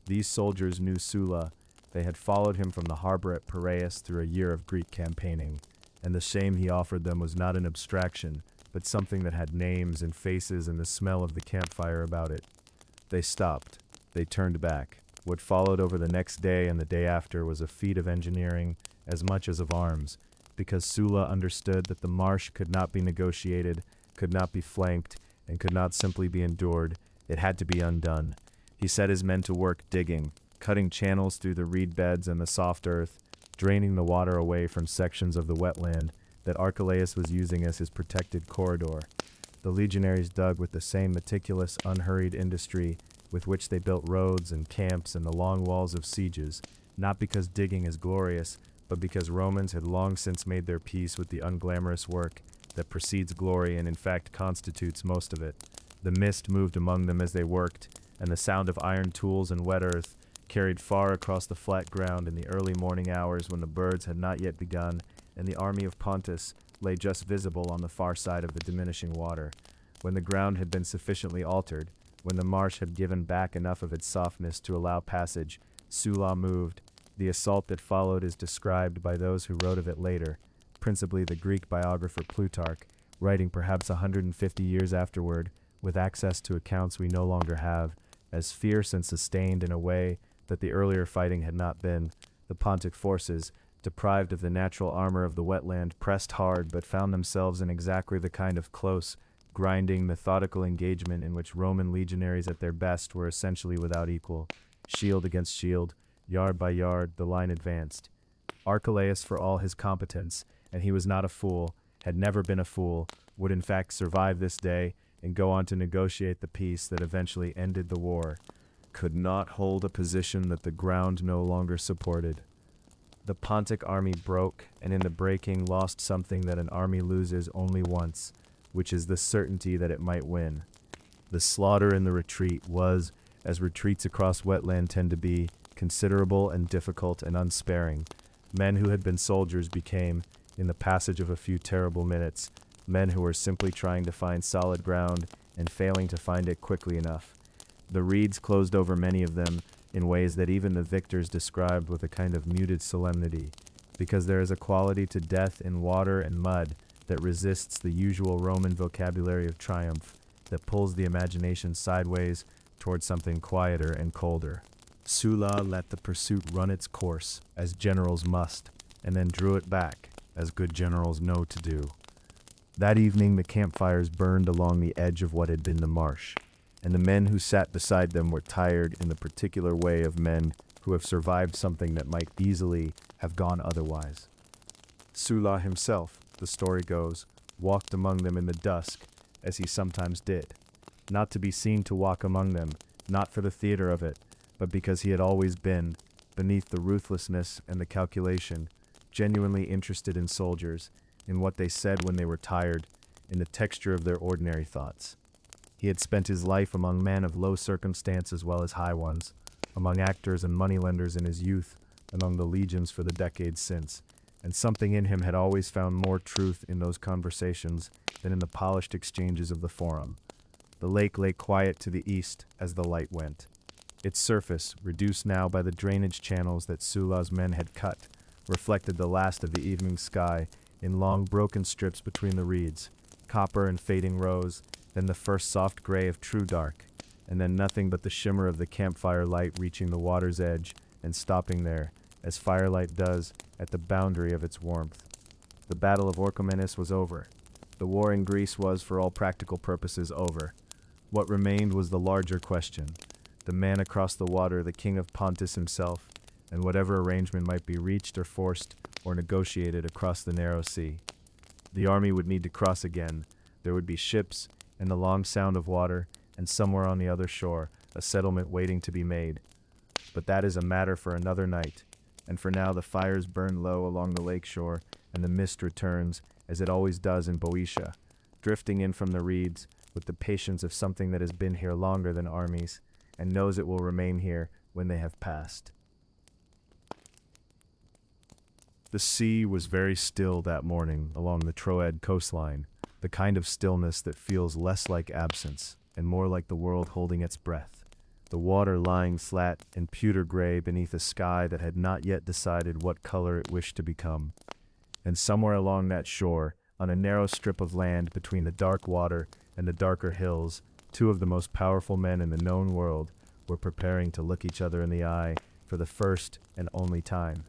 [SPEAKER 1] These soldiers knew Sulla. They had followed him from the harbor at Piraeus through a year of Greek campaigning, and the shame he offered them was not an abstraction, but something that had names and faces and the smell of the campfire about it. They stopped. They turned back. What followed over the next day and the day after was a feat of engineering as much as of arms, because Sulla understood that the marsh could not be negotiated, could not be flanked, and could not simply be endured. It had to be undone. He set his men to work digging, cutting channels through the reed beds and the soft earth, draining the water away from sections of the wetland that Archelaus was using as his protected corridor. The legionaries dug with the same meticulous, unhurried industry with which they built roads and camps and the long walls of sieges, not because digging is glorious, but because Romans had long since made their peace with the unglamorous work that precedes glory and in fact constitutes most of it. The mist moved among them as they worked, and the sound of iron tools and wet earth carried far across the flat ground in the early morning hours when the birds had not yet begun, and the army of Pontus lay just visible on the far side of the diminishing water. When the ground had been sufficiently altered, when the marsh had given back enough of its softness to allow passage, Sulla moved. The assault that followed is described by those who wrote of it later, principally the Greek biographer Plutarch, writing perhaps 150 years afterward, with access to accounts we no longer have, as fierce and sustained in a way that the earlier fighting had not been. The Pontic forces, deprived of the natural armor of the wetland, pressed hard but found themselves in exactly the kind of close, grinding, methodical engagement in which Roman legionaries at their best were essentially without equal. Shield against shield, yard by yard, the line advanced. Archelaus, for all his competence, and he was not a fool, had never been a fool, would in fact survive this day and go on to negotiate the peace that eventually ended the war, could not hold a position that the ground no longer supported. The Pontic army broke, and in the breaking lost something that an army loses only once, which is the certainty that it might win. The slaughter in the retreat was, as retreats across wetland tend to be, considerable and difficult and unsparing. Men who had been soldiers became, in the passage of a few terrible minutes, men who were simply trying to find solid ground and failing to find it quickly enough. The reeds closed over many of them in ways that even the victors described with a kind of muted solemnity, because there is a quality to death in water and mud that resists the usual Roman vocabulary of triumph, that pulls the imagination sideways toward something quieter and colder. Sulla let the pursuit run its course, as generals must, and then drew it back, as good generals know to do. That evening the campfires burned along the edge of what had been the marsh, and the men who sat beside them were tired in the particular way of men who have survived something that might easily have gone otherwise. Sulla himself, the story goes, walked among them in the dusk, as he sometimes did, not to be seen to walk among them, not for the theater of it, but because he had always been, beneath the ruthlessness and the calculation, genuinely interested in soldiers, in what they said when they were tired, in the texture of their ordinary thoughts. He had spent his life among men of low circumstance as well as high ones, among actors and moneylenders in his youth, among the legions for the decades since, and something in him had always found more truth in those conversations than in the polished exchanges of the forum. The lake lay quiet to the east as the light went. Its surface, reduced now by the drainage channels that Sulla's men had cut, reflected the last of the evening sky in long broken strips between the reeds, copper and fading rose, then the first soft gray of true dark, and then nothing but the shimmer of the campfire light reaching the water's edge and stopping there, as firelight does at the boundary of its warmth. The battle of Orchomenus was over. The war in Greece was, for all practical purposes, over. What remained was the larger question. The man across the water, the king of Pontus himself, and whatever arrangement might be reached or forced or negotiated across the narrow sea. The army would need to cross again. There would be ships and the long sound of water, and somewhere on the other shore, a settlement waiting to be made. But that is a matter for another night, and for now the fires burn low along the lake shore, and the mist returns, as it always does in Boeotia, drifting in from the reeds with the patience of something that has been here longer than armies, and knows it will remain here when they have passed. The sea was very still that morning along the Troad coastline, the kind of stillness that feels less like absence and more like the world holding its breath, the water lying flat and pewter gray beneath a sky that had not yet decided what color it wished to become. And somewhere along that shore, on a narrow strip of land between the dark water and the darker hills, two of the most powerful men in the known world were preparing to look each other in the eye for the first and only time.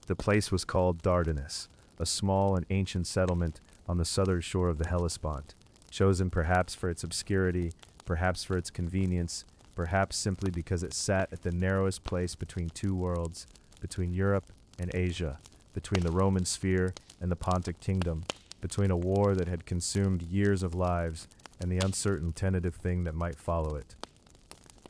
[SPEAKER 1] The place was called Dardanus, a small and ancient settlement on the southern shore of the Hellespont, chosen perhaps for its obscurity, perhaps for its convenience, perhaps simply because it sat at the narrowest place between two worlds, between Europe and Asia, between the Roman sphere and the Pontic kingdom, between a war that had consumed years of lives and the uncertain tentative thing that might follow it.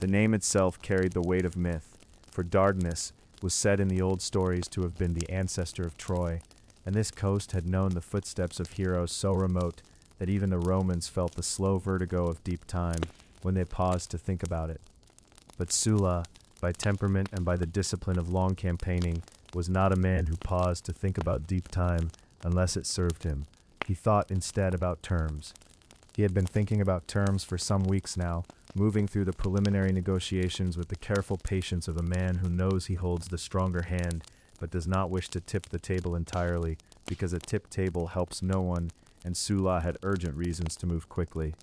[SPEAKER 1] The name itself carried the weight of myth, for Dardanus was said in the old stories to have been the ancestor of Troy, and this coast had known the footsteps of heroes so remote that even the Romans felt the slow vertigo of deep time when they paused to think about it. But Sulla, by temperament and by the discipline of long campaigning, was not a man who paused to think about deep time unless it served him. He thought instead about terms. He had been thinking about terms for some weeks now, moving through the preliminary negotiations with the careful patience of a man who knows he holds the stronger hand, but does not wish to tip the table entirely, because a tipped table helps no one, and Sulla had urgent reasons to move quickly.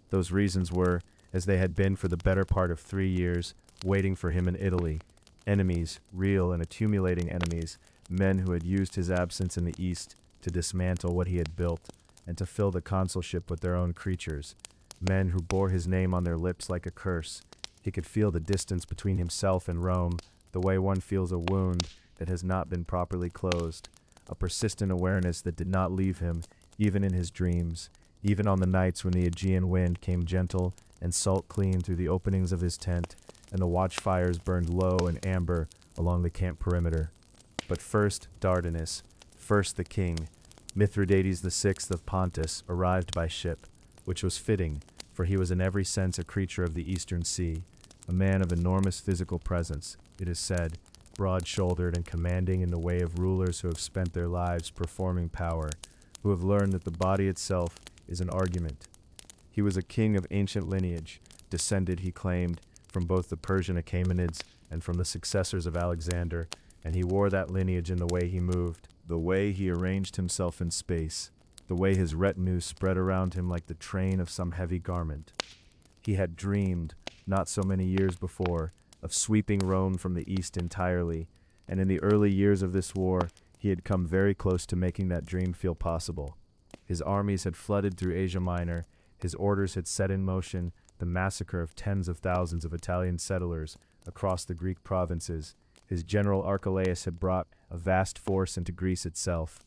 [SPEAKER 1] Those reasons were, as they had been for the better part of 3 years, waiting for him in Italy. Enemies, real and accumulating enemies, men who had used his absence in the East to dismantle what he had built, and to fill the consulship with their own creatures, men who bore his name on their lips like a curse. He could feel the distance between himself and Rome, the way one feels a wound that has not been properly closed, a persistent awareness that did not leave him, even in his dreams, even on the nights when the Aegean wind came gentle and salt clean through the openings of his tent, and the watchfires burned low and amber along the camp perimeter. But first Dardanus, first the king, Mithridates VI of Pontus, arrived by ship, which was fitting, for he was in every sense a creature of the Eastern Sea, a man of enormous physical presence, it is said, broad-shouldered and commanding in the way of rulers who have spent their lives performing power, who have learned that the body itself is an argument. He was a king of ancient lineage, descended, he claimed, from both the Persian Achaemenids and from the successors of Alexander, and he wore that lineage in the way he moved, the way he arranged himself in space, the way his retinue spread around him like the train of some heavy garment. He had dreamed, not so many years before, of sweeping Rome from the east entirely, and in the early years of this war, he had come very close to making that dream feel possible. His armies had flooded through Asia Minor, his orders had set in motion the massacre of tens of thousands of Italian settlers across the Greek provinces. His general Archelaus had brought a vast force into Greece itself.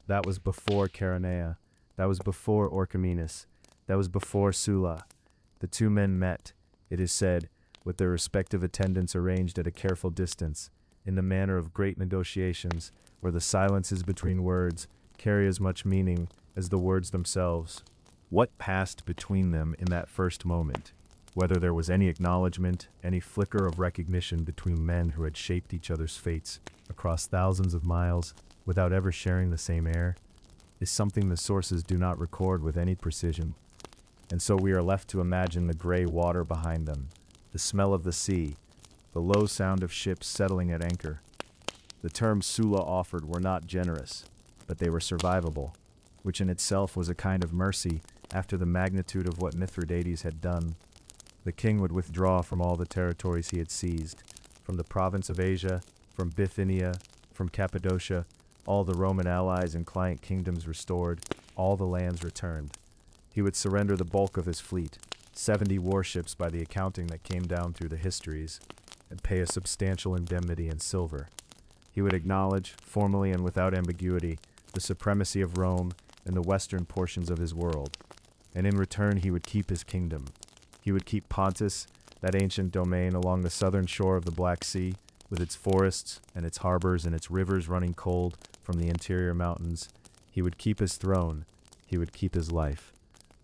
[SPEAKER 1] That was before Chaeronea. That was before Orchomenus. That was before Sulla. The two men met, it is said, with their respective attendants arranged at a careful distance, in the manner of great negotiations, where the silences between words carry as much meaning as the words themselves. What passed between them in that first moment? Whether there was any acknowledgement, any flicker of recognition between men who had shaped each other's fates across thousands of miles without ever sharing the same air, is something the sources do not record with any precision. And so we are left to imagine the gray water behind them, the smell of the sea, the low sound of ships settling at anchor. The terms Sulla offered were not generous, but they were survivable, which in itself was a kind of mercy after the magnitude of what Mithridates had done. The king would withdraw from all the territories he had seized, from the province of Asia, from Bithynia, from Cappadocia, all the Roman allies and client kingdoms restored, all the lands returned. He would surrender the bulk of his fleet, 70 warships by the accounting that came down through the histories, and pay a substantial indemnity in silver. He would acknowledge, formally and without ambiguity, the supremacy of Rome in the western portions of his world, and in return he would keep his kingdom. He would keep Pontus, that ancient domain along the southern shore of the Black Sea, with its forests and its harbors and its rivers running cold from the interior mountains. He would keep his throne. He would keep his life.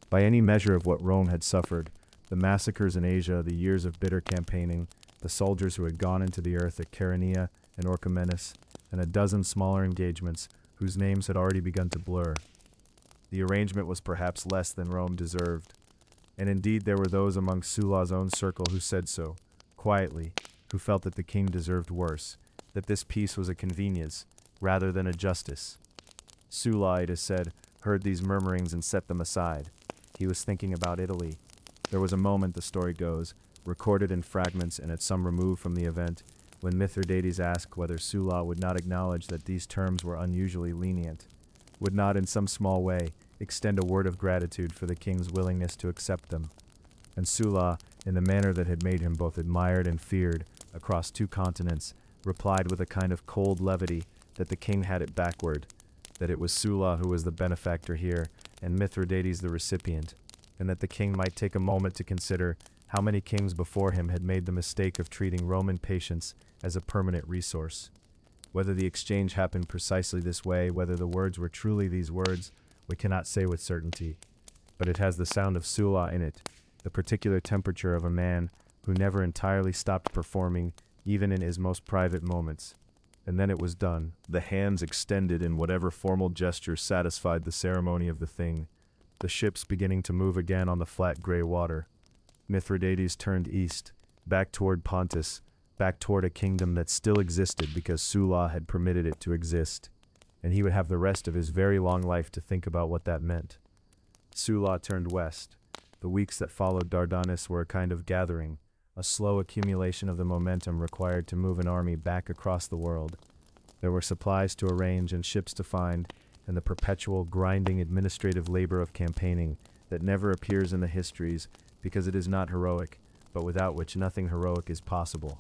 [SPEAKER 1] By any measure of what Rome had suffered, the massacres in Asia, the years of bitter campaigning, the soldiers who had gone into the earth at Chaeronea and Orchomenus, and a dozen smaller engagements whose names had already begun to blur. The arrangement was perhaps less than Rome deserved, and indeed there were those among Sulla's own circle who said so, quietly, who felt that the king deserved worse, that this peace was a convenience rather than a justice. Sulla, it is said, heard these murmurings and set them aside. He was thinking about Italy. There was a moment, the story goes, recorded in fragments and at some remove from the event, when Mithridates asked whether Sulla would not acknowledge that these terms were unusually lenient, would not in some small way extend a word of gratitude for the king's willingness to accept them. And Sulla, in the manner that had made him both admired and feared across two continents, replied with a kind of cold levity that the king had it backward, that it was Sulla who was the benefactor here, and Mithridates the recipient, and that the king might take a moment to consider how many kings before him had made the mistake of treating Roman patience as a permanent resource. Whether the exchange happened precisely this way, whether the words were truly these words, we cannot say with certainty, but it has the sound of Sulla in it, the particular temperature of a man who never entirely stopped performing, even in his most private moments. And then it was done. The hands extended in whatever formal gesture satisfied the ceremony of the thing, the ships beginning to move again on the flat gray water. Mithridates turned east, back toward Pontus, back toward a kingdom that still existed because Sulla had permitted it to exist, and he would have the rest of his very long life to think about what that meant. Sulla turned west. The weeks that followed Dardanus were a kind of gathering, a slow accumulation of the momentum required to move an army back across the world. There were supplies to arrange and ships to find, and the perpetual grinding administrative labor of campaigning that never appears in the histories because it is not heroic, but without which nothing heroic is possible.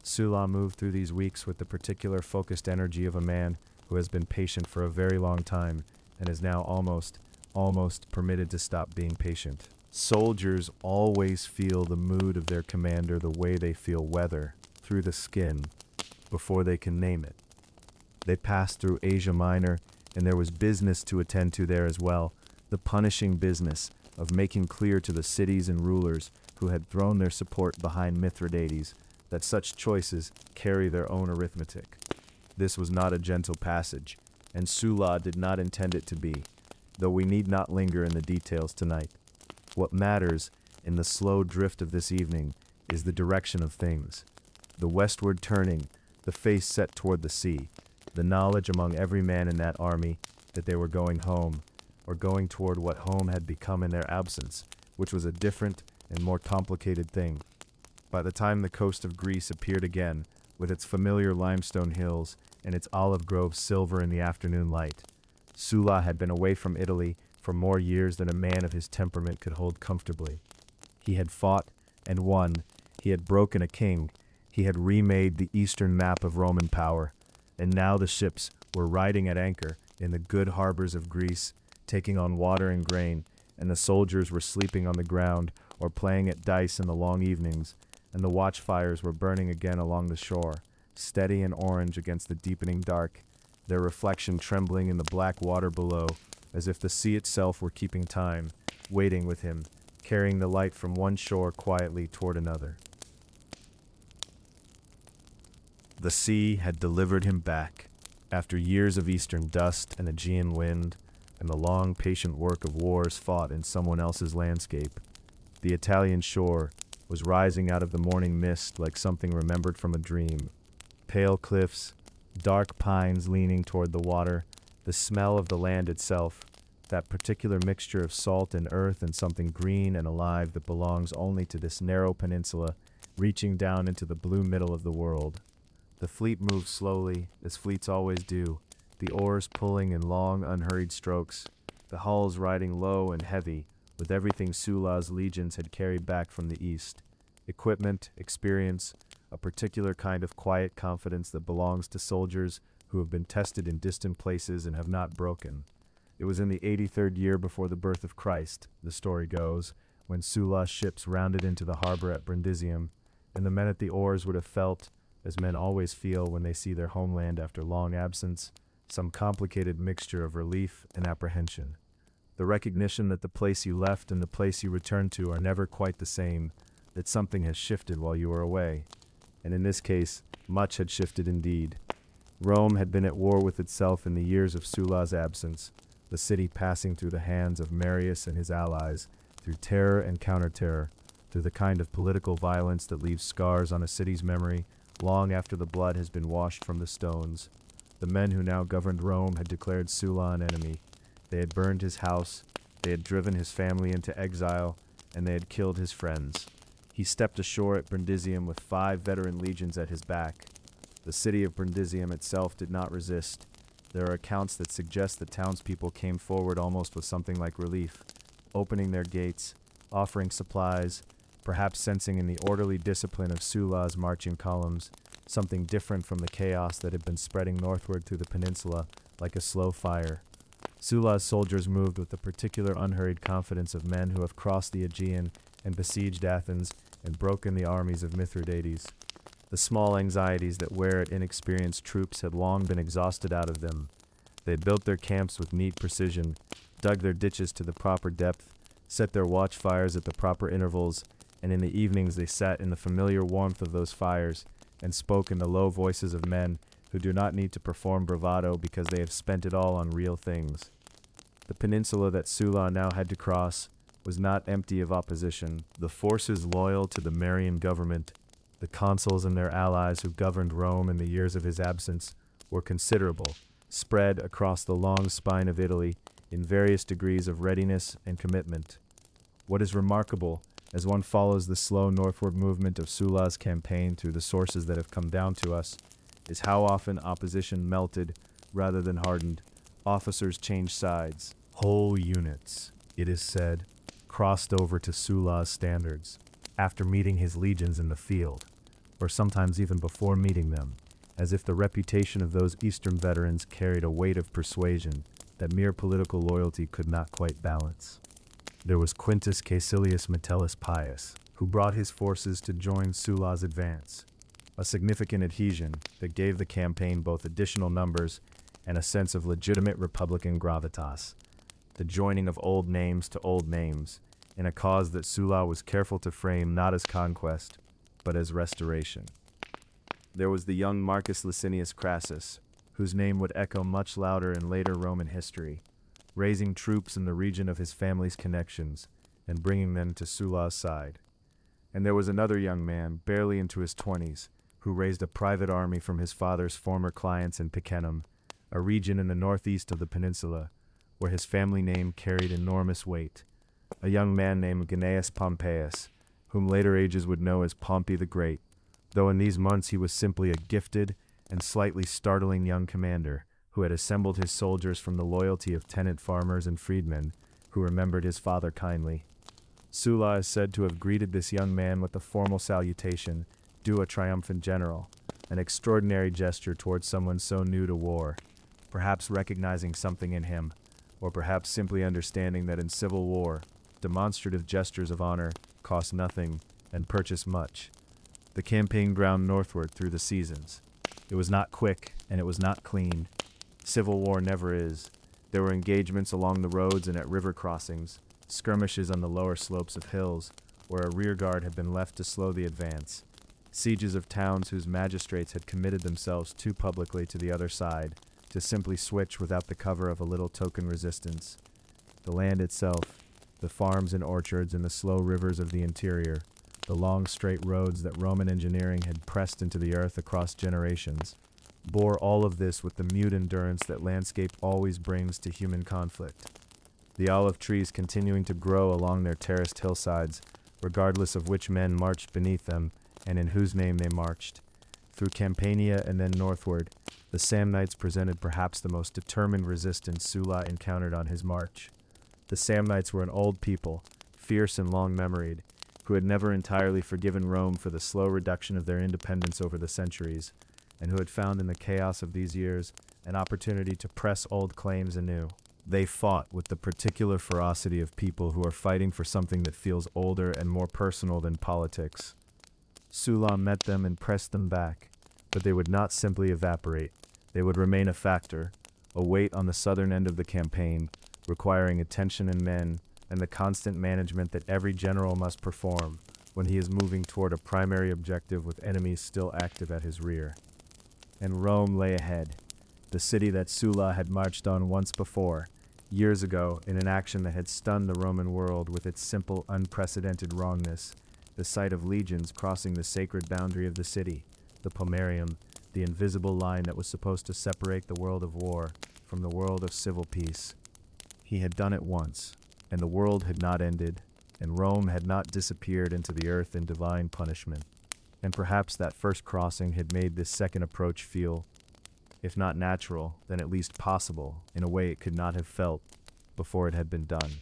[SPEAKER 1] Sulla moved through these weeks with the particular focused energy of a man who has been patient for a very long time and is now almost permitted to stop being patient. Soldiers always feel the mood of their commander the way they feel weather, through the skin, before they can name it. They passed through Asia Minor, and there was business to attend to there as well, the punishing business, of making clear to the cities and rulers who had thrown their support behind Mithridates that such choices carry their own arithmetic. This was not a gentle passage, and Sulla did not intend it to be, though we need not linger in the details tonight. What matters in the slow drift of this evening is the direction of things. The westward turning, the face set toward the sea, the knowledge among every man in that army that they were going home, or going toward what home had become in their absence, which was a different and more complicated thing. By the time the coast of Greece appeared again, with its familiar limestone hills and its olive groves silver in the afternoon light, Sulla had been away from Italy for more years than a man of his temperament could hold comfortably. He had fought and won, he had broken a king, he had remade the eastern map of Roman power, and now the ships were riding at anchor in the good harbors of Greece, taking on water and grain, and the soldiers were sleeping on the ground or playing at dice in the long evenings, and the watchfires were burning again along the shore, steady and orange against the deepening dark, their reflection trembling in the black water below, as if the sea itself were keeping time, waiting with him, carrying the light from one shore quietly toward another. The sea had delivered him back, after years of eastern dust and Aegean wind, and the long, patient work of wars fought in someone else's landscape. The Italian shore was rising out of the morning mist like something remembered from a dream. Pale cliffs, dark pines leaning toward the water, the smell of the land itself, that particular mixture of salt and earth and something green and alive that belongs only to this narrow peninsula, reaching down into the blue middle of the world. The fleet moved slowly, as fleets always do, the oars pulling in long, unhurried strokes, the hulls riding low and heavy, with everything Sulla's legions had carried back from the east. Equipment, experience, a particular kind of quiet confidence that belongs to soldiers who have been tested in distant places and have not broken. It was in the 83rd year before the birth of Christ, the story goes, when Sulla's ships rounded into the harbor at Brundisium, and the men at the oars would have felt, as men always feel when they see their homeland after long absence, some complicated mixture of relief and apprehension. The recognition that the place you left and the place you return to are never quite the same, that something has shifted while you were away. And in this case, much had shifted indeed. Rome had been at war with itself in the years of Sulla's absence, the city passing through the hands of Marius and his allies, through terror and counter-terror, through the kind of political violence that leaves scars on a city's memory long after the blood has been washed from the stones. The men who now governed Rome had declared Sulla an enemy. They had burned his house, they had driven his family into exile, and they had killed his friends. He stepped ashore at Brundisium with 5 veteran legions at his back. The city of Brundisium itself did not resist. There are accounts that suggest that townspeople came forward almost with something like relief, opening their gates, offering supplies, perhaps sensing in the orderly discipline of Sulla's marching columns something different from the chaos that had been spreading northward through the peninsula like a slow fire. Sulla's soldiers moved with the particular unhurried confidence of men who have crossed the Aegean and besieged Athens and broken the armies of Mithridates. The small anxieties that wear at inexperienced troops had long been exhausted out of them. They had built their camps with neat precision, dug their ditches to the proper depth, set their watchfires at the proper intervals, and in the evenings they sat in the familiar warmth of those fires and spoke in the low voices of men who do not need to perform bravado because they have spent it all on real things. The peninsula that Sulla now had to cross was not empty of opposition. The forces loyal to the Marian government, the consuls and their allies who governed Rome in the years of his absence, were considerable, spread across the long spine of Italy in various degrees of readiness and commitment. What is remarkable, as one follows the slow northward movement of Sulla's campaign through the sources that have come down to us, is how often opposition melted rather than hardened. Officers changed sides. Whole units, it is said, crossed over to Sulla's standards after meeting his legions in the field, or sometimes even before meeting them, as if the reputation of those Eastern veterans carried a weight of persuasion that mere political loyalty could not quite balance. There was Quintus Caecilius Metellus Pius, who brought his forces to join Sulla's advance, a significant adhesion that gave the campaign both additional numbers and a sense of legitimate republican gravitas, the joining of old names to old names, in a cause that Sulla was careful to frame not as conquest, but as restoration. There was the young Marcus Licinius Crassus, whose name would echo much louder in later Roman history, raising troops in the region of his family's connections and bringing them to Sulla's side. And there was another young man, barely into his 20s, who raised a private army from his father's former clients in Picenum, a region in the northeast of the peninsula, where his family name carried enormous weight. A young man named Gnaeus Pompeius, whom later ages would know as Pompey the Great, though in these months he was simply a gifted and slightly startling young commander who had assembled his soldiers from the loyalty of tenant farmers and freedmen who remembered his father kindly. Sulla is said to have greeted this young man with the formal salutation, due a triumphant general, an extraordinary gesture towards someone so new to war, perhaps recognizing something in him, or perhaps simply understanding that in civil war, demonstrative gestures of honor cost nothing and purchase much. The campaign ground northward through the seasons. It was not quick, and it was not clean. Civil war never is. There were engagements along the roads and at river crossings, skirmishes on the lower slopes of hills, where a rearguard had been left to slow the advance, sieges of towns whose magistrates had committed themselves too publicly to the other side to simply switch without the cover of a little token resistance. The land itself, the farms and orchards and the slow rivers of the interior, the long straight roads that Roman engineering had pressed into the earth across generations, bore all of this with the mute endurance that landscape always brings to human conflict. The olive trees continuing to grow along their terraced hillsides, regardless of which men marched beneath them and in whose name they marched. Through Campania and then northward, the Samnites presented perhaps the most determined resistance Sulla encountered on his march. The Samnites were an old people, fierce and long-memoried, who had never entirely forgiven Rome for the slow reduction of their independence over the centuries, and who had found in the chaos of these years an opportunity to press old claims anew. They fought with the particular ferocity of people who are fighting for something that feels older and more personal than politics. Sulla met them and pressed them back, but they would not simply evaporate. They would remain a factor, a weight on the southern end of the campaign, requiring attention and men, and the constant management that every general must perform when he is moving toward a primary objective with enemies still active at his rear. And Rome lay ahead, the city that Sulla had marched on once before, years ago, in an action that had stunned the Roman world with its simple, unprecedented wrongness, the sight of legions crossing the sacred boundary of the city, the pomerium, the invisible line that was supposed to separate the world of war from the world of civil peace. He had done it once, and the world had not ended, and Rome had not disappeared into the earth in divine punishment. And perhaps that first crossing had made this second approach feel, if not natural, then at least possible, in a way it could not have felt before it had been done.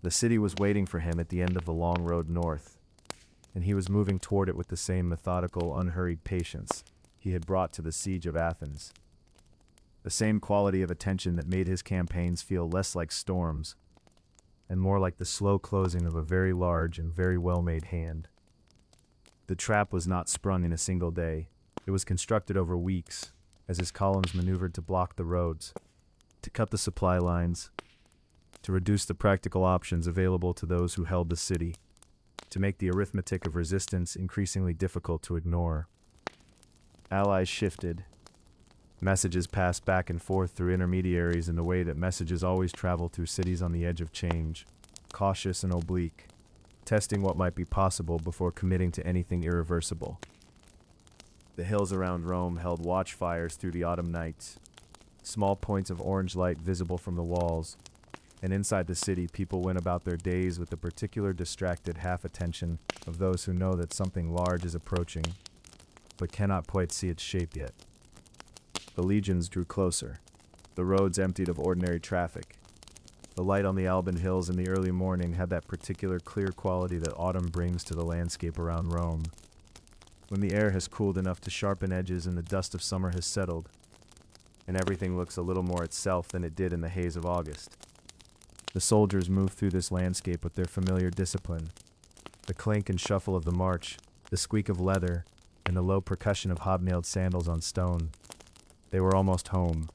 [SPEAKER 1] The city was waiting for him at the end of the long road north, and he was moving toward it with the same methodical, unhurried patience he had brought to the Siege of Athens. The same quality of attention that made his campaigns feel less like storms, and more like the slow closing of a very large and very well-made hand. The trap was not sprung in a single day. It was constructed over weeks, as his columns maneuvered to block the roads, to cut the supply lines, to reduce the practical options available to those who held the city, to make the arithmetic of resistance increasingly difficult to ignore. Allies shifted. Messages passed back and forth through intermediaries in the way that messages always travel through cities on the edge of change, cautious and oblique, testing what might be possible before committing to anything irreversible. The hills around Rome held watchfires through the autumn nights, small points of orange light visible from the walls, and inside the city people went about their days with the particular distracted half-attention of those who know that something large is approaching, but cannot quite see its shape yet. The legions drew closer. The roads emptied of ordinary traffic. The light on the Alban hills in the early morning had that particular clear quality that autumn brings to the landscape around Rome. When the air has cooled enough to sharpen edges and the dust of summer has settled, and everything looks a little more itself than it did in the haze of August. The soldiers moved through this landscape with their familiar discipline. The clink and shuffle of the march, the squeak of leather, and the low percussion of hobnailed sandals on stone. They were almost home,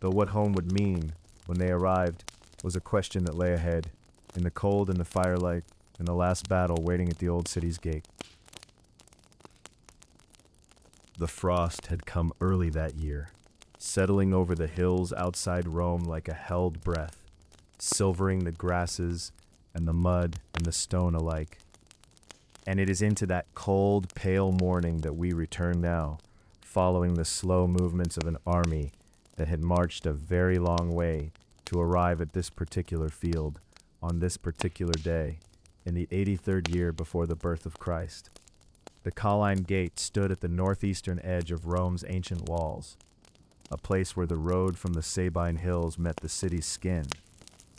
[SPEAKER 1] though what home would mean when they arrived was a question that lay ahead. in the cold and the firelight, in the last battle waiting at the old city's gate. The frost had come early that year, settling over the hills outside Rome like a held breath, silvering the grasses and the mud and the stone alike. And it is into that cold, pale morning that we return now, following the slow movements of an army that had marched a very long way to arrive at this particular field on this particular day in the 83rd year before the birth of Christ. The Colline Gate stood at the northeastern edge of Rome's ancient walls, a place where the road from the Sabine hills met the city's skin,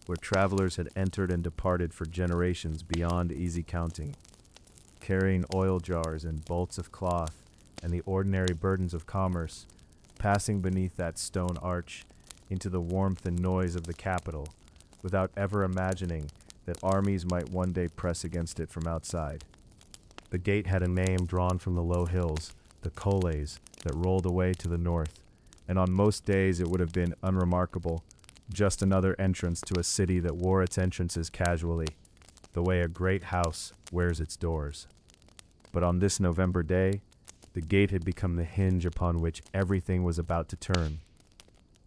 [SPEAKER 1] where travelers had entered and departed for generations beyond easy counting, carrying oil jars and bolts of cloth and the ordinary burdens of commerce, passing beneath that stone arch into the warmth and noise of the capital, without ever imagining that armies might one day press against it from outside. The gate had a name drawn from the low hills, the Colles, that rolled away to the north, and on most days it would have been unremarkable, just another entrance to a city that wore its entrances casually, the way a great house wears its doors. But on this November day, the gate had become the hinge upon which everything was about to turn.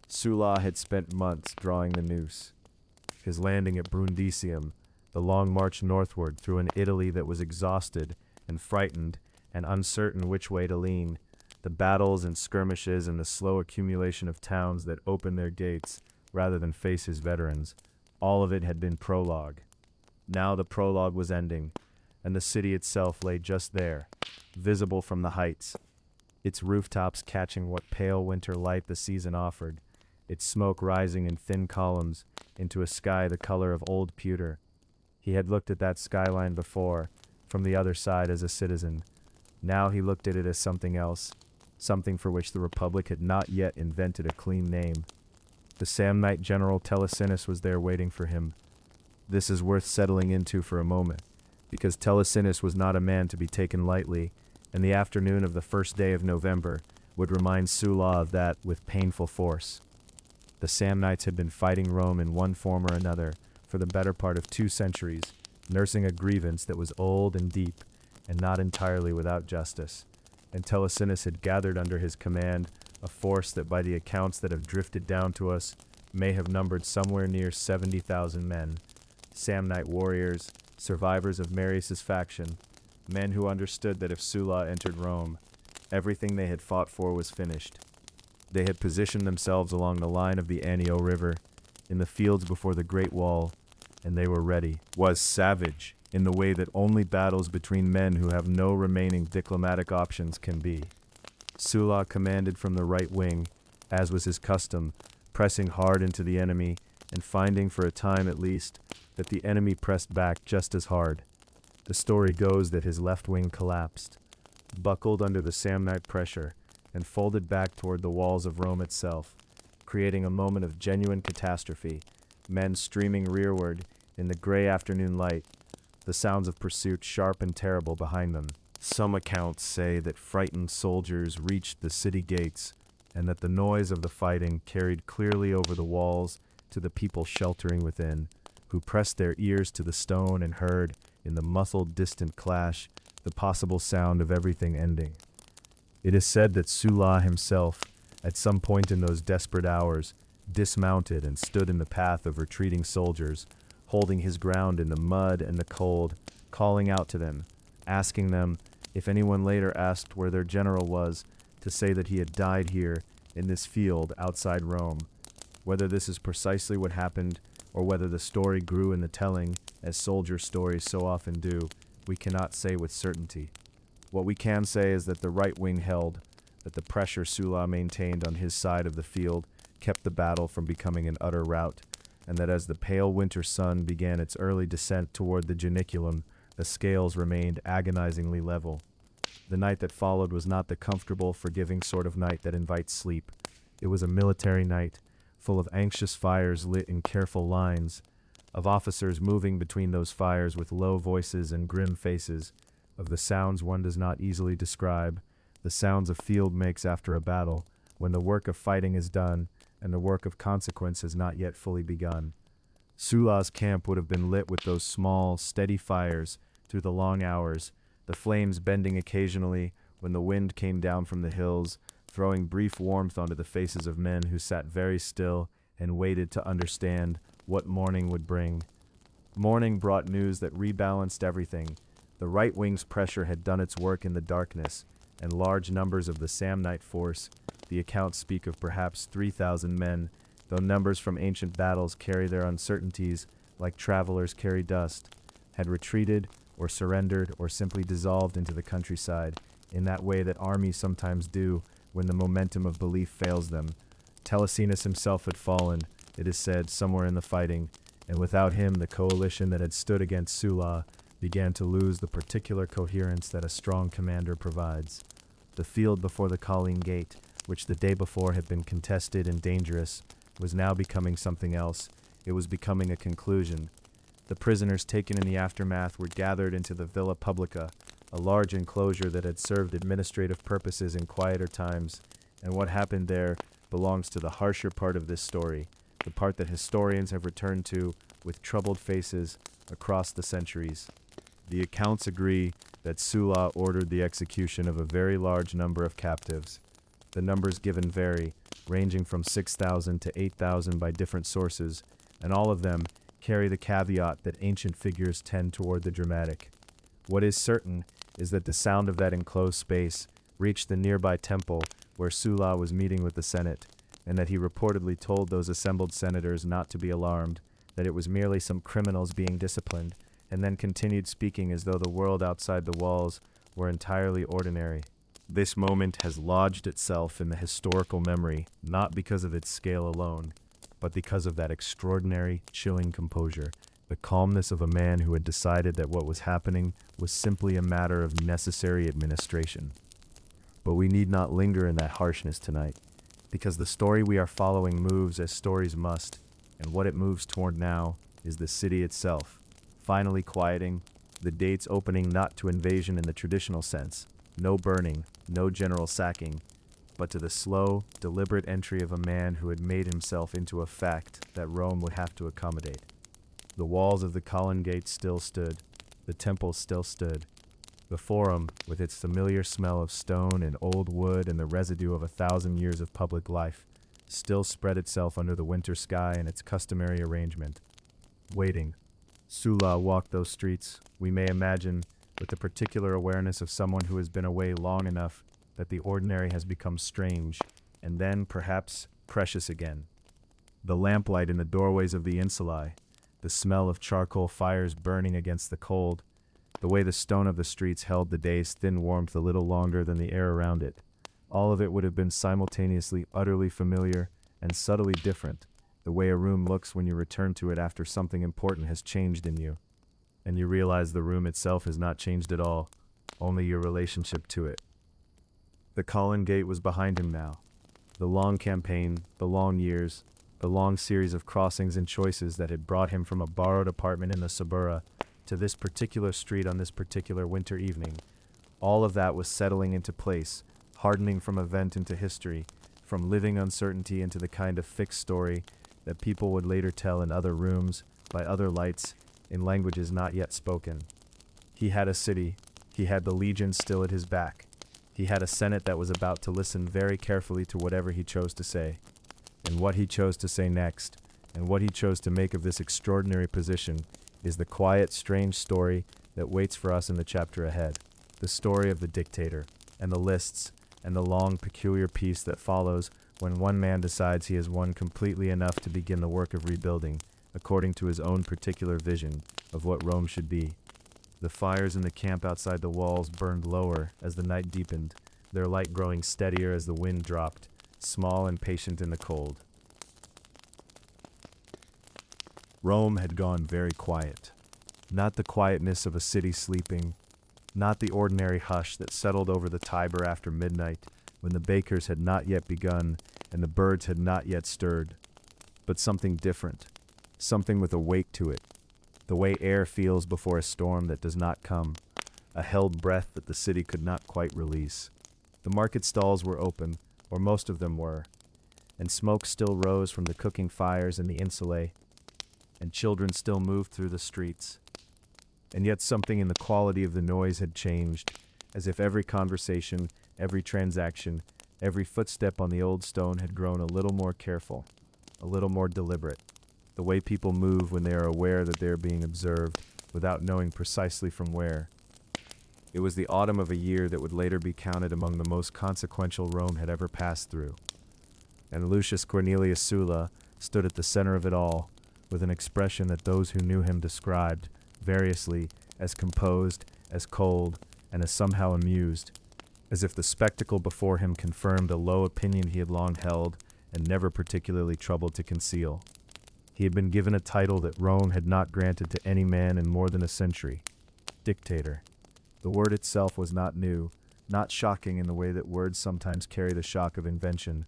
[SPEAKER 1] Sulla had spent months drawing the noose. His landing at Brundisium, the long march northward through an Italy that was exhausted and frightened and uncertain which way to lean, the battles and skirmishes and the slow accumulation of towns that opened their gates rather than face his veterans, all of it had been prologue. Now the prologue was ending, and the city itself lay just there, visible from the heights, its rooftops catching what pale winter light the season offered, its smoke rising in thin columns into a sky the color of old pewter. He had looked at that skyline before, from the other side as a citizen. Now he looked at it as something else, something for which the Republic had not yet invented a clean name. The Samnite general Telesinus was there waiting for him. This is worth settling into for a moment, because Telesinus was not a man to be taken lightly, and the afternoon of the first day of November would remind Sulla of that with painful force. The Samnites had been fighting Rome in one form or another for the better part of 2 centuries, nursing a grievance that was old and deep, and not entirely without justice. And Telesinus had gathered under his command a force that by the accounts that have drifted down to us may have numbered somewhere near 70,000 men, Samnite warriors, survivors of Marius' faction, men who understood that if Sulla entered Rome, everything they had fought for was finished. They had positioned themselves along the line of the Anio River, in the fields before the Great Wall, and they were ready. Was savage, in the way that only battles between men who have no remaining diplomatic options can be. Sulla commanded from the right wing, as was his custom, pressing hard into the enemy, and finding for a time at least that the enemy pressed back just as hard. The story goes that his left wing collapsed, buckled under the Samnite pressure, and folded back toward the walls of Rome itself, creating a moment of genuine catastrophe, men streaming rearward in the gray afternoon light, the sounds of pursuit sharp and terrible behind them. Some accounts say that frightened soldiers reached the city gates, and that the noise of the fighting carried clearly over the walls to the people sheltering within, who pressed their ears to the stone and heard, in the muffled distant clash, the possible sound of everything ending. It is said that Sulla himself, at some point in those desperate hours, dismounted and stood in the path of retreating soldiers, holding his ground in the mud and the cold, calling out to them, asking them, if anyone later asked where their general was, to say that he had died here, in this field outside Rome. Whether this is precisely what happened, or whether the story grew in the telling, as soldier stories so often do, we cannot say with certainty. What we can say is that the right wing held, that the pressure Sulla maintained on his side of the field kept the battle from becoming an utter rout, and that as the pale winter sun began its early descent toward the Janiculum, the scales remained agonizingly level. The night that followed was not the comfortable, forgiving sort of night that invites sleep. It was a military night, full of anxious fires lit in careful lines, of officers moving between those fires with low voices and grim faces, of the sounds one does not easily describe, the sounds a field makes after a battle, when the work of fighting is done and the work of consequence has not yet fully begun. Sulla's camp would have been lit with those small, steady fires through the long hours, the flames bending occasionally when the wind came down from the hills, throwing brief warmth onto the faces of men who sat very still and waited to understand what morning would bring. Morning brought news that rebalanced everything. The right wing's pressure had done its work in the darkness, and large numbers of the Samnite force, the accounts speak of perhaps 3,000 men, though numbers from ancient battles carry their uncertainties like travelers carry dust, had retreated or surrendered or simply dissolved into the countryside, in that way that armies sometimes do when the momentum of belief fails them. Telesinus himself had fallen, it is said, somewhere in the fighting, and without him the coalition that had stood against Sulla began to lose the particular coherence that a strong commander provides. The field before the Colline Gate, which the day before had been contested and dangerous, was now becoming something else. It was becoming a conclusion. The prisoners taken in the aftermath were gathered into the Villa Publica, a large enclosure that had served administrative purposes in quieter times, and what happened there belongs to the harsher part of this story, the part that historians have returned to with troubled faces across the centuries. The accounts agree that Sulla ordered the execution of a very large number of captives. The numbers given vary, ranging from 6,000 to 8,000 by different sources, and all of them carry the caveat that ancient figures tend toward the dramatic. What is certain is that the sound of that enclosed space reached the nearby temple where Sulla was meeting with the Senate, and that he reportedly told those assembled senators not to be alarmed, that it was merely some criminals being disciplined, and then continued speaking as though the world outside the walls were entirely ordinary. This moment has lodged itself in the historical memory, not because of its scale alone, but because of that extraordinary, chilling composure, the calmness of a man who had decided that what was happening was simply a matter of necessary administration. But we need not linger in that harshness tonight, because the story we are following moves as stories must, and what it moves toward now is the city itself, finally quieting, the dates opening not to invasion in the traditional sense, no burning, no general sacking, but to the slow, deliberate entry of a man who had made himself into a fact that Rome would have to accommodate. The walls of the Colline Gate still stood, the temple still stood. The forum, with its familiar smell of stone and old wood and the residue of 1,000 years of public life, still spread itself under the winter sky in its customary arrangement. Waiting. Sulla walked those streets, we may imagine, with the particular awareness of someone who has been away long enough that the ordinary has become strange, and then, perhaps, precious again. The lamplight in the doorways of the insulae, the smell of charcoal fires burning against the cold, the way the stone of the streets held the day's thin warmth a little longer than the air around it, all of it would have been simultaneously utterly familiar and subtly different, the way a room looks when you return to it after something important has changed in you, and you realize the room itself has not changed at all, only your relationship to it. The Colline Gate was behind him now. The long campaign, the long years, the long series of crossings and choices that had brought him from a borrowed apartment in the Suburra to this particular street on this particular winter evening, all of that was settling into place, hardening from event into history, from living uncertainty into the kind of fixed story that people would later tell in other rooms, by other lights, in languages not yet spoken. He had a city, he had the legion still at his back, he had a Senate that was about to listen very carefully to whatever he chose to say, and what he chose to say next, and what he chose to make of this extraordinary position, is the quiet, strange story that waits for us in the chapter ahead, the story of the Dictator, and the lists, and the long, peculiar peace that follows when one man decides he has won completely enough to begin the work of rebuilding, according to his own particular vision of what Rome should be. The fires in the camp outside the walls burned lower as the night deepened, their light growing steadier as the wind dropped, small and patient in the cold. Rome had gone very quiet. Not the quietness of a city sleeping, not the ordinary hush that settled over the Tiber after midnight, when the bakers had not yet begun and the birds had not yet stirred, but something different, something with a wake to it, the way air feels before a storm that does not come, a held breath that the city could not quite release. The market stalls were open, or most of them were, and smoke still rose from the cooking fires in the insulae. and children still moved through the streets. And yet something in the quality of the noise had changed, as if every conversation, every transaction, every footstep on the old stone had grown a little more careful, a little more deliberate. The way people move when they are aware that they are being observed, without knowing precisely from where. It was the autumn of a year that would later be counted among the most consequential Rome had ever passed through. And Lucius Cornelius Sulla stood at the center of it all, with an expression that those who knew him described, variously, as composed, as cold, and as somehow amused, as if the spectacle before him confirmed a low opinion he had long held and never particularly troubled to conceal. He had been given a title that Rome had not granted to any man in more than a century: Dictator. The word itself was not new, not shocking in the way that words sometimes carry the shock of invention.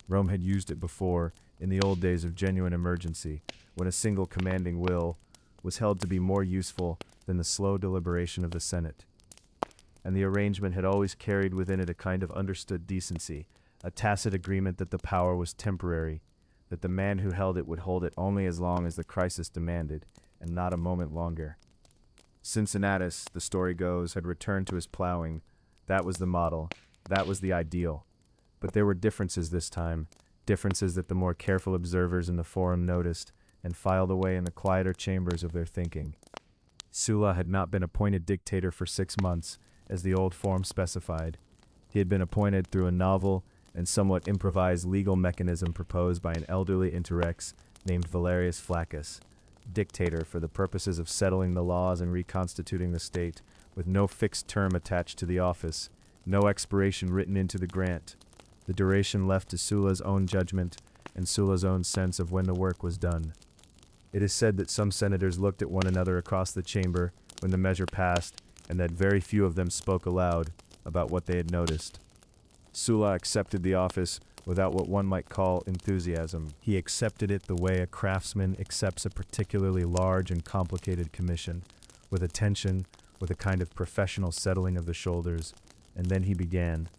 [SPEAKER 1] Rome had used it before, in the old days of genuine emergency, when a single commanding will was held to be more useful than the slow deliberation of the Senate. And the arrangement had always carried within it a kind of understood decency, a tacit agreement that the power was temporary, that the man who held it would hold it only as long as the crisis demanded, and not a moment longer. Cincinnatus, the story goes, had returned to his plowing. That was the model. That was the ideal. But there were differences this time, differences that the more careful observers in the forum noticed and filed away in the quieter chambers of their thinking. Sulla had not been appointed dictator for 6 months, as the old form specified. He had been appointed through a novel and somewhat improvised legal mechanism proposed by an elderly interrex named Valerius Flaccus, dictator for the purposes of settling the laws and reconstituting the state, with no fixed term attached to the office, no expiration written into the grant, the duration left to Sulla's own judgment and Sulla's own sense of when the work was done. It is said that some senators looked at one another across the chamber when the measure passed, and that very few of them spoke aloud about what they had noticed. Sulla accepted the office without what one might call enthusiasm. He accepted it the way a craftsman accepts a particularly large and complicated commission, with attention, with a kind of professional settling of the shoulders, and then he began.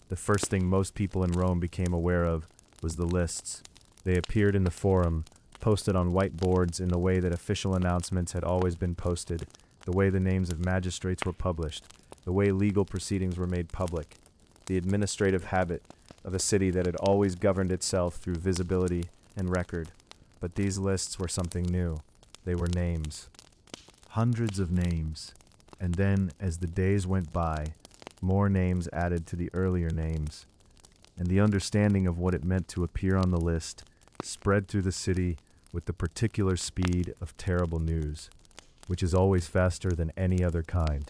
[SPEAKER 1] The first thing most people in Rome became aware of was the lists. They appeared in the forum, posted on white boards in the way that official announcements had always been posted, the way the names of magistrates were published, the way legal proceedings were made public, the administrative habit of a city that had always governed itself through visibility and record. But these lists were something new. They were names. Hundreds of names. And then, as the days went by, more names added to the earlier names. And the understanding of what it meant to appear on the list spread through the city with the particular speed of terrible news, which is always faster than any other kind.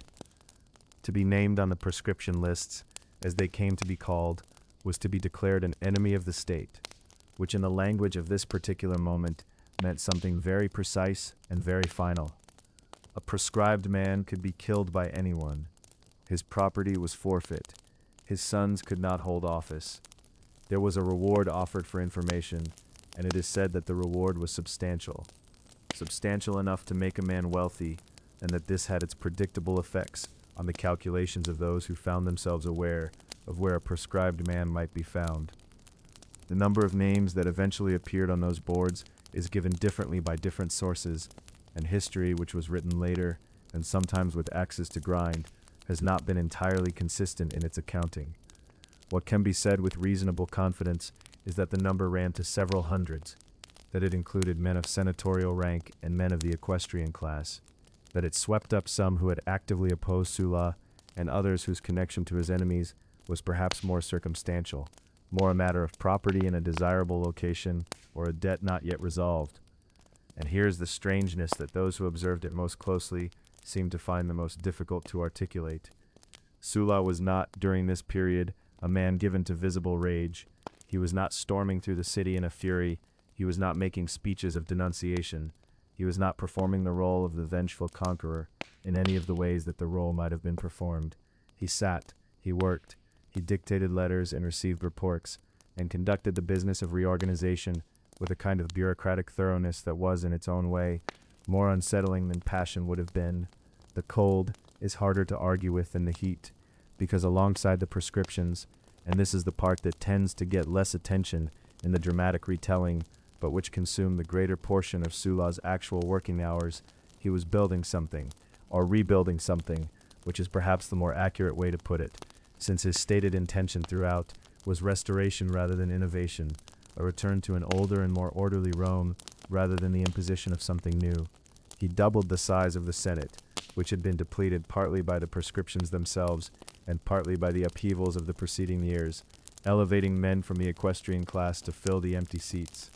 [SPEAKER 1] To be named on the proscription lists, as they came to be called, was to be declared an enemy of the state, which in the language of this particular moment meant something very precise and very final. A proscribed man could be killed by anyone. His property was forfeit. His sons could not hold office. There was a reward offered for information, and it is said that the reward was substantial enough to make a man wealthy, and that this had its predictable effects on the calculations of those who found themselves aware of where a proscribed man might be found. The number of names that eventually appeared on those boards is given differently by different sources, and history, which was written later, and sometimes with axes to grind, has not been entirely consistent in its accounting. What can be said with reasonable confidence is that the number ran to several hundreds, that it included men of senatorial rank and men of the equestrian class, that it swept up some who had actively opposed Sulla, and others whose connection to his enemies was perhaps more circumstantial, more a matter of property in a desirable location or a debt not yet resolved. And here's the strangeness that those who observed it most closely seemed to find the most difficult to articulate. Sulla was not, during this period, a man given to visible rage. He was not storming through the city in a fury. He was not making speeches of denunciation. He was not performing the role of the vengeful conqueror in any of the ways that the role might have been performed. He sat, he worked, he dictated letters and received reports, and conducted the business of reorganization with a kind of bureaucratic thoroughness that was, in its own way, more unsettling than passion would have been. The cold is harder to argue with than the heat, because alongside the prescriptions, and this is the part that tends to get less attention in the dramatic retelling, but which consumed the greater portion of Sulla's actual working hours. He was building something, or rebuilding something, which is perhaps the more accurate way to put it, since his stated intention throughout was restoration rather than innovation, a return to an older and more orderly Rome rather than the imposition of something new. He doubled the size of the Senate, which had been depleted partly by the proscriptions themselves and partly by the upheavals of the preceding years, elevating men from the equestrian class to fill the empty seats.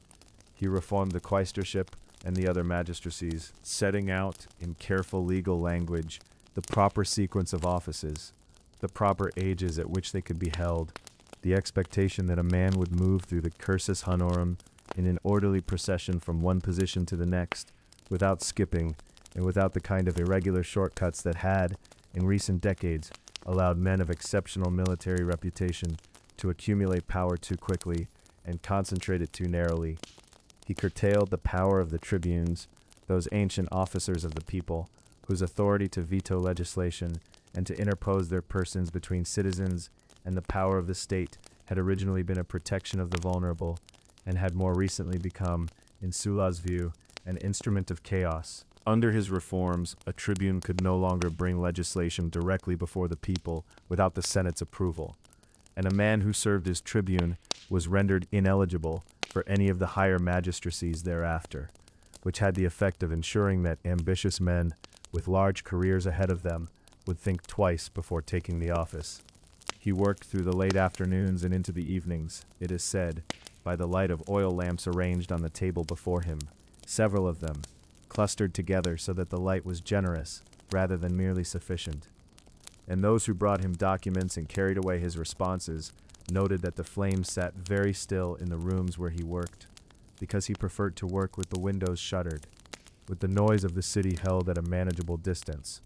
[SPEAKER 1] He reformed the quaestorship and the other magistracies, setting out, in careful legal language, the proper sequence of offices, the proper ages at which they could be held, the expectation that a man would move through the cursus honorum in an orderly procession from one position to the next, without skipping, and without the kind of irregular shortcuts that had, in recent decades, allowed men of exceptional military reputation to accumulate power too quickly and concentrate it too narrowly. He curtailed the power of the tribunes, those ancient officers of the people, whose authority to veto legislation and to interpose their persons between citizens and the power of the state had originally been a protection of the vulnerable, and had more recently become, in Sulla's view, an instrument of chaos. Under his reforms, a tribune could no longer bring legislation directly before the people without the Senate's approval, and a man who served as tribune was rendered ineligible for any of the higher magistracies thereafter, which had the effect of ensuring that ambitious men with large careers ahead of them would think twice before taking the office. He worked through the late afternoons and into the evenings, it is said, by the light of oil lamps arranged on the table before him, several of them, clustered together so that the light was generous rather than merely sufficient. And those who brought him documents and carried away his responses noted that the flames sat very still in the rooms where he worked, because he preferred to work with the windows shuttered, with the noise of the city held at a manageable distance,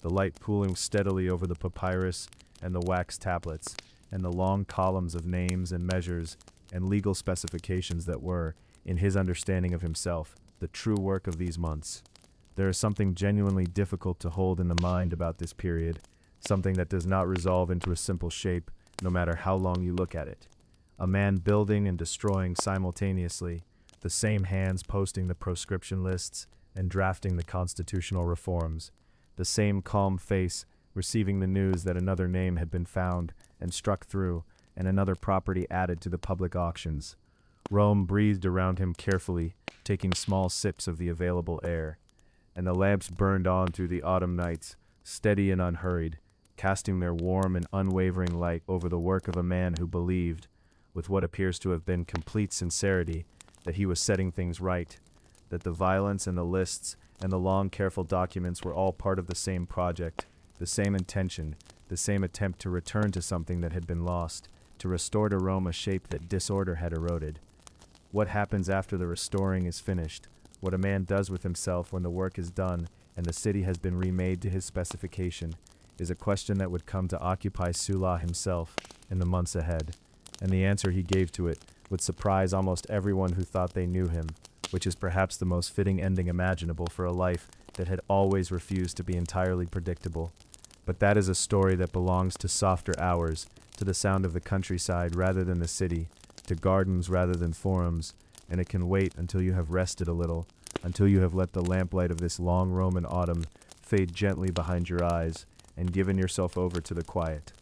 [SPEAKER 1] the light pooling steadily over the papyrus and the wax tablets, and the long columns of names and measures and legal specifications that were, in his understanding of himself, the true work of these months. There is something genuinely difficult to hold in the mind about this period, something that does not resolve into a simple shape, no matter how long you look at it. A man building and destroying simultaneously, the same hands posting the proscription lists and drafting the constitutional reforms, the same calm face receiving the news that another name had been found and struck through, and another property added to the public auctions. Rome breathed around him carefully, taking small sips of the available air, and the lamps burned on through the autumn nights, steady and unhurried, casting their warm and unwavering light over the work of a man who believed, with what appears to have been complete sincerity, that he was setting things right, that the violence and the lists and the long, careful documents were all part of the same project, the same intention, the same attempt to return to something that had been lost, to restore to Rome a shape that disorder had eroded. What happens after the restoring is finished, what a man does with himself when the work is done and the city has been remade to his specification, is a question that would come to occupy Sulla himself in the months ahead, and the answer he gave to it would surprise almost everyone who thought they knew him, which is perhaps the most fitting ending imaginable for a life that had always refused to be entirely predictable. But that is a story that belongs to softer hours, to the sound of the countryside rather than the city, to gardens rather than forums, and it can wait until you have rested a little, until you have let the lamplight of this long Roman autumn fade gently behind your eyes, and given yourself over to the quiet.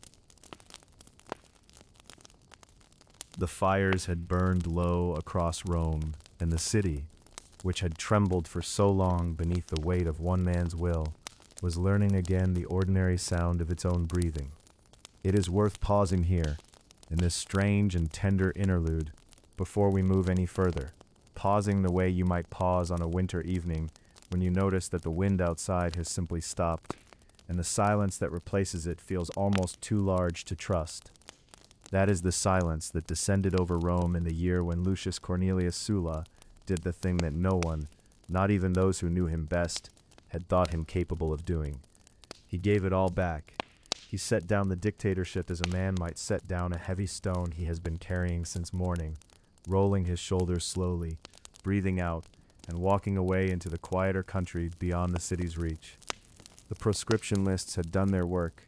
[SPEAKER 1] The fires had burned low across Rome, and the city, which had trembled for so long beneath the weight of one man's will, was learning again the ordinary sound of its own breathing. It is worth pausing here, in this strange and tender interlude, before we move any further, pausing the way you might pause on a winter evening when you notice that the wind outside has simply stopped, and the silence that replaces it feels almost too large to trust. That is the silence that descended over Rome in the year when Lucius Cornelius Sulla did the thing that no one, not even those who knew him best, had thought him capable of doing. He gave it all back. He set down the dictatorship as a man might set down a heavy stone he has been carrying since morning, rolling his shoulders slowly, breathing out, and walking away into the quieter country beyond the city's reach. The proscription lists had done their work.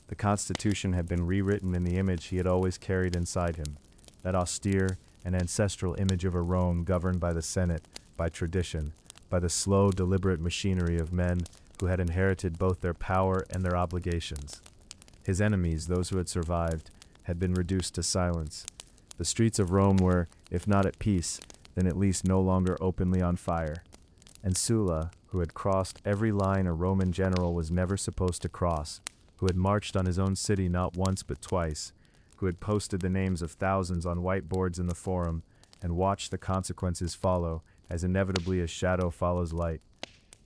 [SPEAKER 1] The Constitution had been rewritten in the image he had always carried inside him, that austere an ancestral image of a Rome governed by the Senate, by tradition, by the slow, deliberate machinery of men who had inherited both their power and their obligations. His enemies, those who had survived, had been reduced to silence. The streets of Rome were, if not at peace, then at least no longer openly on fire. And Sulla, who had crossed every line a Roman general was never supposed to cross, who had marched on his own city not once but twice, who had posted the names of thousands on whiteboards in the Forum, and watched the consequences follow, as inevitably as shadow follows light.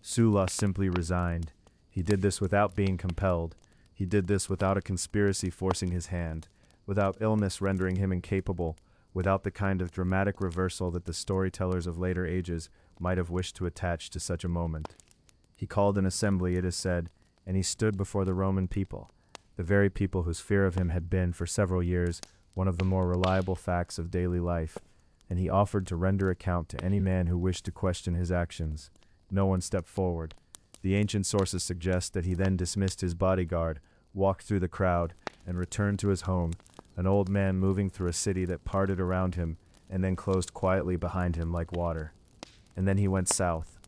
[SPEAKER 1] Sulla simply resigned. He did this without being compelled. He did this without a conspiracy forcing his hand, without illness rendering him incapable, without the kind of dramatic reversal that the storytellers of later ages might have wished to attach to such a moment. He called an assembly, it is said, and he stood before the Roman people, the very people whose fear of him had been, for several years, one of the more reliable facts of daily life, and he offered to render account to any man who wished to question his actions. No one stepped forward. The ancient sources suggest that he then dismissed his bodyguard, walked through the crowd, and returned to his home, an old man moving through a city that parted around him and then closed quietly behind him like water. And then he went south.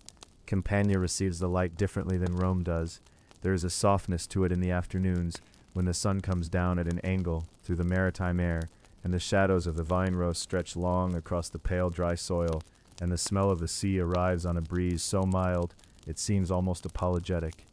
[SPEAKER 1] Campania receives the light differently than Rome does. There is a softness to it in the afternoons, when the sun comes down at an angle through the maritime air, and the shadows of the vine rows stretch long across the pale dry soil, and the smell of the sea arrives on a breeze so mild it seems almost apologetic.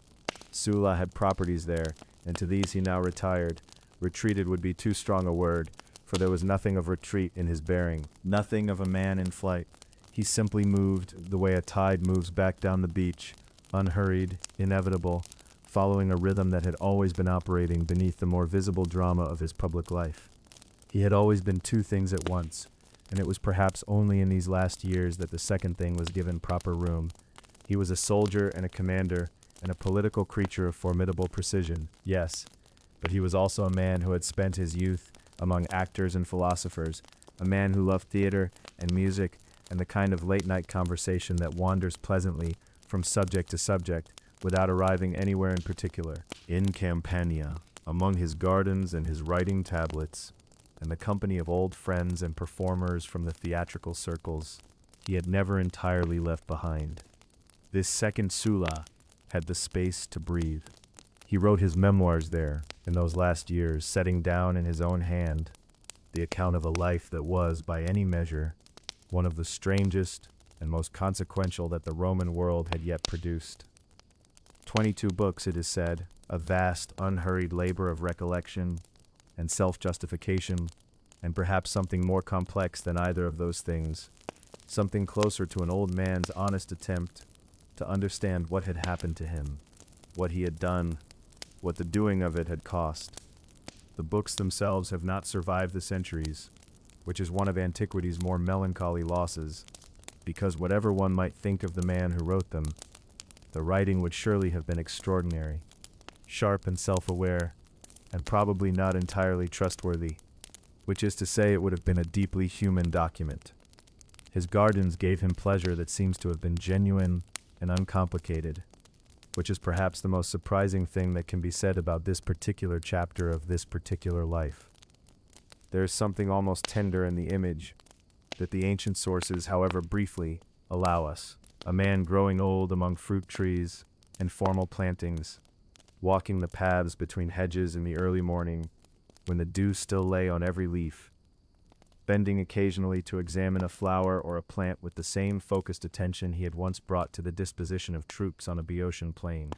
[SPEAKER 1] Sulla had properties there, and to these he now retired. Retreated would be too strong a word, for there was nothing of retreat in his bearing, nothing of a man in flight. He simply moved the way a tide moves back down the beach, unhurried, inevitable, following a rhythm that had always been operating beneath the more visible drama of his public life. He had always been two things at once, and it was perhaps only in these last years that the second thing was given proper room. He was a soldier and a commander, and a political creature of formidable precision, yes, but he was also a man who had spent his youth among actors and philosophers, a man who loved theater and music and the kind of late-night conversation that wanders pleasantly from subject to subject without arriving anywhere in particular. In Campania, among his gardens and his writing tablets, and the company of old friends and performers from the theatrical circles, he had never entirely left behind. This second Sulla had the space to breathe. He wrote his memoirs there in those last years, setting down in his own hand the account of a life that was, by any measure, one of the strangest and most consequential that the Roman world had yet produced. 22 books, it is said, a vast, unhurried labor of recollection and self-justification, and perhaps something more complex than either of those things, something closer to an old man's honest attempt to understand what had happened to him, what he had done, what the doing of it had cost. The books themselves have not survived the centuries, which is one of antiquity's more melancholy losses, because whatever one might think of the man who wrote them, the writing would surely have been extraordinary, sharp and self-aware, and probably not entirely trustworthy, which is to say it would have been a deeply human document. His gardens gave him pleasure that seems to have been genuine and uncomplicated, which is perhaps the most surprising thing that can be said about this particular chapter of this particular life. There is something almost tender in the image that the ancient sources, however briefly, allow us. A man growing old among fruit trees and formal plantings, walking the paths between hedges in the early morning, when the dew still lay on every leaf, bending occasionally to examine a flower or a plant with the same focused attention he had once brought to the disposition of troops on a Boeotian plain.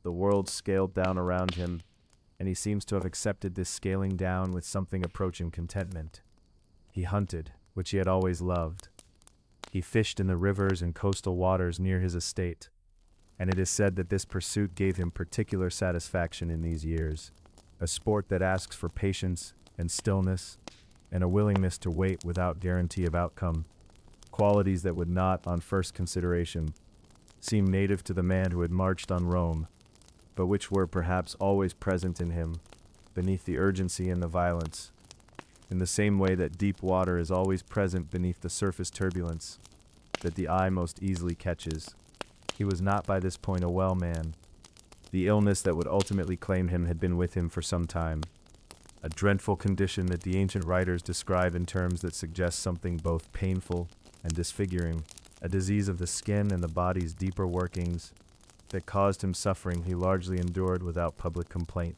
[SPEAKER 1] The world scaled down around him, and he seems to have accepted this scaling down with something approaching contentment. He hunted, which he had always loved. He fished in the rivers and coastal waters near his estate, and it is said that this pursuit gave him particular satisfaction in these years, a sport that asks for patience and stillness and a willingness to wait without guarantee of outcome, qualities that would not, on first consideration, seem native to the man who had marched on Rome, but which were perhaps always present in him, beneath the urgency and the violence, in the same way that deep water is always present beneath the surface turbulence that the eye most easily catches. He was not by this point a well man. The illness that would ultimately claim him had been with him for some time. a dreadful condition that the ancient writers describe in terms that suggest something both painful and disfiguring, a disease of the skin and the body's deeper workings that caused him suffering he largely endured without public complaint.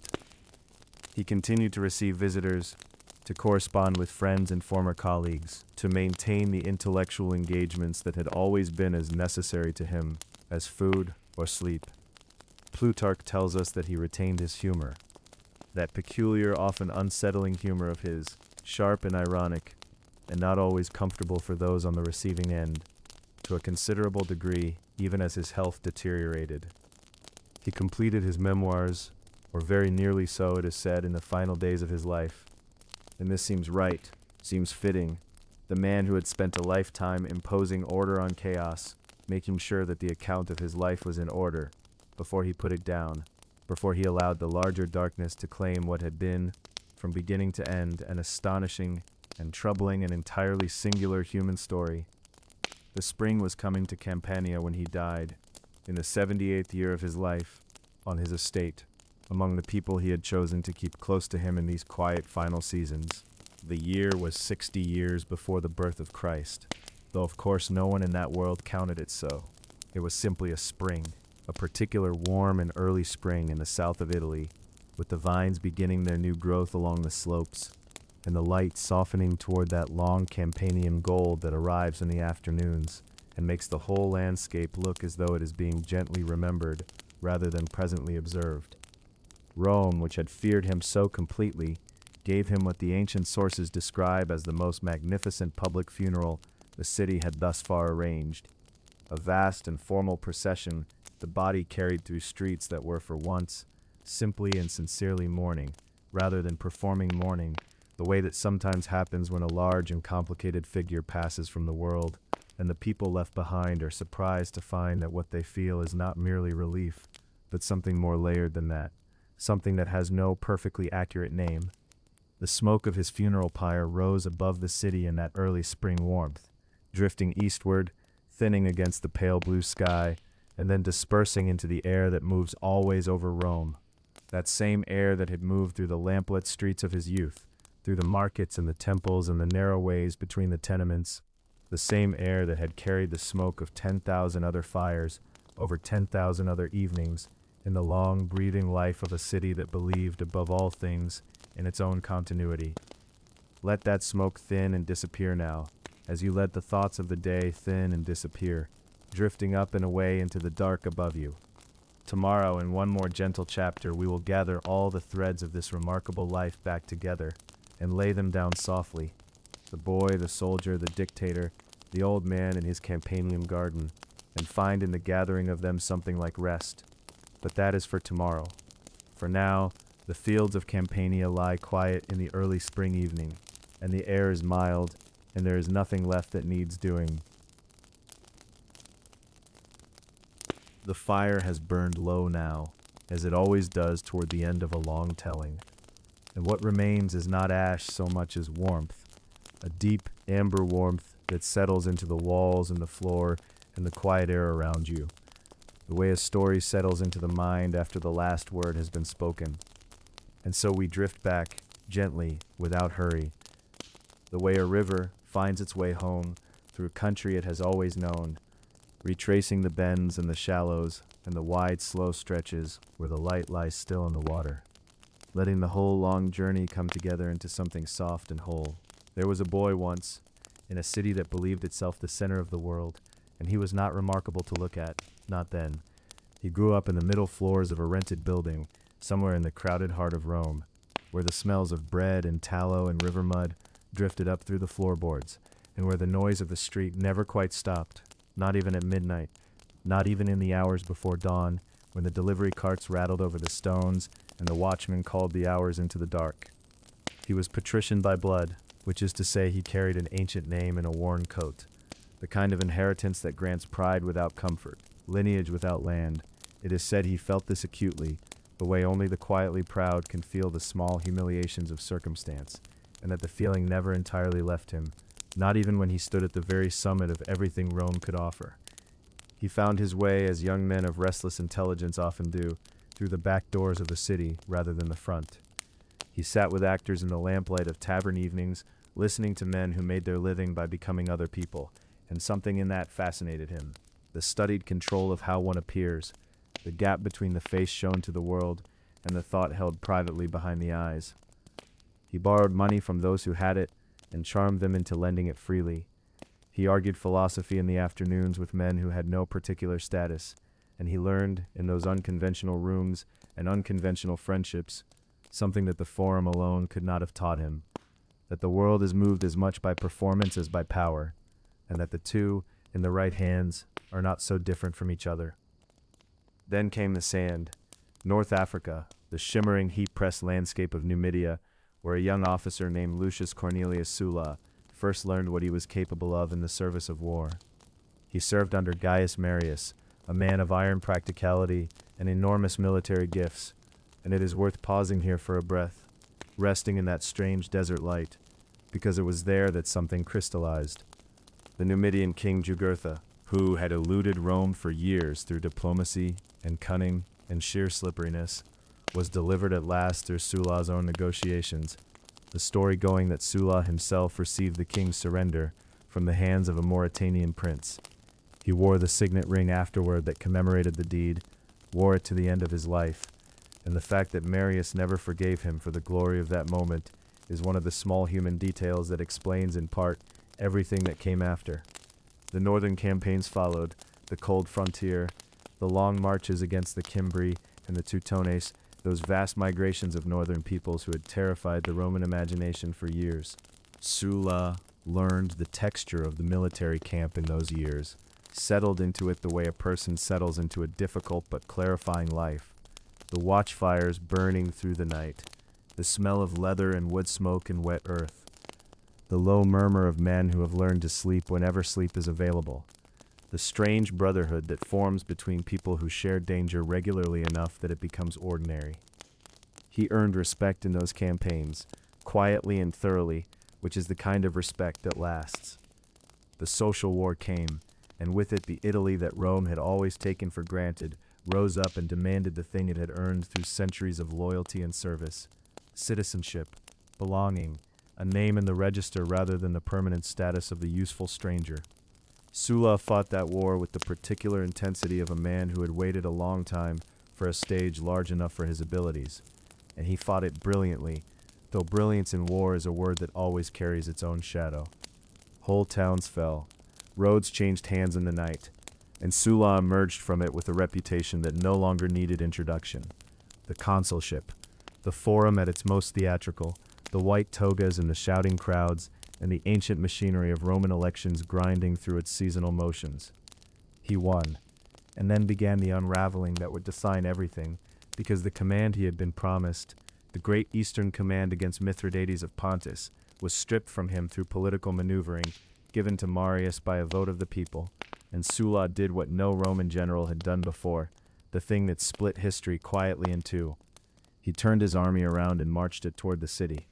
[SPEAKER 1] He continued to receive visitors, to correspond with friends and former colleagues, to maintain the intellectual engagements that had always been as necessary to him as food or sleep. Plutarch tells us that he retained his humor, that peculiar, often unsettling humor of his, sharp and ironic, and not always comfortable for those on the receiving end, to a considerable degree, even as his health deteriorated. He completed his memoirs, or very nearly so it is said, in the final days of his life. And this seems right, seems fitting. The man who had spent a lifetime imposing order on chaos, making sure that the account of his life was in order, before he put it down, before he allowed the larger darkness to claim what had been, from beginning to end, an astonishing and troubling and entirely singular human story. The spring was coming to Campania when he died, in the 78th year of his life, on his estate, among the people he had chosen to keep close to him in these quiet final seasons. The year was 60 years before the birth of Christ, though of course no one in that world counted it so. It was simply a spring, a particular warm and early spring in the south of Italy, with the vines beginning their new growth along the slopes, and the light softening toward that long Campanian gold that arrives in the afternoons and makes the whole landscape look as though it is being gently remembered rather than presently observed. Rome, which had feared him so completely, gave him what the ancient sources describe as the most magnificent public funeral the city had thus far arranged. A vast and formal procession, the body carried through streets that were for once simply and sincerely mourning, rather than performing mourning, the way that sometimes happens when a large and complicated figure passes from the world, and the people left behind are surprised to find that what they feel is not merely relief, but something more layered than that, something that has no perfectly accurate name. The smoke of his funeral pyre rose above the city in that early spring warmth, drifting eastward, thinning against the pale blue sky, and then dispersing into the air that moves always over Rome, that same air that had moved through the lamplit streets of his youth, through the markets and the temples and the narrow ways between the tenements, the same air that had carried the smoke of 10,000 other fires over 10,000 other evenings in the long breathing life of a city that believed above all things in its own continuity. Let that smoke thin and disappear now, as you let the thoughts of the day thin and disappear, drifting up and away into the dark above you. Tomorrow, in one more gentle chapter, we will gather all the threads of this remarkable life back together and lay them down softly. The boy, the soldier, the dictator, the old man in his Campanian garden, and find in the gathering of them something like rest. But that is for tomorrow. For now, the fields of Campania lie quiet in the early spring evening, and the air is mild, and there is nothing left that needs doing. The fire has burned low now, as it always does toward the end of a long telling, and what remains is not ash so much as warmth, a deep amber warmth that settles into the walls and the floor and the quiet air around you, the way a story settles into the mind after the last word has been spoken. And so we drift back, gently, without hurry, the way a river finds its way home through country it has always known, retracing the bends and the shallows and the wide, slow stretches where the light lies still in the water, letting the whole long journey come together into something soft and whole. There was a boy once, in a city that believed itself the center of the world, and he was not remarkable to look at, not then. He grew up in the middle floors of a rented building, somewhere in the crowded heart of Rome, where the smells of bread and tallow and river mud drifted up through the floorboards, and where the noise of the street never quite stopped, not even at midnight, not even in the hours before dawn, when the delivery carts rattled over the stones and the watchman called the hours into the dark. He was patrician by blood, which is to say he carried an ancient name in a worn coat, the kind of inheritance that grants pride without comfort, lineage without land. It is said he felt this acutely, the way only the quietly proud can feel the small humiliations of circumstance, and that the feeling never entirely left him, not even when he stood at the very summit of everything Rome could offer. He found his way, as young men of restless intelligence often do, through the back doors of the city rather than the front. He sat with actors in the lamplight of tavern evenings, listening to men who made their living by becoming other people, and something in that fascinated him. The studied control of how one appears, the gap between the face shown to the world and the thought held privately behind the eyes. He borrowed money from those who had it and charmed them into lending it freely. He argued philosophy in the afternoons with men who had no particular status, and he learned, in those unconventional rooms and unconventional friendships, something that the forum alone could not have taught him, that the world is moved as much by performance as by power, and that the two, in the right hands, are not so different from each other. Then came the sand, North Africa, the shimmering heat-pressed landscape of Numidia, where a young officer named Lucius Cornelius Sulla first learned what he was capable of in the service of war. He served under Gaius Marius, a man of iron practicality and enormous military gifts, and it is worth pausing here for a breath, resting in that strange desert light, because it was there that something crystallized. The Numidian king Jugurtha, who had eluded Rome for years through diplomacy and cunning and sheer slipperiness, was delivered at last through Sulla's own negotiations, the story going that Sulla himself received the king's surrender from the hands of a Mauritanian prince. He wore the signet ring afterward that commemorated the deed, wore it to the end of his life, and the fact that Marius never forgave him for the glory of that moment is one of the small human details that explains in part everything that came after. The northern campaigns followed, the cold frontier, the long marches against the Cimbri and the Teutones, those vast migrations of northern peoples who had terrified the Roman imagination for years. Sulla learned the texture of the military camp in those years, settled into it the way a person settles into a difficult but clarifying life. The watchfires burning through the night, the smell of leather and wood smoke and wet earth, the low murmur of men who have learned to sleep whenever sleep is available, the strange brotherhood that forms between people who share danger regularly enough that it becomes ordinary. He earned respect in those campaigns, quietly and thoroughly, which is the kind of respect that lasts. The social war came, and with it the Italy that Rome had always taken for granted rose up and demanded the thing it had earned through centuries of loyalty and service: citizenship, belonging, a name in the register rather than the permanent status of the useful stranger. Sulla fought that war with the particular intensity of a man who had waited a long time for a stage large enough for his abilities, and he fought it brilliantly, though brilliance in war is a word that always carries its own shadow. Whole towns fell, roads changed hands in the night, and Sulla emerged from it with a reputation that no longer needed introduction. The consulship, the forum at its most theatrical, the white togas and the shouting crowds, and the ancient machinery of Roman elections grinding through its seasonal motions. He won, and then began the unraveling that would define everything, because the command he had been promised, the great eastern command against Mithridates of Pontus, was stripped from him through political maneuvering, given to Marius by a vote of the people, and Sulla did what no Roman general had done before, the thing that split history quietly in two. He turned his army around and marched it toward the city.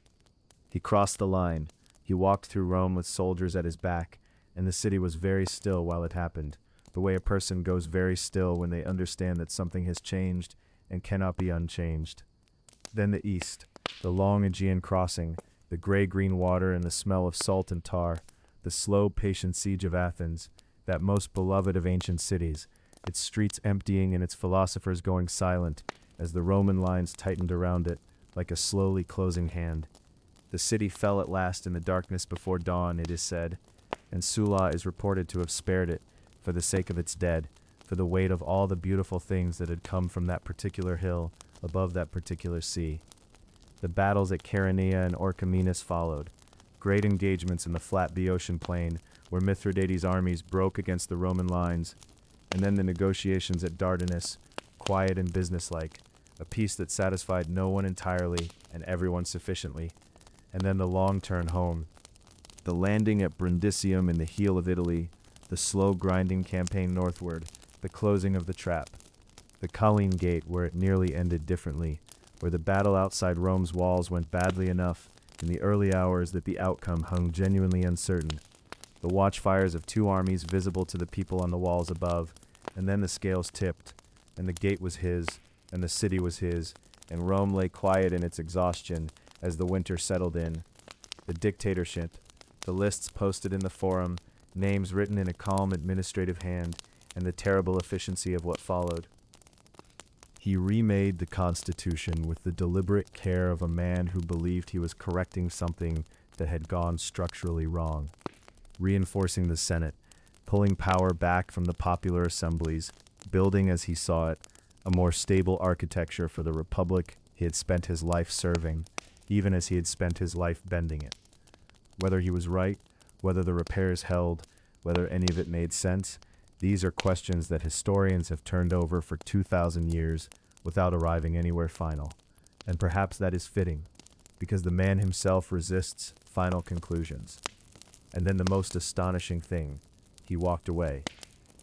[SPEAKER 1] He crossed the line. He walked through Rome with soldiers at his back, and the city was very still while it happened, the way a person goes very still when they understand that something has changed and cannot be unchanged. Then the east, the long Aegean crossing, the gray-green water and the smell of salt and tar, the slow, patient siege of Athens, that most beloved of ancient cities, its streets emptying and its philosophers going silent as the Roman lines tightened around it like a slowly closing hand. The city fell at last in the darkness before dawn, it is said, and Sulla is reported to have spared it for the sake of its dead, for the weight of all the beautiful things that had come from that particular hill above that particular sea. The battles at Chaeronea and Orchomenus followed, great engagements in the flat Boeotian plain where Mithridates' armies broke against the Roman lines, and then the negotiations at Dardanus, quiet and businesslike, a peace that satisfied no one entirely and everyone sufficiently, and then the long turn home, the landing at Brundisium in the heel of Italy, the slow grinding campaign northward, the closing of the trap, the Colline Gate where it nearly ended differently, where the battle outside Rome's walls went badly enough in the early hours that the outcome hung genuinely uncertain, the watchfires of two armies visible to the people on the walls above, and then the scales tipped, and the gate was his, and the city was his, and Rome lay quiet in its exhaustion, as the winter settled in. The dictatorship, the lists posted in the forum, names written in a calm administrative hand, and the terrible efficiency of what followed. He remade the Constitution with the deliberate care of a man who believed he was correcting something that had gone structurally wrong, reinforcing the Senate, pulling power back from the popular assemblies, building, as he saw it, a more stable architecture for the republic he had spent his life serving, even as he had spent his life bending it. Whether he was right, whether the repairs held, whether any of it made sense, these are questions that historians have turned over for 2,000 years without arriving anywhere final. And perhaps that is fitting, because the man himself resists final conclusions. And then the most astonishing thing, he walked away.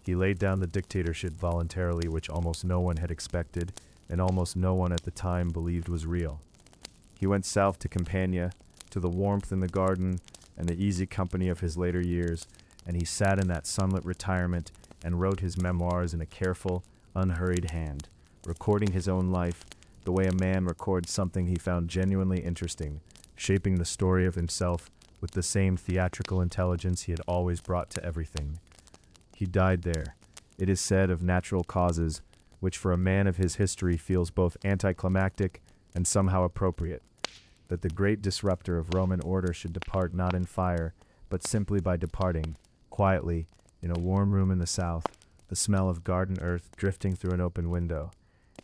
[SPEAKER 1] He laid down the dictatorship voluntarily, which almost no one had expected, and almost no one at the time believed was real. He went south to Campania, to the warmth in the garden and the easy company of his later years, and he sat in that sunlit retirement and wrote his memoirs in a careful, unhurried hand, recording his own life the way a man records something he found genuinely interesting, shaping the story of himself with the same theatrical intelligence he had always brought to everything. He died there, it is said, of natural causes, which for a man of his history feels both anticlimactic and somehow appropriate. That the great disruptor of Roman order should depart not in fire, but simply by departing, quietly, in a warm room in the south, the smell of garden earth drifting through an open window.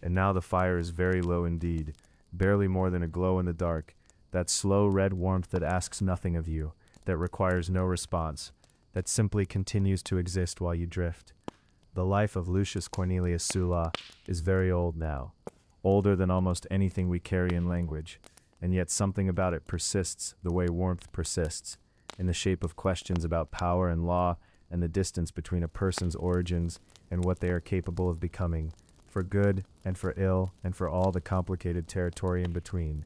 [SPEAKER 1] And now the fire is very low indeed, barely more than a glow in the dark, that slow red warmth that asks nothing of you, that requires no response, that simply continues to exist while you drift. The life of Lucius Cornelius Sulla is very old now, older than almost anything we carry in language, and yet something about it persists the way warmth persists, in the shape of questions about power and law and the distance between a person's origins and what they are capable of becoming, for good and for ill and for all the complicated territory in between.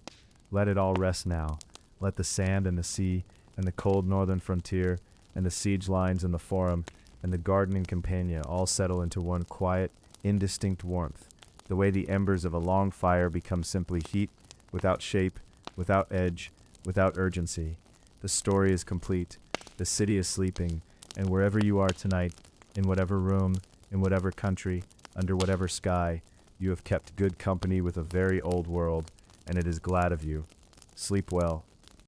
[SPEAKER 1] Let it all rest now. Let the sand and the sea and the cold northern frontier and the siege lines and the forum and the garden in Campania all settle into one quiet, indistinct warmth, the way the embers of a long fire become simply heat, without shape, without edge, without urgency. The story is complete. The city is sleeping, and wherever you are tonight, in whatever room, in whatever country, under whatever sky, you have kept good company with a very old world, and it is glad of you. Sleep well.